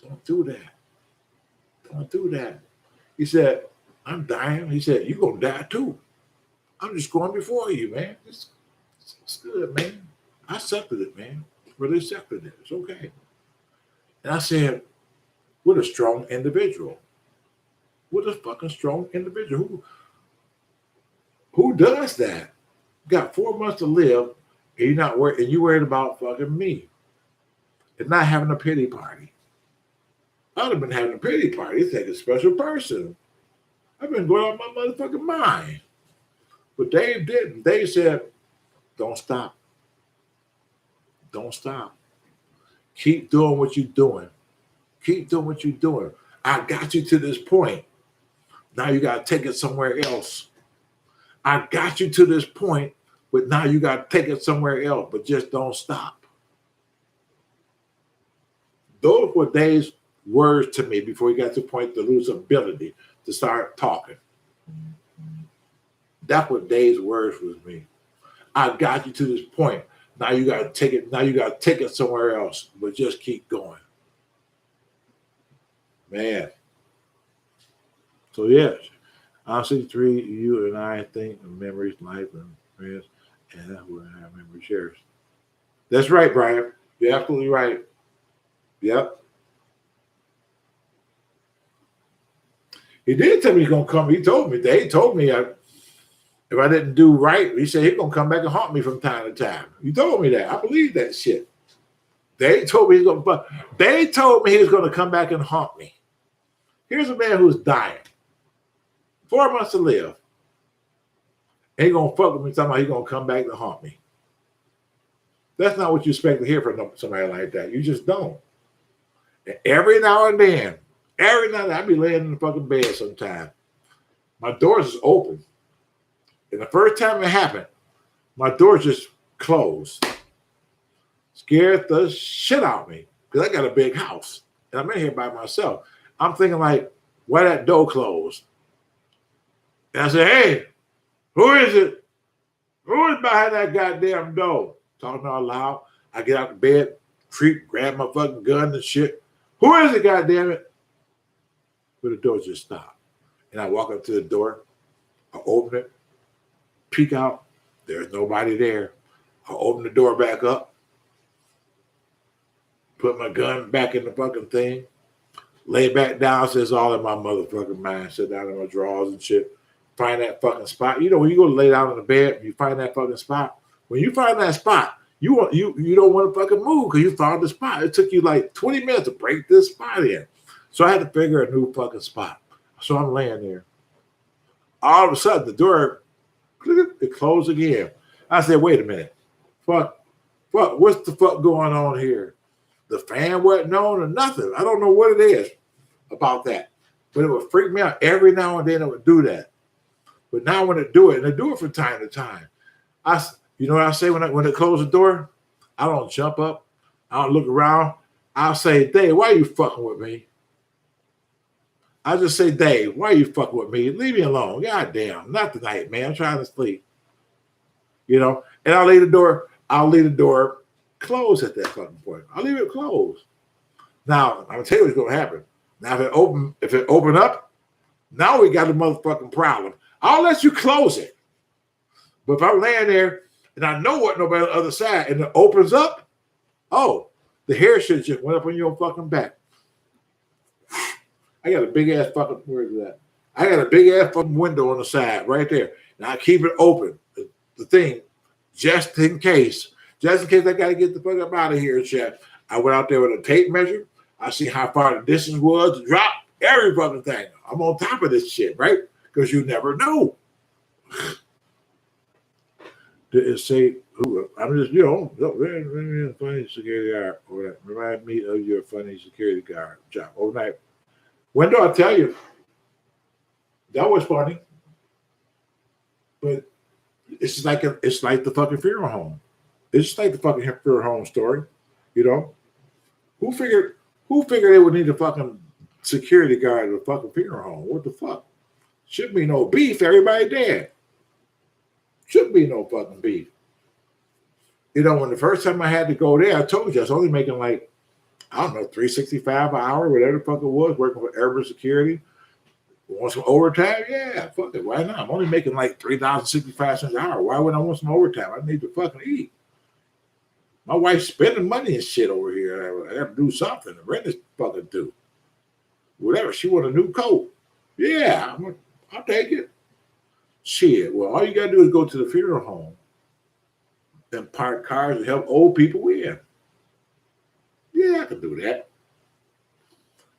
Don't do that. Don't do that. He said, I'm dying. He said, you're going to die too. I'm just going before you, man. It's good, man. I accepted it, man. Really accepted it. It's okay. And I said, what a strong individual. What a fucking strong individual. Who does that? Got 4 months to live and you're not worried, and you worried about fucking me. And not having a pity party. I'd have been having a pity party. It's like a special person. I've been going out my motherfucking mind. But Dave didn't. Dave said, don't stop. Don't stop. Keep doing what you're doing. Keep doing what you're doing. I got you to this point. Now you got to take it somewhere else. I got you to this point, but now you got to take it somewhere else, but just don't stop. Those were Dave's words to me before he got to the point to lose ability to start talking. That's what Dave's words was me. I got you to this point. Now you got to take it. Now you got to take it somewhere else, but just keep going. Man. So yes, honestly, 3, you and I think of memories, life, and friends, and that's what our memory shares. That's right, Brian. You're absolutely right. Yep. He did tell me he's gonna come. He told me. He told me if I didn't do right, he said he's gonna come back and haunt me from time to time. He told me that. I believe that shit. They told me they told me he was gonna come back and haunt me. Here's a man who's dying. 4 months to live. Ain't gonna fuck with me talking about he's gonna come back to haunt me. That's not what you expect to hear from somebody like that. You just don't. And every now and then, I be laying in the fucking bed sometime. My doors is open. And the first time it happened, my door just closed. Scared the shit out of me. Because I got a big house. And I'm in here by myself. I'm thinking like, why that door closed? And I said, hey, who is it? Who is behind that goddamn door? Talking all loud. I get out of bed, creep, grab my fucking gun and shit. Who is it, goddamn it? But the door just stopped. And I walk up to the door. I open it, peek out. There's nobody there. I open the door back up, put my gun back in the fucking thing, lay back down, so it's all in my motherfucking mind. Sit down in my drawers and shit. Find that fucking spot. You know, when you go to lay down in the bed, you find that fucking spot. When you find that spot, you don't want to fucking move because you found the spot. It took you like 20 minutes to break this spot in. So I had to figure a new fucking spot. So I'm laying there. All of a sudden, the door, it closed again. I said, wait a minute. Fuck, what's the fuck going on here? The fan wasn't on or nothing. I don't know what it is about that. But it would freak me out. Every now and then it would do that. But now when it do it, and it do it from time to time, you know what I say when it close the door? I don't jump up. I don't look around. I'll say, Dave, why are you fucking with me? I just say, Dave, why you fucking with me? Leave me alone. God damn, not tonight, man. I'm trying to sleep. You know, and I'll leave the door closed at that fucking point. I'll leave it closed. Now, I'm gonna tell you what's gonna happen. Now, if it open up, now we got a motherfucking problem. I'll let you close it. But if I'm laying there and I know what nobody on the other side and it opens up, oh, the hair shit just went up on your fucking back. I got a big ass fucking, where is that? I got a big ass fucking window on the side right there. Now I keep it open, the thing, just in case I got to get the fuck up out of here and shit. I went out there with a tape measure. I see how far the distance was to drop every fucking thing. I'm on top of this shit, right? Because you never know. Did it say who? I'm just, funny security guard. Remind me of your funny security guard job overnight. When do I tell you? That was funny, but it's like the fucking funeral home. It's just like the fucking funeral home story, you know. Who figured they would need a fucking security guard at a fucking funeral home? What the fuck? Shouldn't be no beef. Everybody dead. Shouldn't be no fucking beef. You know, when the first time I had to go there, I told you I was only making like, I don't know, $365 an hour, whatever the fuck it was, working for airport security. Want some overtime? Yeah, fuck it. Why not? I'm only making like $3.65 an hour. Why would I want some overtime? I need to fucking eat. My wife's spending money and shit over here. I have to do something. The rent is fucking due. Whatever. She want a new coat. Yeah, I'll take it. Shit. Well, all you gotta do is go to the funeral home and park cars and help old people in. Yeah, I can do that.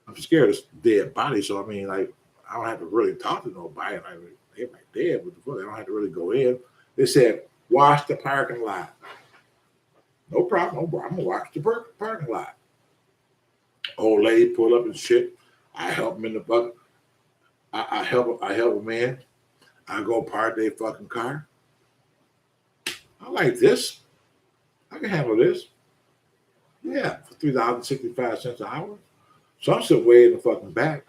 I'm scared of dead bodies, so I mean, like, I don't have to really talk to nobody. Like, they're like dead. What the fuck? I don't have to really go in. They said, wash the parking lot. No problem. I'm gonna wash the parking lot. Old lady pull up and shit. I help them in the bucket. I help a man. I go park their fucking car. I like this. I can handle this. Yeah, for $3.65 an hour. So I'm sitting way in the fucking back.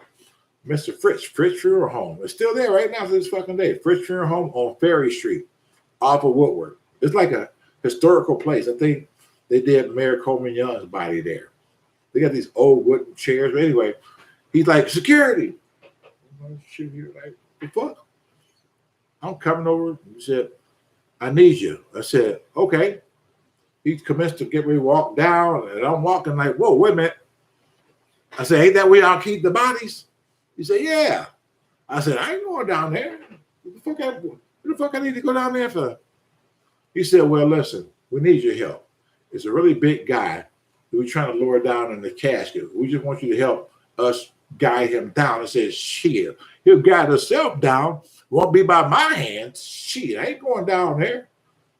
Mr. Fritz Funeral Home. It's still there right now to this fucking day. Fritz Funeral Home on Ferry Street, off of Woodward. It's like a historical place. I think they did Mayor Coleman Young's body there. They got these old wooden chairs. But anyway, he's like, security. Shit here, like, the fuck? I'm coming over. He said, I need you. I said, okay. He commenced to get me to walk down, and I'm walking like, whoa, wait a minute. I said, ain't that where y'all keep the bodies? He said, yeah. I said, I ain't going down there. What the fuck I need to go down there for? He said, well, listen, we need your help. It's a really big guy that we're trying to lower down in the casket. We just want you to help us guide him down. I said, shit, he'll guide himself down. Won't be by my hands. Shit, I ain't going down there.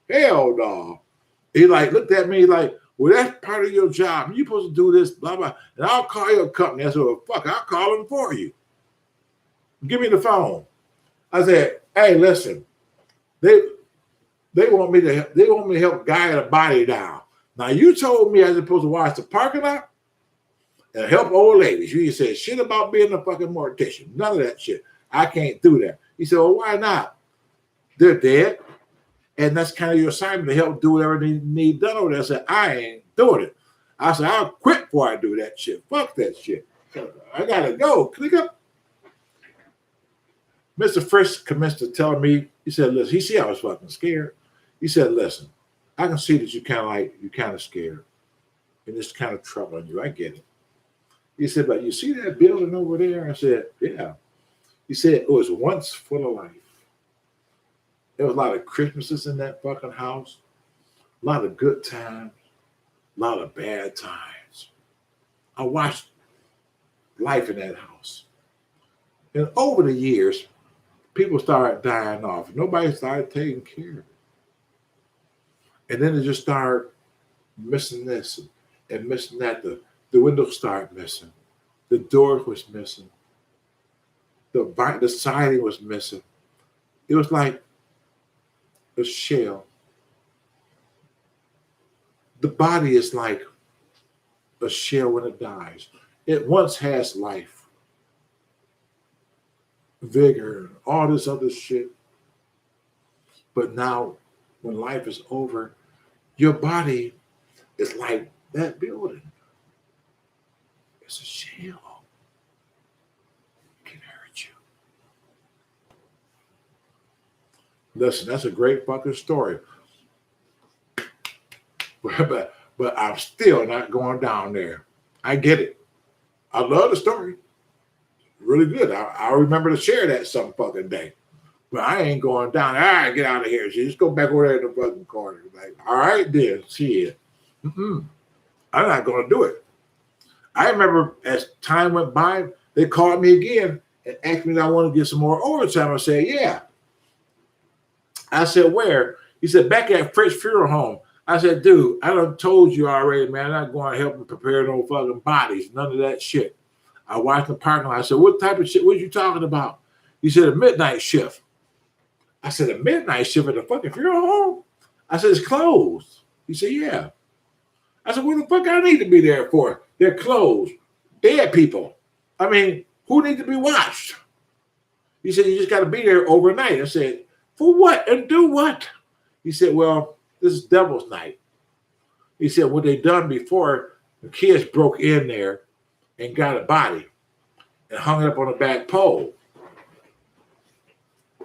Hell no. He like looked at me like, well, that's part of your job. You're supposed to do this, blah, blah. And I'll call your company. I said, well, fuck, I'll call them for you. Give me the phone. I said, hey, listen, they want me to help guide a body down. Now you told me I was supposed to watch the parking lot and help old ladies. You said shit about being a fucking mortician. None of that shit. I can't do that. He said, well, why not? They're dead. And that's kind of your assignment to help do whatever they need done over there. I said, I ain't doing it. I said, I'll quit before I do that shit. Fuck that shit. I gotta go. Click up. Mr. Frisk commenced to tell me, he said, listen, he see I was fucking scared. He said, listen, I can see that you're kind of scared. And it's kind of troubling you. I get it. He said, but you see that building over there? I said, yeah. He said, it was once full of life. There was a lot of Christmases in that fucking house, a lot of good times, a lot of bad times. I watched life in that house. And over the years, people started dying off. Nobody started taking care of it. And then it just started missing this and missing that. The windows started missing. The door was missing. The siding was missing. It was like a shell. The body is like a shell when it dies. It once has life. vigor, all this other shit. But now, when life is over, your body is like that building. It's a shell. It can hurt you. Listen, that's a great fucking story. But I'm still not going down there. I get it. I love the story. Really good. I remember to share that some fucking day. But I ain't going down. All right, get out of here. She just go back over there in the fucking corner. Like, all right, then. Shit. I'm not going to do it. I remember as time went by, they called me again and asked me if I wanted to get some more overtime. I said, yeah. I said, where? He said, back at Fritz Funeral Home. I said, dude, I done told you already, man. I'm not going to help them prepare no fucking bodies. None of that shit. I watched the parking lot. I said, what type of shit? What you talking about? He said, a midnight shift. I said, a midnight shift at the fucking funeral home? I said, it's closed. He said, yeah. I said, what the fuck I need to be there for? They're closed. Dead people. I mean, who needs to be watched? He said, you just got to be there overnight. I said, for what and do what? He said, well, this is Devil's Night. He said, what they done before, the kids broke in there and got a body and hung it up on the back pole.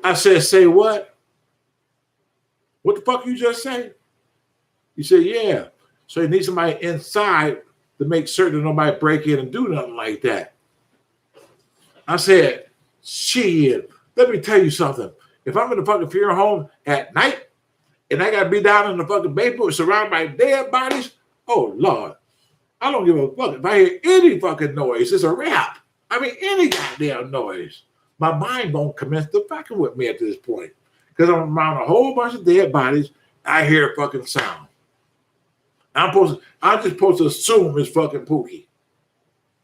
I said, say what? What the fuck you just say? He said, yeah. So you need somebody inside to make certain that nobody break in and do nothing like that. I said, shit, let me tell you something. If I'm in the fucking funeral home at night and I got to be down in the fucking basement surrounded by dead bodies, oh, Lord, I don't give a fuck. If I hear any fucking noise, it's a wrap. I mean, any goddamn noise. My mind won't commence to fucking with me at this point. Because I'm around a whole bunch of dead bodies, I hear a fucking sound. I'm just supposed to assume it's fucking Pookie.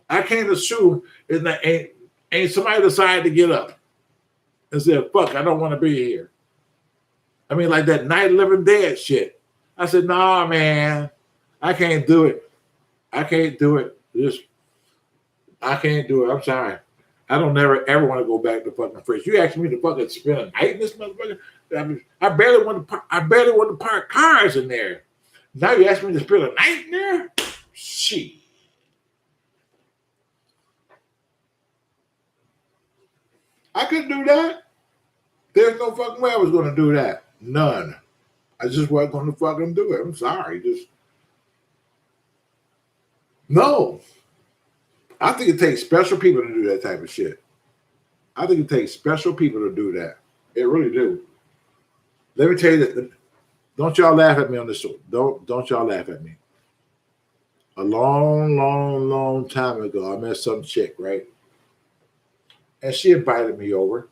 I can't assume it's not, ain't somebody decided to get up and said, fuck, I don't want to be here. I mean, like that Night of the Living Dead shit. I said, nah, man, I can't do it. I can't do it. I can't do it. I'm sorry. I don't never ever want to go back to fucking Fritz. You asked me to fucking spend a night in this motherfucker. I mean, I barely want to park cars in there. Now you ask me to spend a night in there? Shit. I couldn't do that. There's no fucking way I was going to do that. None. I just wasn't going to fucking do it. I'm sorry. No. I think it takes special people to do that type of shit. I think it takes special people to do that. It really do. Let me tell you that. Don't y'all laugh at me on this. Don't y'all laugh at me. A long, long, long time ago, I met some chick, right? And she invited me over.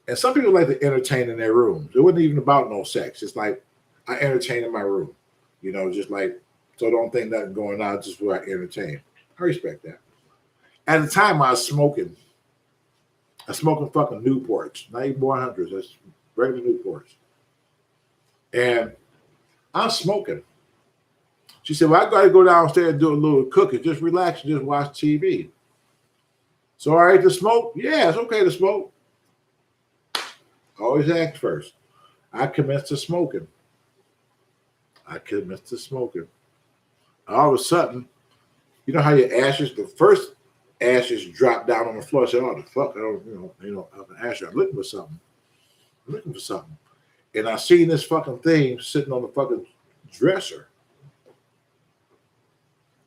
And some people like to entertain in their rooms. It wasn't even about no sex. It's like I entertain in my room. You know, just like, so don't think nothing going on, just where I entertain. I respect that. At the time, I was smoking. I was smoking fucking Newports, not even 100s. That's regular Newports. And I was smoking. She said, well, I got to go downstairs and do a little cooking. Just relax and just watch TV. So, all right to smoke? Yeah, it's okay to smoke. Always ask first. I commenced to smoking. All of a sudden, you know how your ashes, the first ashes drop down on the floor. I said, oh, the fuck, I don't, I'm an ashes. I'm looking for something. And I seen this fucking thing sitting on the fucking dresser.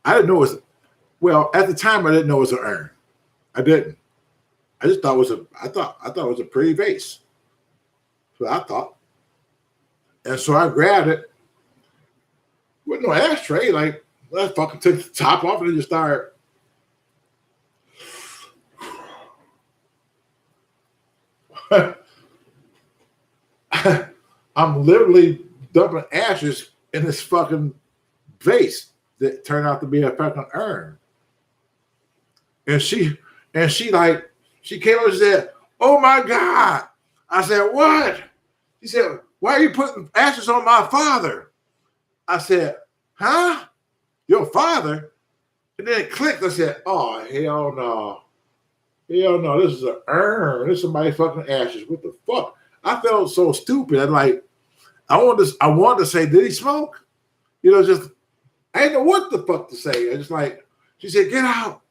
I didn't know it was, well, at the time, I didn't know it was an urn. I didn't. I just thought I thought it was a pretty vase. So I thought. And so I grabbed it with no ashtray. Like, I fucking took the top off and just started. I'm literally dumping ashes in this fucking vase that turned out to be a fucking urn. And she came over and said, oh my God. I said, what? She said, why are you putting ashes on my father? I said, huh? Your father? And then it clicked. I said, oh, hell no. Hell no, this is an urn. This is somebody's fucking ashes. What the fuck? I felt so stupid. I wanted to say, did he smoke? Just I didn't know what the fuck to say. I just like, she said, get out.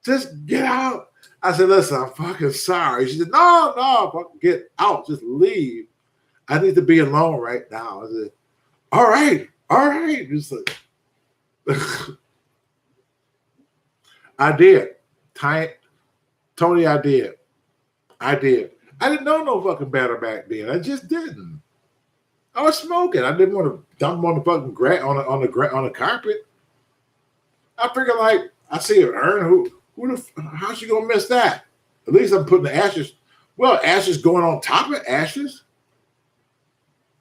Just get out. I said, listen, I'm fucking sorry. She said, no, fucking get out. Just leave. I need to be alone right now. I said, all right. Just like, I did. Tony, I did. I didn't know no fucking better back then. I just didn't. I was smoking. I didn't want to dump on the fucking on the carpet. I figured like I see an urn. How's she gonna miss that? At least I'm putting the ashes. Well, ashes going on top of ashes,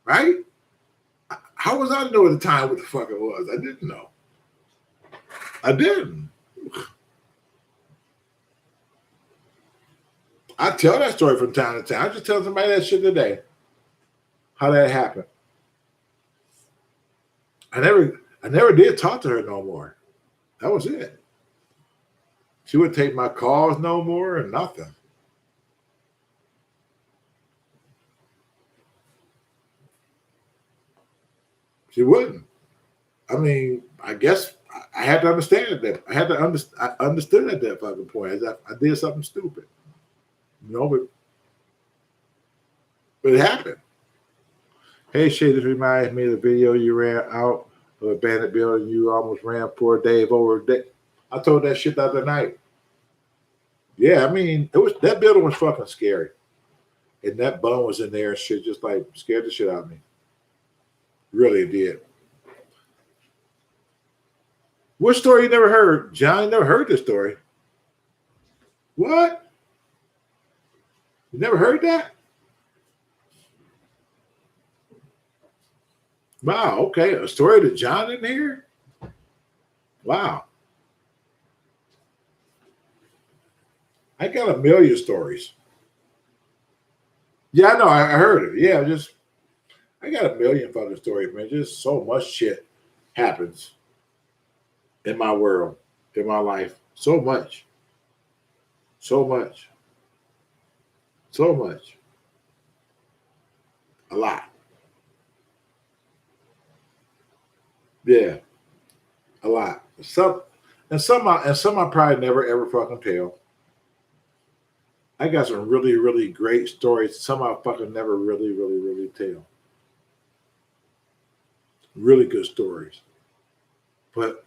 right? How was I to know at the time what the fuck it was? I didn't know. I didn't. I tell that story from time to time. I just tell somebody that shit today. How that happened. I never did talk to her no more. That was it. She wouldn't take my calls no more and nothing. She wouldn't. I mean, I guess I had to understand that. I understood at that fucking point. I did something stupid. But it happened. Hey, Shea, this reminds me of the video you ran out of a abandoned building. You almost ran poor Dave over. I told that shit the other night. Yeah, I mean, that building was fucking scary. And that bum was in there and shit, just like scared the shit out of me. Really did. What story you never heard? John, you never heard this story. What? You never heard that? Wow, okay. A story to John in here? Wow. I got a million stories. Yeah, I know. I heard it. Yeah, I got a million fucking stories, man. Just so much shit happens in my world, in my life. So much. So much. So much. A lot. Yeah. A lot. Some I probably never ever fucking tell. I got some really, really great stories. Some I fucking never really, really, really tell. Really good stories. But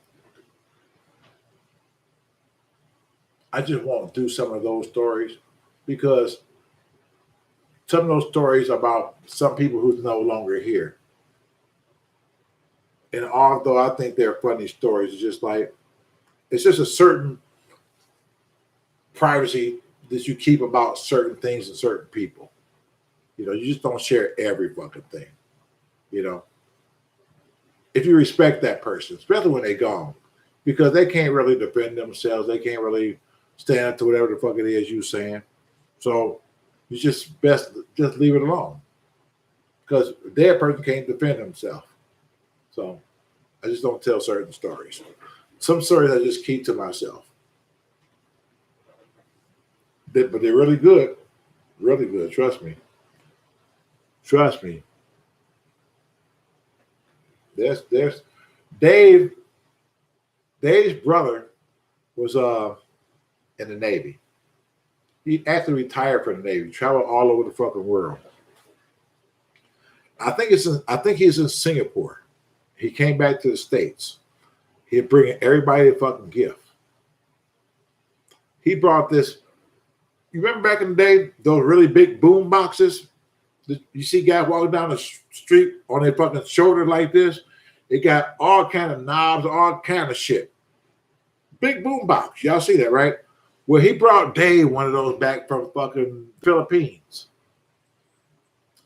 I just won't do some of those stories because some of those stories about some people who's no longer here. And although I think they're funny stories, it's just a certain privacy that you keep about certain things and certain people. You just don't share every fucking thing. If you respect that person, especially when they're gone, because they can't really defend themselves. They can't really stand up to whatever the fuck it is you're saying. So you just best just leave it alone because their person can't defend himself. So I just don't tell certain stories. Some stories I just keep to myself. But they're really good. Really good. Trust me. Trust me. There's Dave's brother was in the Navy. He actually retired from the Navy, traveled all over the fucking world. I think he's in Singapore. He came back to the States. He'd bring everybody a fucking gift. He brought this. You remember back in the day, those really big boom boxes? You see guys walking down the street on their fucking shoulder like this? It got all kind of knobs, all kind of shit. Big boom box. Y'all see that, right? Well, he brought Dave one of those back from fucking Philippines.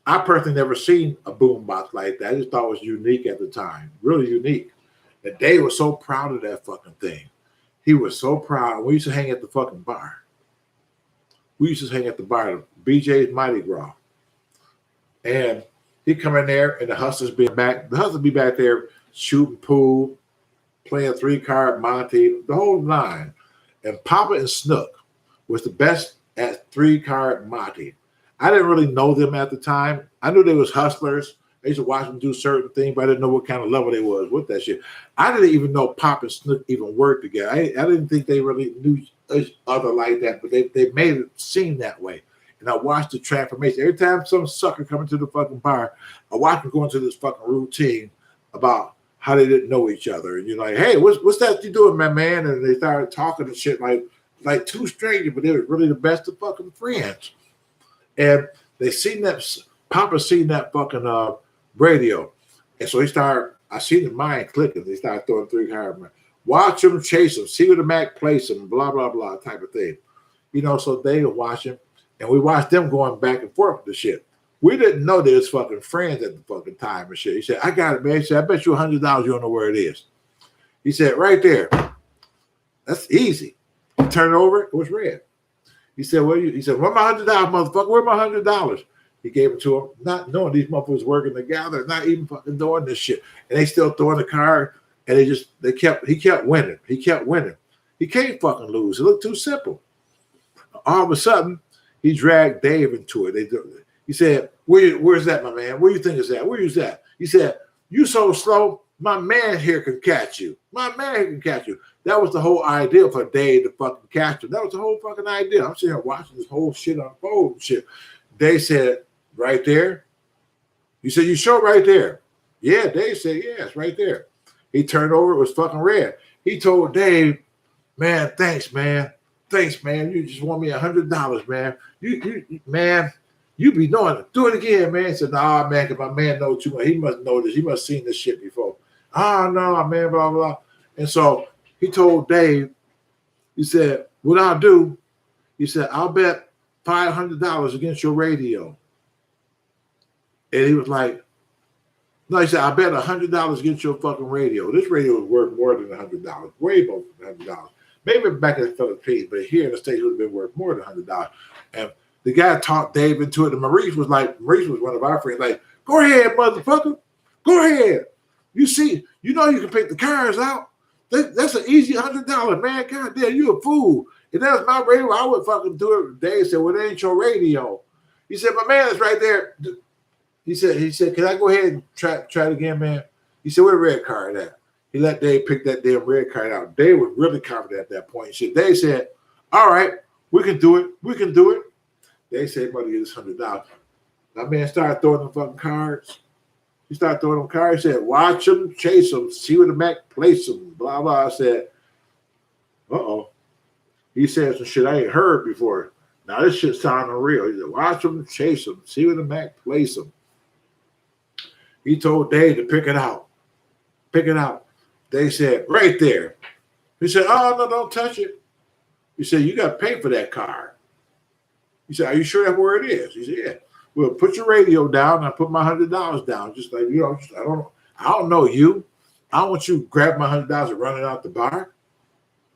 I personally never seen a boom box like that. I just thought it was unique at the time. Really unique. And Dave was so proud of that fucking thing. He was so proud. We used to hang at the fucking bar. BJ's Mighty Gras. And he'd come in there and the hustlers be back. The hustlers be back there shooting pool, playing 3-card Monte, the whole line. And Papa and Snook was the best at 3-card Monte. I didn't really know them at the time. I knew they was hustlers. I used to watch them do certain things, but I didn't know what kind of level they was with that shit. I didn't even know Pop and Snook even worked together. I didn't think they really knew each other like that, but they made it seem that way. And I watched the transformation. Every time some sucker come into the fucking bar, I watch them go into this fucking routine about how they didn't know each other. And you're like, hey, what's that you doing, my man? And they started talking and shit like two strangers, but they were really the best of fucking friends. And they seen that, Papa seen that fucking radio. And so I seen the mind clicking. They started throwing 3-card. Watch them, chase them, see where the Mac place them, blah, blah, blah, type of thing. So they were watching, and we watched them going back and forth with the shit. We didn't know they was fucking friends at the fucking time and shit. He said, I got it, man. He said, I bet you $100 you don't know where it is. He said, right there. That's easy. He turned it over, it was red. He said, he said, where my $100, motherfucker? Where my $100? He gave it to him, not knowing these motherfuckers working together, not even fucking doing this shit. And they still throwing the card, and he kept winning. He kept winning. He can't fucking lose. It looked too simple. All of a sudden, he dragged Dave into it. He said, where's that, my man? Where you think is that? Where is that? He said, you so slow, my man here can catch you. My man here can catch you. That was the whole idea for Dave to fucking catch him. That was the whole fucking idea. I'm sitting here watching this whole shit unfold and shit. Dave said, right there? He said, you sure right there? Yeah, Dave said, yeah, it's right there. He turned over, it was fucking red. He told Dave, man, thanks, man. Thanks, man. You just want me $100, man. Man, you be knowing it. Do it again, man. He said, nah, man, because my man knows too much. He must know this. He must have seen this shit before. No, man, blah, blah. And so he told Dave, he said, what I'll do, he said, I'll bet $500 against your radio. And he was like, no, he said, I bet $100 against your fucking radio. This radio is worth more than $100, way more than $100. Maybe back in the Philippines, but here in the States, it would have been worth more than $100. And the guy talked Dave into it. And Maurice was one of our friends, like, go ahead, motherfucker. Go ahead. You see, you can pick the cars out. That's an easy $100, man. God damn, you a fool. If that was my radio, I would fucking do it. Dave said, well, it ain't your radio. He said, my man is right there. He said, can I go ahead and try it again, man? He said, where the red card at? He let Dave pick that damn red card out. Dave was really confident at that point. Dave said, all right, we can do it. We can do it. Dave said, buddy, get this $100. That man started throwing them fucking cards. He started throwing them cards. He said, watch them, chase them, see where the Mac place them, blah, blah. I said, uh-oh. He said some shit I ain't heard before. Now this shit sounding real. He said, watch them, chase them, see where the Mac place them. He told Dave to pick it out. Pick it out. They said, right there. He said, oh, no, don't touch it. He said, you got to pay for that card. He said, are you sure that's where it is? He said, yeah. Well, put your radio down and I put my $100 down. Just like, I don't know you. I don't want you to grab my $100 and running out the bar.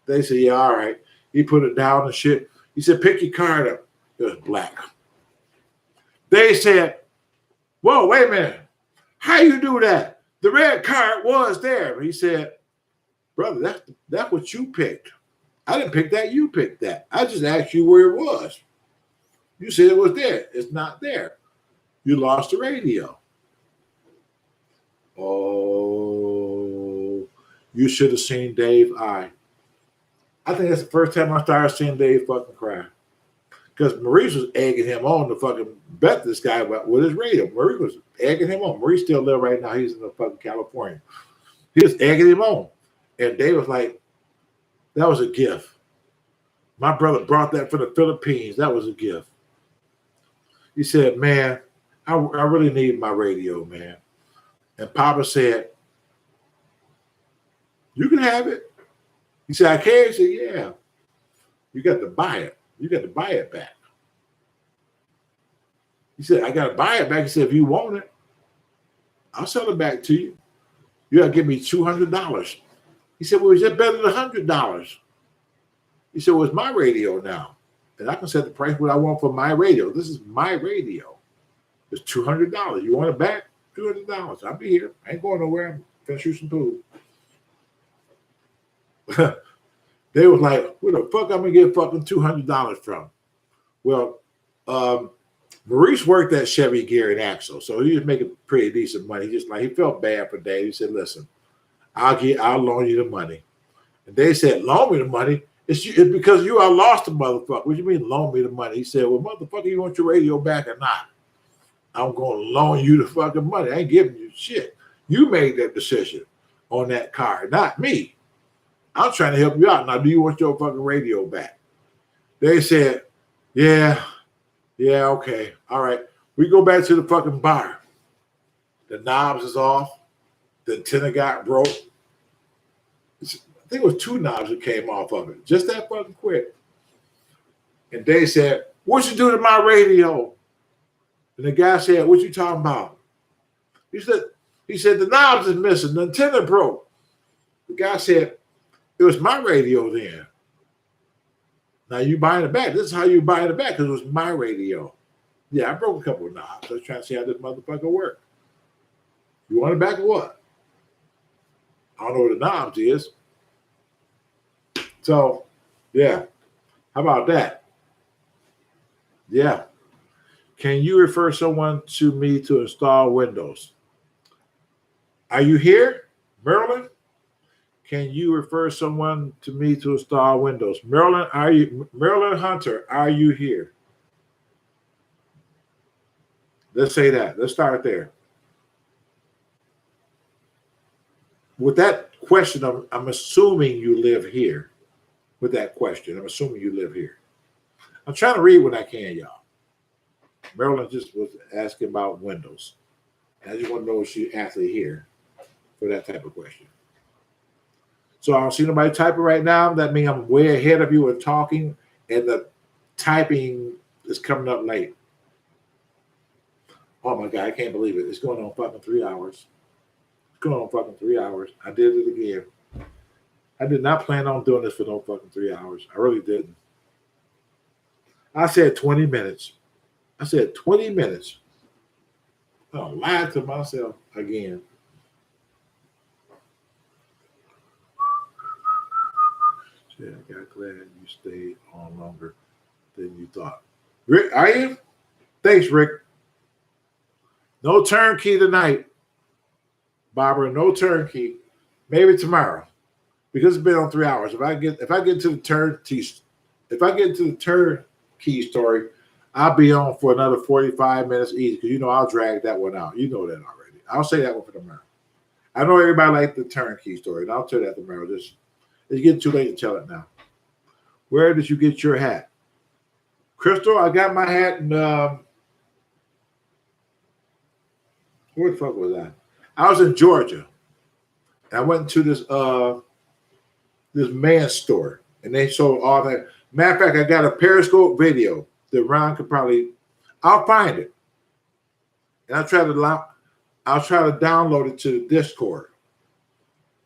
They said, yeah, all right. He put it down and shit. He said, pick your card up. It was black. They said, whoa, wait a minute. How you do that? The red card was there. He said, brother, that's what you picked. I didn't pick that. You picked that. I just asked you where it was. You said it was there. It's not there. You lost the radio. Oh, you should have seen Dave eye. I think that's the first time I started seeing Dave fucking cry. Because Maurice was egging him on to fucking bet this guy with his radio. Maurice was egging him on. Maurice still live right now. He's in the fucking California. He was egging him on. And Dave was like, that was a gift. My brother brought that from the Philippines. That was a gift. He said, man, I really need my radio, man. And Papa said, you can have it. He said, I can? He said, yeah. You got to buy it. You got to buy it back. He said, I got to buy it back. He said, if you want it, I'll sell it back to you. You got to give me $200. He said, well, is that better than $100? He said, well, it's my radio now. And I can set the price what I want for my radio. This is my radio. It's $200. You want it back? $200. I'll be here. I ain't going nowhere. I'm going to shoot some pool. They was like, where the fuck I'm gonna get fucking $200 from? Well, Maurice worked at Chevy Gear and Axle, so he was making pretty decent money. He felt bad for Dave. He said, "Listen, I'll loan you the money." And they said, "Loan me the money? It's because you are lost the motherfucker." What do you mean loan me the money? He said, "Well, motherfucker, you want your radio back or not? I'm gonna loan you the fucking money. I ain't giving you shit. You made that decision on that car, not me. I'm trying to help you out. Now, do you want your fucking radio back?" They said, "Yeah, okay, all right." We go back to the fucking bar. The knobs is off. The antenna got broke. I think it was 2 knobs that came off of it. Just that fucking quick. And they said, "What you do to my radio?" And the guy said, "What you talking about?" He said, "The knobs is missing. The antenna broke." The guy said, "It was my radio then. Now you buying it back. This is how you buying it back because it was my radio." Yeah, I broke a couple of knobs. I was trying to see how this motherfucker worked. You want it back or what? I don't know what the knobs is. So, yeah. How about that? Yeah. Can you refer someone to me to install Windows? Are you here, Maryland? Can you refer someone to me to install Windows? Maryland Hunter, are you here? Let's say that. Let's start there. With that question, I'm assuming you live here. With that question, I'm assuming you live here. I'm trying to read when I can, y'all. Marilyn just was asking about Windows. I just want to know if she's actually here for that type of question. So I don't see nobody typing right now. That means I'm way ahead of you in talking, and the typing is coming up late. Oh my God, I can't believe it. It's going on fucking 3 hours. It's going on fucking 3 hours. I did it again. I did not plan on doing this for no fucking 3 hours. I really didn't. I said 20 minutes. I said 20 minutes. I lied to myself again. Yeah, I got glad you stayed on longer than you thought. Rick, are you? Thanks, Rick. No turnkey tonight, Barbara. No turnkey. Maybe tomorrow, because it's been on 3 hours. If I get to the turnkey story, I'll be on for another 45 minutes easy. Because I'll drag that one out. You know that already. I'll say that one for tomorrow. I know everybody likes the turnkey story, and I'll tell that tomorrow. It's getting too late to tell it now. Where did you get your hat? Crystal, I got my hat in where the fuck was I? I was in Georgia. I went to this man's store, and they sold all that. Matter of fact, I got a Periscope video that Ron could probably. I'll find it, and I'll try to download it to the Discord.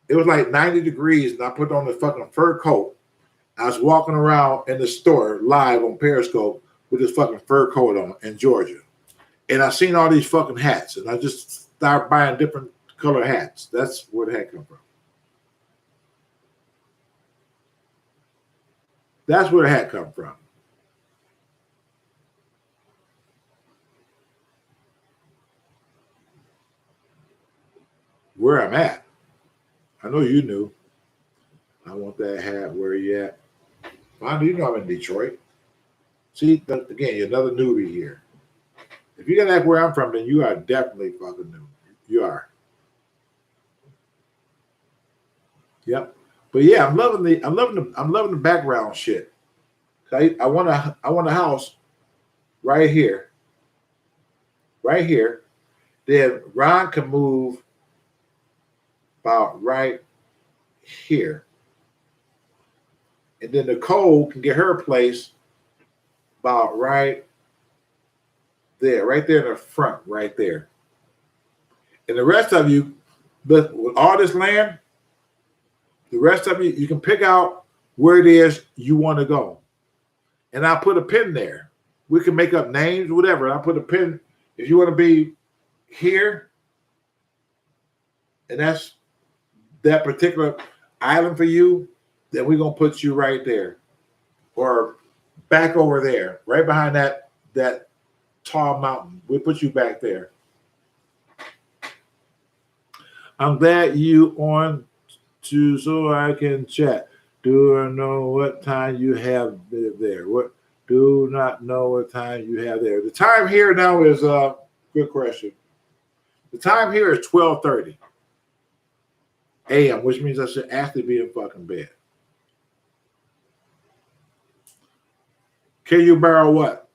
It was like 90 degrees, and I put on the fucking fur coat. I was walking around in the store live on Periscope with this fucking fur coat on in Georgia. And I seen all these fucking hats, and I just started buying different color hats. That's where the hat come from. That's where the hat come from. Where I'm at. I know you knew. I want that hat. Where you at? You know I'm in Detroit. See, again, you're another newbie here. If you gotta ask where I'm from, then you are definitely fucking new. You are. Yep. But yeah, I'm loving the background shit. I want a house right here. Right here. Then Ron can move about right here. And then Nicole can get her place about right there in the front, right there. And the rest of you, with all this land, the rest of you can pick out where it is you want to go. And I'll put a pin there. We can make up names, whatever. I'll put a pin if you want to be here. And that's that particular island for you. then we're gonna put you right there, or back over there, right behind that tall mountain. We'll put you back there. I'm glad you on to so I can chat. Do I know what time you have there? What do not know what time you have there. The time here now is good question. The time here is 12:30 a.m., which means I should actually be in fucking bed. Can you borrow what?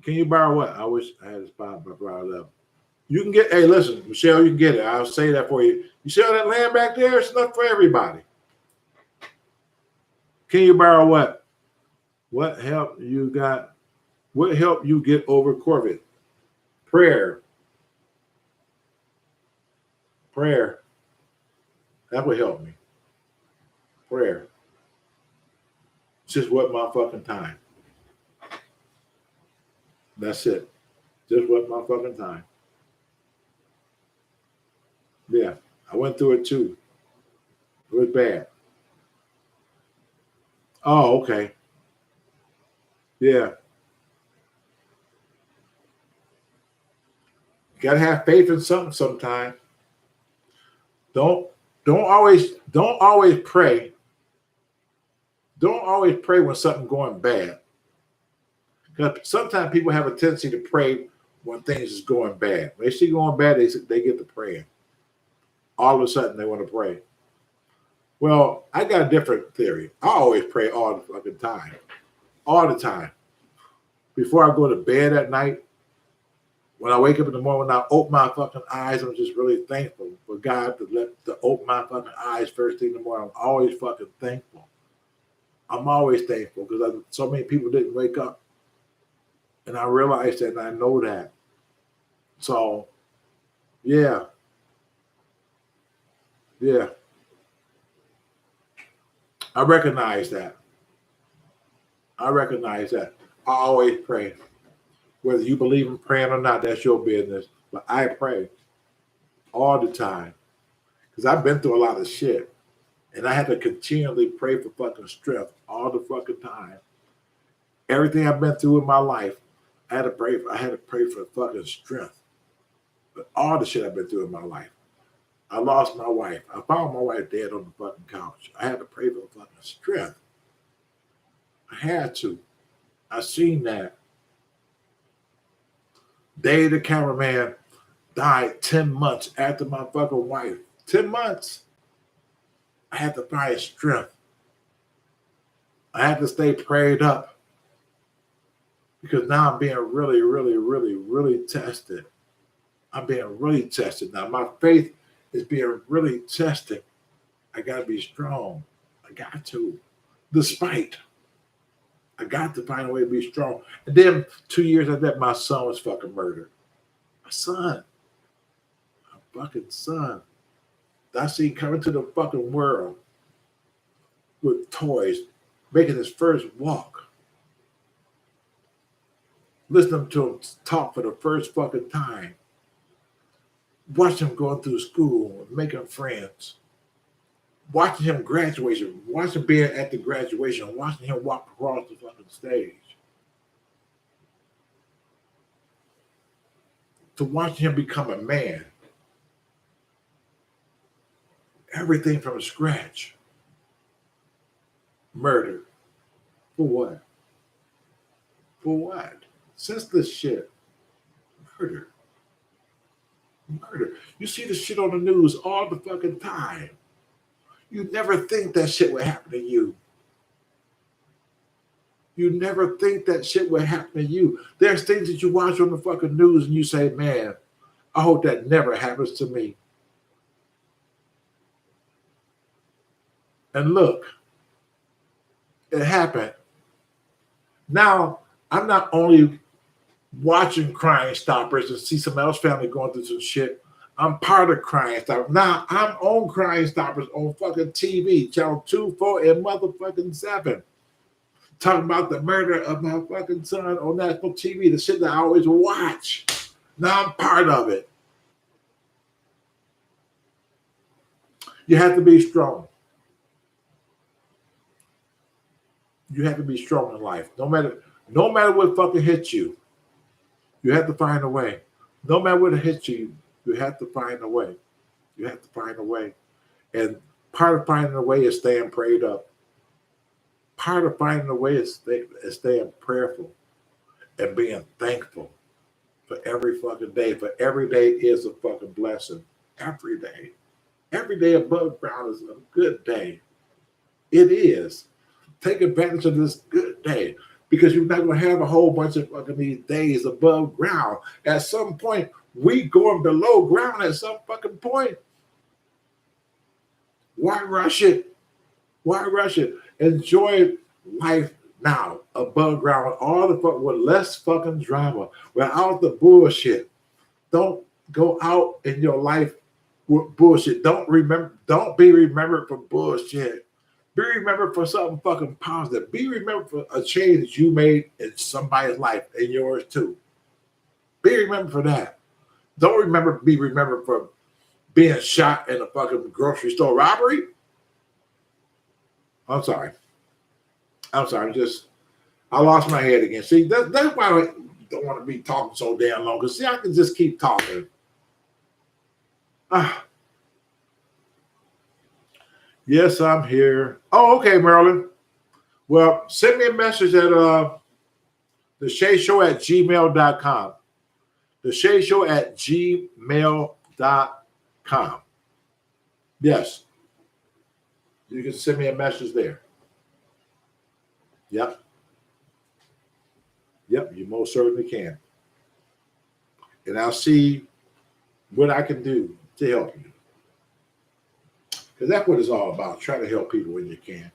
Can you borrow what? I wish I had a spot brought it up. You can get, hey, listen, Michelle, you can get it. I'll say that for you. You see all that land back there? It's not for everybody. Can you borrow what? What help you got? What helped you get over COVID? Prayer. Prayer. That would help me. Prayer. It's just what my fucking time. That's it. Just what my fucking time. Yeah, I went through it too. It was bad. Oh, okay. Yeah. You gotta have faith in something sometimes. Don't always pray. Don't always pray when something's going bad. Because sometimes people have a tendency to pray when things is going bad. When they see going bad, they get to praying. All of a sudden they want to pray. Well, I got a different theory. I always pray all the fucking time. All the time. Before I go to bed at night, when I wake up in the morning, when I open my fucking eyes, I'm just really thankful for God to open my fucking eyes first thing in the morning. I'm always fucking thankful. I'm always thankful because so many people didn't wake up. And I realize that and I know that. So, yeah. Yeah. I recognize that. I always pray. Whether you believe in praying or not, that's your business. But I pray all the time. Because I've been through a lot of shit. And I had to continually pray for fucking strength all the fucking time. Everything I've been through in my life, I had to pray for fucking strength. But all the shit I've been through in my life. I lost my wife. I found my wife dead on the fucking couch. I had to pray for fucking strength. I had to. I seen that. Dave, the cameraman, died 10 months after my fucking wife. 10 months. I had to find strength. I had to stay prayed up. Because now I'm being really, really, really, really tested. I'm being really tested. Now my faith is being really tested. I got to be strong. I got to. Despite. I got to find a way to be strong. And then 2 years after that, my son was fucking murdered. My son. My fucking son. I seen coming to the fucking world with toys, making his first walk. Listening to him talk for the first fucking time. Watching him going through school, making friends. Watching him graduation, watching being at the graduation, watching him walk across the fucking stage. To watching him become a man. Everything from scratch. Murder. For what? For what? Senseless shit. Murder. Murder. You see the shit on the news all the fucking time. You never think that shit would happen to you. You never think that shit would happen to you. There's things that you watch on the fucking news and you say, man, I hope that never happens to me. And look, it happened. Now, I'm not only watching Crime Stoppers and see somebody else's family going through some shit. I'm part of Crime Stoppers. Now, I'm on Crime Stoppers on fucking TV, channel 2, 4, and motherfucking 7. Talking about the murder of my fucking son on national TV, the shit that I always watch. Now I'm part of it. You have to be strong. You have to be strong in life. No matter what fucking hits you, you have to find a way. No matter what hits you, you have to find a way. You have to find a way. And part of finding a way is staying prayed up. Part of finding a way is staying prayerful and being thankful for every fucking day. For every day is a fucking blessing. Every day. Every day above ground is a good day. It is. Take advantage of this good day because you're not going to have a whole bunch of fucking these days above ground. At some point, we going below ground at some fucking point. Why rush it? Why rush it? Enjoy life now above ground with less fucking drama, without the bullshit. Don't go out in your life with bullshit. Don't be remembered for bullshit. Be remembered for something fucking positive. Be remembered for a change that you made in somebody's life and yours too. Be remembered for that. Don't be remembered for being shot in a fucking grocery store robbery. I'm sorry. I lost my head again. See, that's why I don't want to be talking so damn long. Because see, I can just keep talking. Yes, I'm here. Oh, okay, Marilyn. Well, send me a message at the Shea Show at gmail.com. The Shea Show at gmail.com. Yes. You can send me a message there. Yep. Yep, you most certainly can. And I'll see what I can do to help you. Because that's what it's all about. Try to help people when you can.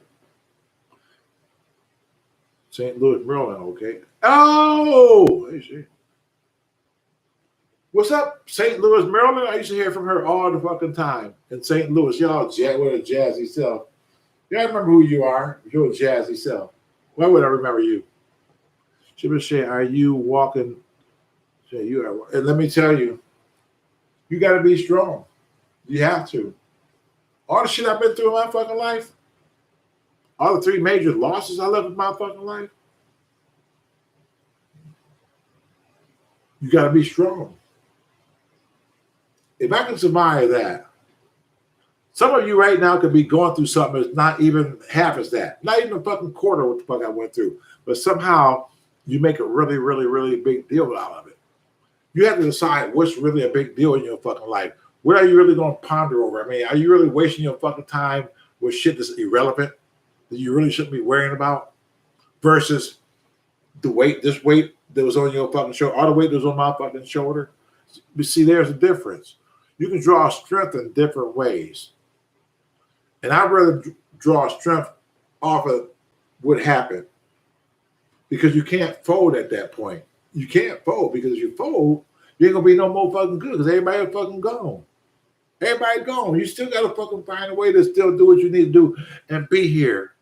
St. Louis, Maryland, okay. Oh, there you see. What's up, St. Louis, Maryland? I used to hear from her all the fucking time in St. Louis. Y'all, with a jazzy self. Yeah, I remember who you are. You're a jazzy self. Why would I remember you? She was saying, are you walking? You are, and let me tell you, you got to be strong. You have to. All the shit I've been through in my fucking life, all the 3 major losses I left in my fucking life, you got to be strong. If I can survive that, some of you right now could be going through something that's not even half as that. Not even a fucking quarter of what the fuck I went through. But somehow you make a really, really, really big deal out of it. You have to decide what's really a big deal in your fucking life. What are you really going to ponder over? I mean, are you really wasting your fucking time with shit that's irrelevant that you really shouldn't be worrying about versus this weight that was on your fucking shoulder, all the weight that was on my fucking shoulder? You see, there's a difference. You can draw strength in different ways. And I'd rather draw strength off of what happened because you can't fold at that point. You can't fold because if you fold, you ain't going to be no more fucking good because everybody fucking gone. Everybody gone. You still got to fucking find a way to still do what you need to do and be here.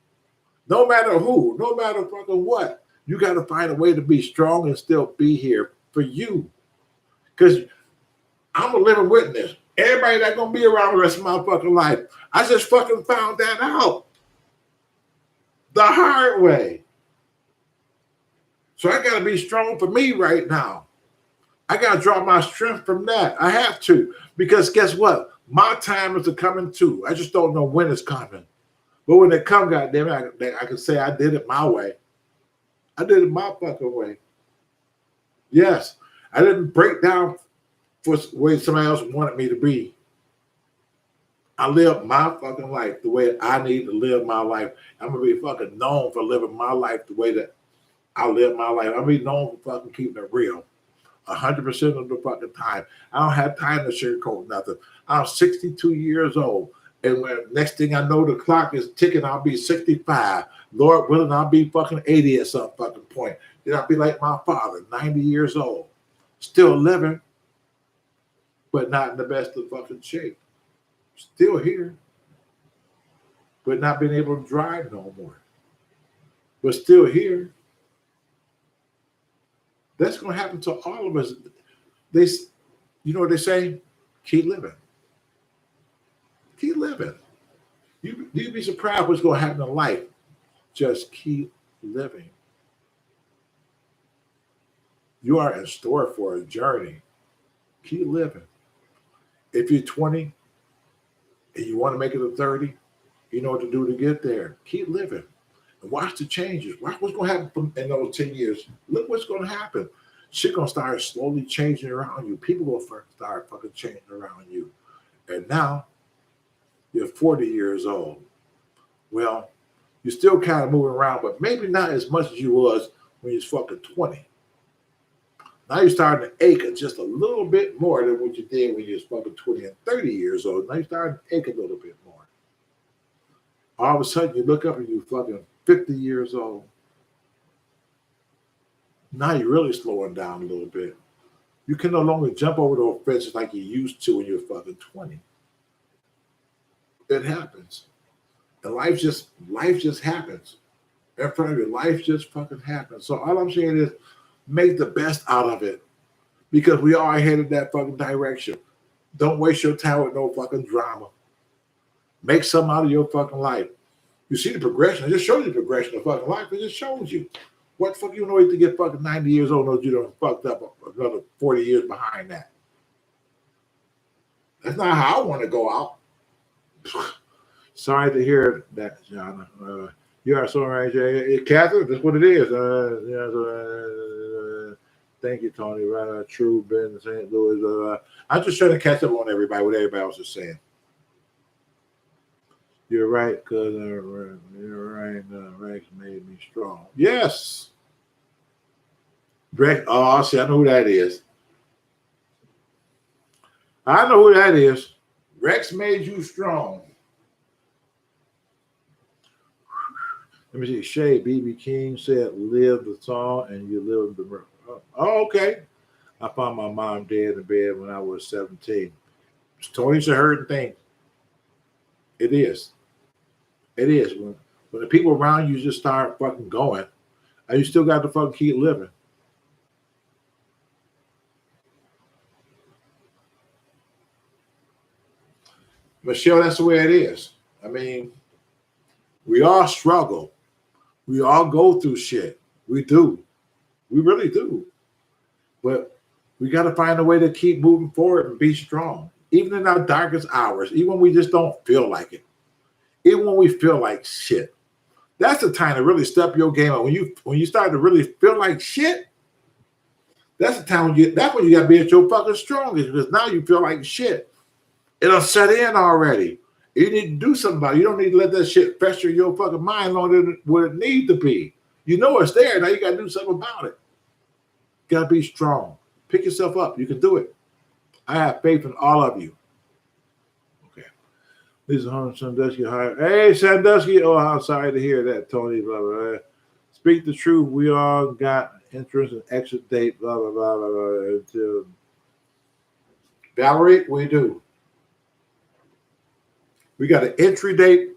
No matter who, no matter fucking what, you got to find a way to be strong and still be here for you. Because I'm a living witness. Everybody that's going to be around the rest of my fucking life. I just fucking found that out the hard way. So I got to be strong for me right now. I got to draw my strength from that. I have to. Because guess what? My time is coming too. I just don't know when it's coming. But when it comes, goddamn it, I can say I did it my way. I did it my fucking way. Yes. I didn't break down for the way somebody else wanted me to be. I lived my fucking life the way I need to live my life. I'm going to be fucking known for living my life the way that I live my life. I'm going to be known for fucking keeping it real. 100% of the fucking time. I don't have time to sugarcoat nothing. I'm 62 years old. And when next thing I know, the clock is ticking, I'll be 65. Lord willing, I'll be fucking 80 at some fucking point. Then I'll be like my father, 90 years old. Still living, but not in the best of fucking shape. Still here, but not being able to drive no more. But still here. That's going to happen to all of us. You know what they say? Keep living. Keep living. You'd be surprised what's going to happen in life. Just keep living. You are in store for a journey. Keep living. If you're 20 and you want to make it to 30, you know what to do to get there. Keep living. And watch the changes. Watch what's going to happen in those 10 years. Look what's going to happen. Shit going to start slowly changing around you. People going to start fucking changing around you. And now, you're 40 years old. Well, you're still kind of moving around, but maybe not as much as you was when you was fucking 20. Now you're starting to ache just a little bit more than what you did when you was fucking 20 and 30 years old. Now you're starting to ache a little bit more. All of a sudden, you look up and you're fucking 50 years old. Now you're really slowing down a little bit. You can no longer jump over those fences like you used to when you were fucking 20. It happens. And life just happens. In front of you, life just fucking happens. So all I'm saying is make the best out of it. Because we are headed that fucking direction. Don't waste your time with no fucking drama. Make something out of your fucking life. You see the progression. It just shows you the progression of fucking life. It just shows you. What the fuck you know to get fucking 90 years old knows you done fucked up another 40 years behind that. That's not how I want to go out. Sorry to hear that, John. You are so right, Jay. Catherine, that's what it is. Thank you, Tony. True, Ben, St. Louis. I'm just trying to catch up on everybody, what everybody else is saying. You're right, because you're right. Rex made me strong. Yes. Rex. Oh, see, I know who that is. I know who that is. Rex made you strong. Let me see. Shea, B.B. King said, live the song and you live the. Oh, okay. I found my mom dead in bed when I was 17. Tony's a hurting thing. It is. It is. When the people around you just start fucking going, and you still got to fucking keep living. Michelle, that's the way it is. I mean, we all struggle. We all go through shit. We do. We really do. But we got to find a way to keep moving forward and be strong. Even in our darkest hours, even when we just don't feel like it. Even when we feel like shit. That's the time to really step your game up. When you start to really feel like shit, that's the time when you gotta be at your fucking strongest, because now you feel like shit. It'll set in already. You need to do something about it. You don't need to let that shit fester in your fucking mind longer than what it needs to be. You know it's there. Now you gotta do something about it. You gotta be strong. Pick yourself up. You can do it. I have faith in all of you. Okay. Lisa Holmes, Sandusky. Hey, Sandusky. Oh, I'm sorry to hear that, Tony. Blah, blah, blah. Speak the truth. We all got entrance and exit date. Blah, blah, blah, blah, blah. Until Valerie, we do. We got an entry date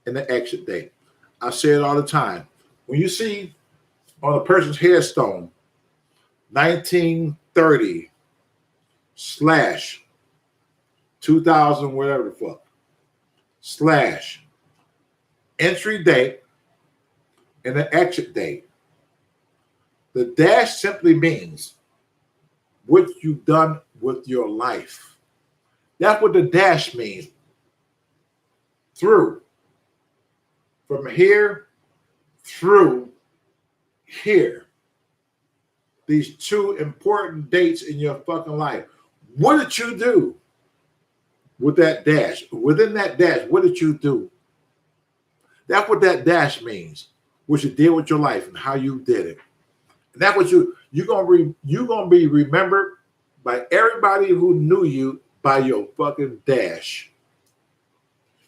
and an exit date. I say it all the time. When you see on a person's headstone, 1930 / 2000, whatever the fuck, / entry date and an exit date. The dash simply means what you've done with your life. That's what the dash means. Through. From here through here. These two important dates in your fucking life. What did you do with that dash? Within that dash, what did you do? That's what that dash means. What you did with your life and how you did it. And that's what you're gonna be remembered by everybody who knew you by your fucking dash.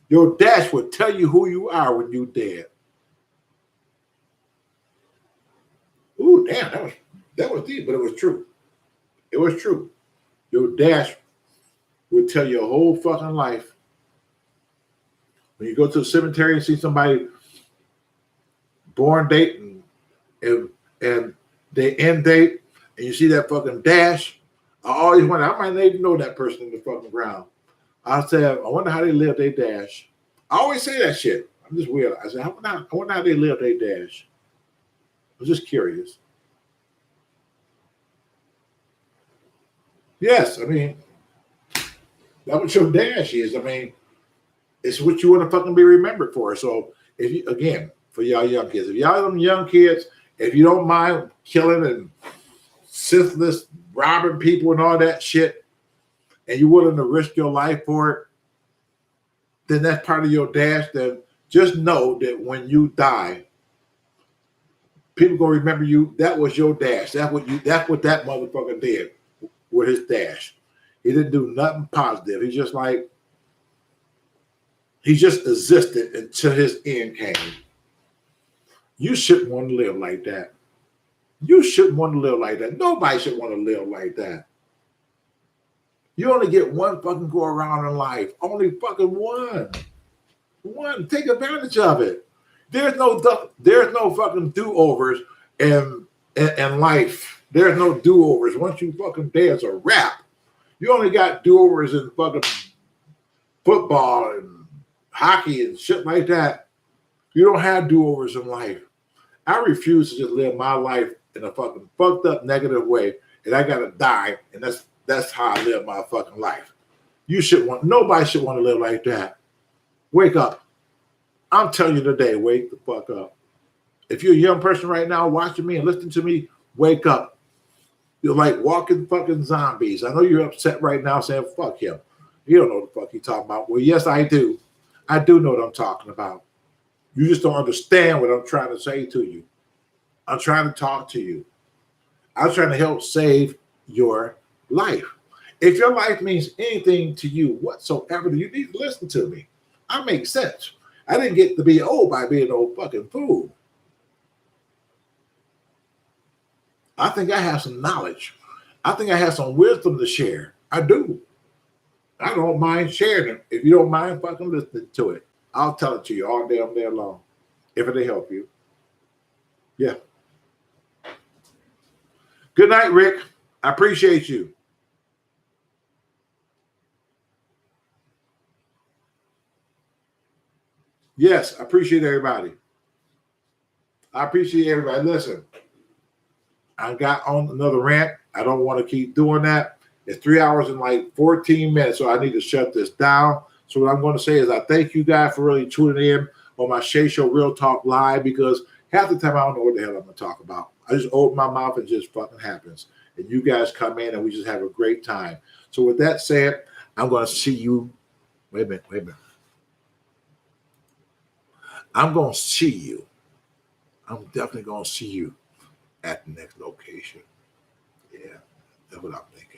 Your dash will tell you who you are when you're dead. Ooh, damn, that was deep, but it was true. It was true. Your dash will tell your whole fucking life. When you go to the cemetery and see somebody born date and their end date, and you see that fucking dash, I always wonder, I might not even know that person in the fucking ground. I said, I wonder how they live their dash. I always say that shit. I'm just weird. I said, I wonder how they live their dash. I was just curious. Yes, I mean, that's what your dash is. I mean, it's what you want to fucking be remembered for. So if you, again, for y'all young kids, if y'all them young kids, if you don't mind killing and senseless robbing people and all that shit, and you're willing to risk your life for it, then that's part of your dash. Then just know that when you die, people gonna remember you. That was your dash. That's what that motherfucker did with his dash. He didn't do nothing positive. He just existed until his end came. You shouldn't want to live like that. You shouldn't want to live like that. Nobody should want to live like that. You only get one fucking go around in life. Only fucking one. One. Take advantage of it. There's no fucking do-overs in life. There's no do-overs. Once you fucking dead, it's a wrap. You only got do-overs in fucking football and hockey and shit like that. You don't have do-overs in life. I refuse to just live my life in a fucking fucked up negative way, and I gotta die, and that's how I live my fucking life. Nobody should want to live like that. Wake up. I'm telling you today, wake the fuck up. If you're a young person right now watching me and listening to me, wake up. You're like walking fucking zombies. I know you're upset right now saying, fuck him. You don't know what the fuck he's talking about. Well, yes, I do. I do know what I'm talking about. You just don't understand what I'm trying to say to you. I'm trying to talk to you. I'm trying to help save your life. If your life means anything to you whatsoever, you need to listen to me. I make sense. I didn't get to be old by being an old fucking fool. I think I have some knowledge. I think I have some wisdom to share. I do. I don't mind sharing it. If you don't mind fucking listening to it, I'll tell it to you all damn day long. If it'll help you. Yeah. Good night, Rick. I appreciate you. Yes, I appreciate everybody. I appreciate everybody. Listen, I got on another rant. I don't want to keep doing that. It's 3 hours and like 14 minutes, so I need to shut this down. So what I'm going to say is I thank you guys for really tuning in on my Shea Show Real Talk Live, because half the time I don't know what the hell I'm going to talk about. I just open my mouth and it just fucking happens. And you guys come in and we just have a great time. So with that said, I'm going to see you. Wait a minute. I'm going to see you. I'm definitely going to see you at the next location. Yeah, that's what I'm thinking.